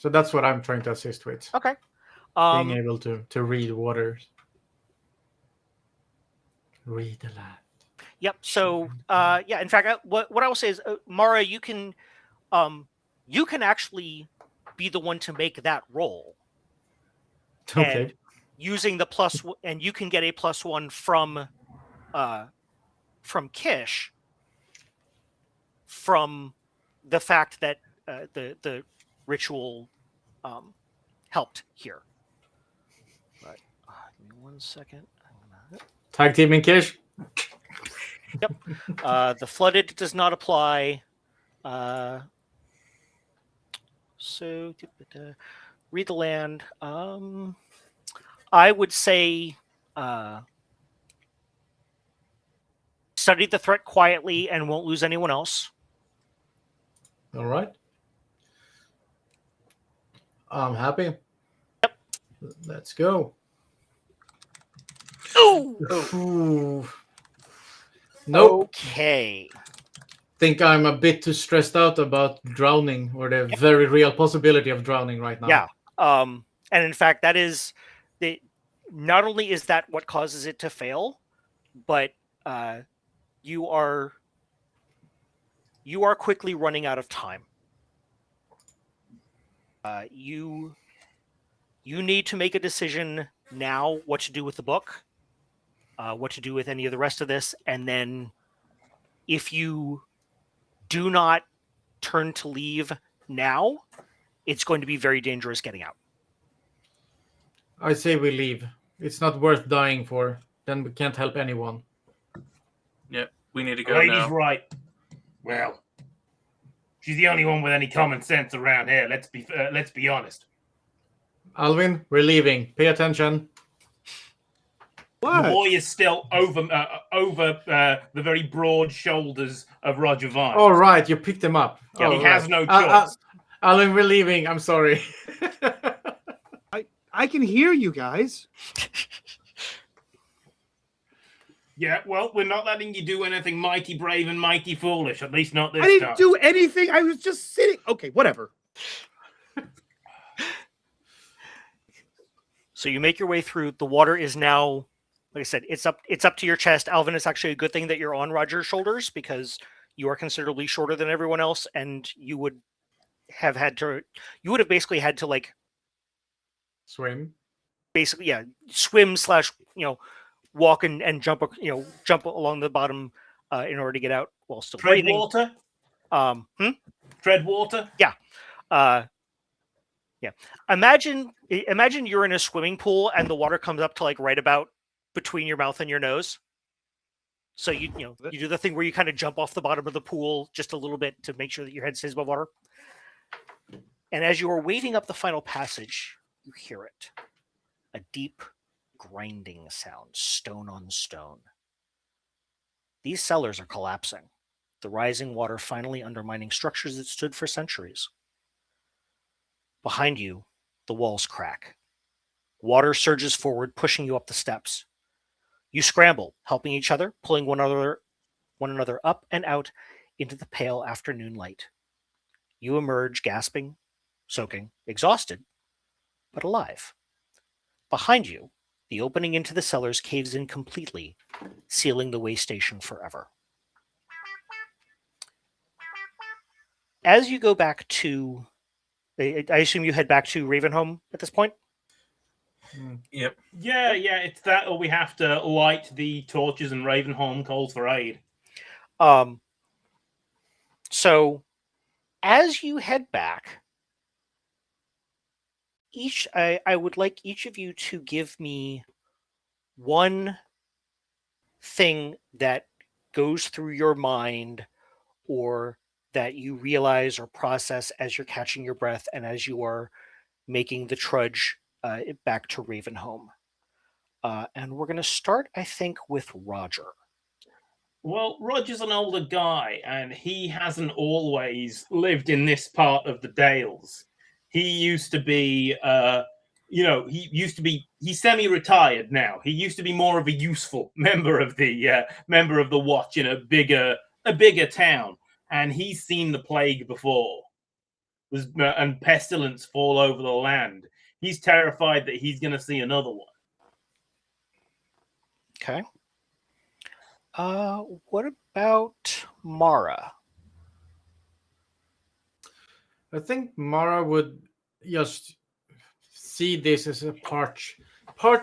that's what I'm trying to assist with. Okay. Being able to read waters. Read the land. Yep. So, in fact, what I will say is, Mara, you can actually be the one to make that roll. Okay. And using the and you can get a +1 from Kish, from the fact that the ritual helped here. But give me 1 second. Tag teaming Kish. Yep. The flooded does not apply. So read the land. I would say study the threat quietly and won't lose anyone else. All right. I'm happy. Yep. Let's go. Oh. Nope. Okay. Think I'm a bit too stressed out about drowning or the very real possibility of drowning right now. Yeah. And in fact, that is not only is that what causes it to fail, but you are quickly running out of time. You need to make a decision now what to do with the book, what to do with any of the rest of this, and then if you do not turn to leave now, it's going to be very dangerous getting out. I say we leave. It's not worth dying for. Then we can't help anyone. Yep, we need to go Lady's now. right. Well, she's the only one with any common sense around here. Let's be honest. Alvin, we're leaving. Pay attention. What? The boy is still over the very broad shoulders of Roger Vine. All right, you picked him up. Yeah, All he right. has no choice. Alvin, we're leaving. I'm sorry. I can hear you guys. Yeah, well, we're not letting you do anything mighty brave and mighty foolish. At least not this I didn't time. do anything. I was just sitting. Okay, whatever. So you make your way through. The water is now like I said, it's up to your chest. Alvin, it's actually a good thing that you're on Roger's shoulders because you are considerably shorter than everyone else, and you would have basically had to like Swim. basically swim slash walk and jump jump along the bottom in order to get out while still Tread breathing. water. Tread water. Yeah. Yeah. Imagine you're in a swimming pool and the water comes up to like right about between your mouth and your nose. So you do the thing where you kind of jump off the bottom of the pool just a little bit to make sure that your head stays above water. And as you are wading up the final passage, you hear it. A deep grinding sound, stone on stone. These cellars are collapsing, the rising water finally undermining structures that stood for centuries. Behind you, the walls crack. Water surges forward, pushing you up the steps. You scramble, helping each other, pulling one another up and out into the pale afternoon light. You emerge gasping, soaking, exhausted, but alive. Behind you, the opening into the cellars caves in completely, sealing the way station forever. As you go back to, I assume you head back to Ravenholm at this point? Yep. Yeah, it's that, or we have to light the torches and Ravenholm calls for aid. So, as you head back, I would like each of you to give me one thing that goes through your mind or that you realize or process as you're catching your breath and as you are making the trudge back to Ravenholm. And we're going to start, I think, with Roger. Well, Roger's an older guy, and he hasn't always lived in this part of the Dales. He used to be, he's semi-retired now. He used to be more of a useful member of the Watch in a bigger town, and he's seen the plague before, and pestilence fall over the land. He's terrified that he's going to see another one. Okay. What about Mara? I think Mara would just see this as a part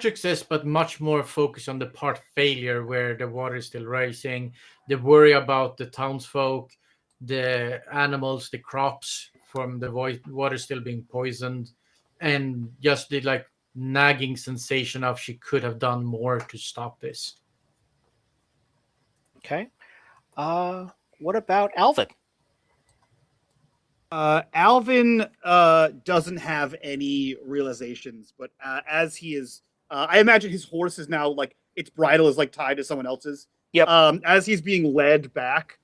success, but much more focus on the part failure, where the water is still rising, the worry about the townsfolk, the animals, the crops from the water still being poisoned, and just the like nagging sensation of she could have done more to stop this. Okay. What about Alvin? Alvin doesn't have any realizations, but as he is, I imagine his horse is now like its bridle is like tied to someone else's. Yep. As he's being led back,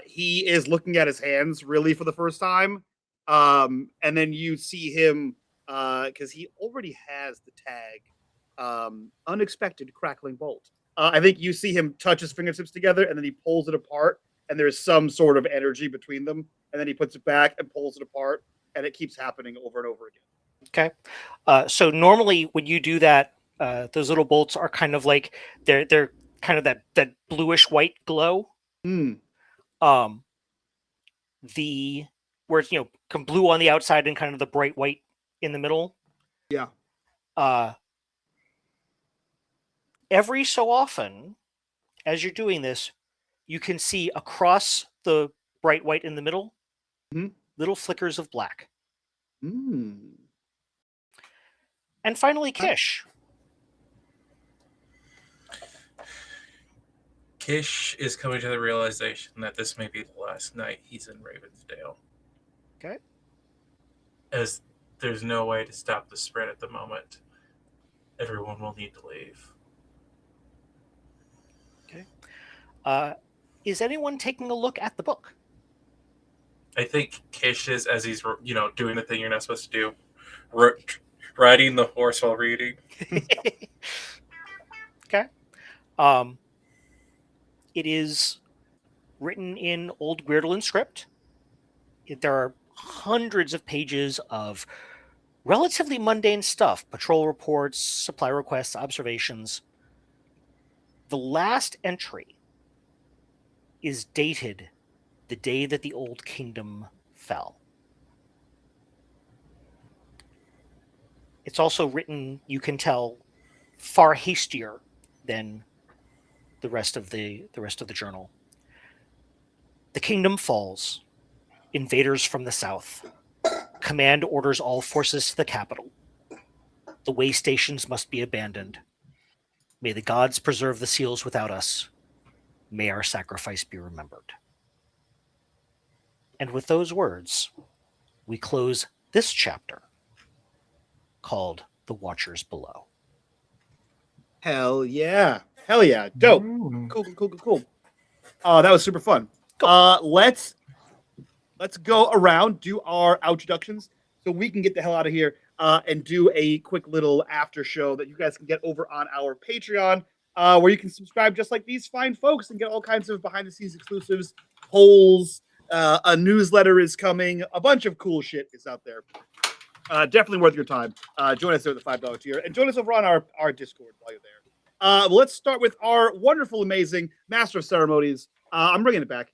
he is looking at his hands really for the first time, and then you see him because he already has the tag, unexpected crackling bolt. I think you see him touch his fingertips together, and then he pulls it apart. And there's some sort of energy between them, and then he puts it back and pulls it apart, and it keeps happening over and over again. Okay. So normally when you do that, those little bolts are kind of like they're kind of that bluish white glow. The where it's blue on the outside and kind of the bright white in the middle. Yeah. Every so often, as you're doing this, you can see across the bright white in the middle, little flickers of black. And finally, Kish. Kish is coming to the realization that this may be the last night he's in Ravensdale. Okay. As there's no way to stop the spread at the moment. Everyone will need to leave. Okay. Is anyone taking a look at the book? I think Kish is, as he's doing the thing you're not supposed to do, riding the horse while reading. Okay. It is written in Old Guerdelin script. There are hundreds of pages of relatively mundane stuff, patrol reports, supply requests, observations. The last entry is dated the day that the Old Kingdom fell. It's also written, you can tell, far hastier than the rest of the journal. The kingdom falls. Invaders from the south. Command orders all forces to the capital. The way stations must be abandoned. May the gods preserve the seals without us. May our sacrifice be remembered. And with those words, we close this chapter called The Watchers Below. Hell yeah. Hell yeah. Dope. Cool. That was super fun. Cool. Let's go around, do our introductions so we can get the hell out of here and do a quick little after show that you guys can get over on our Patreon, where you can subscribe just like these fine folks and get all kinds of behind the scenes exclusives, polls, a newsletter is coming, a bunch of cool shit is out there. Definitely worth your time. Join us there at the $5 tier and join us over on our Discord while you're there. Let's start with our wonderful, amazing Master of Ceremonies. I'm bringing it back.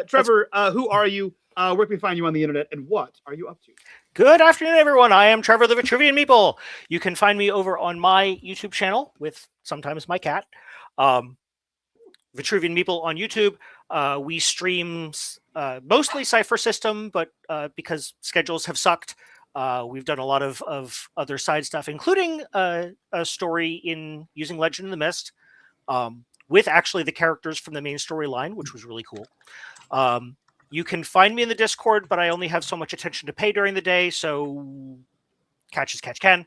Trevor, who are you? Where can we find you on the internet, and what are you up to? Good afternoon, everyone. I am Trevor the Vitruvian Meeple. You can find me over on my YouTube channel with sometimes my cat, Vitruvian Meeple on YouTube. We stream mostly Cypher System, but because schedules have sucked, we've done a lot of other side stuff, including a story in using Legend in the Mist with actually the characters from the main storyline, which was really cool. You can find me in the Discord, but I only have so much attention to pay during the day, so catch as catch can.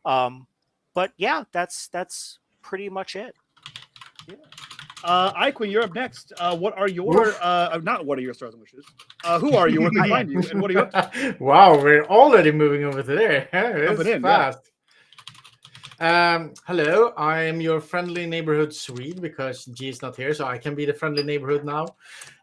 But yeah, that's pretty much it. Yeah. Iquin, you're up next. What are your not what are your stars and wishes? Who are you? Where can we find you? And what are you up to? Wow, we're already moving over to there. It's fast. Yeah. Hello, I am your friendly neighborhood Swede because G is not here, so I can be the friendly neighborhood now.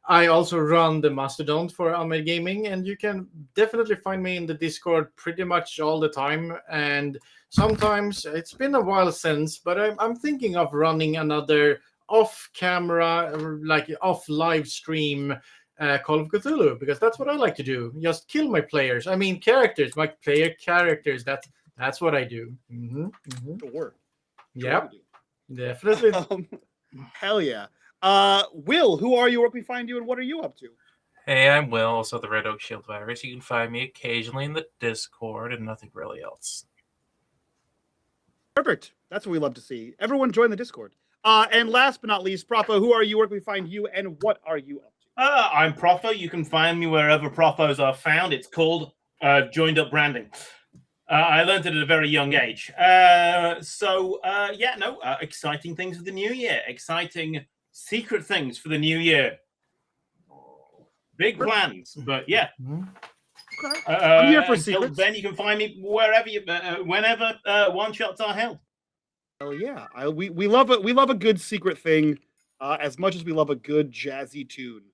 I also run the Mastodon for unMadeGaming, and you can definitely find me in the Discord pretty much all the time. And sometimes it's been a while since, but I'm thinking of running another off-camera, like off live stream Call of Cthulhu, because that's what I like to do. Just kill my players. I mean, characters, my player characters. That's what I do. Sure. Yep. Definitely. Hell yeah. Will, who are you? Where can we find you, and what are you up to? Hey, I'm Will, also the Red Oak Shield Virus. You can find me occasionally in the Discord and nothing really else. Perfect. That's what we love to see. Everyone join the Discord. And last but not least, Propo, who are you? Where can we find you, and what are you up to? I'm Profo. You can find me wherever Profos are found. It's called Joined Up Branding. I learned it at a very young age. Exciting things for the new year. Exciting secret things for the new year. Big plans, but yeah. Okay. I'm here for secrets. Then you can find me wherever whenever one shots are held. Oh yeah, we love it. We love a good secret thing as much as we love a good jazzy tune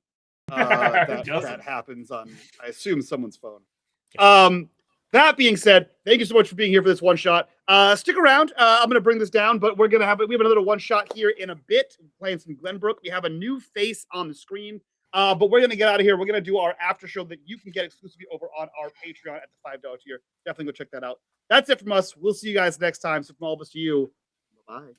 that happens on, I assume, someone's phone. That being said, thank you so much for being here for this one shot. Stick around. I'm going to bring this down, but we have another one shot here in a bit. Playing some Glenbrook. We have a new face on the screen, but we're going to get out of here. We're going to do our after show that you can get exclusively over on our Patreon at the $5 tier. Definitely go check that out. That's it from us. We'll see you guys next time. So from all of us to you, bye.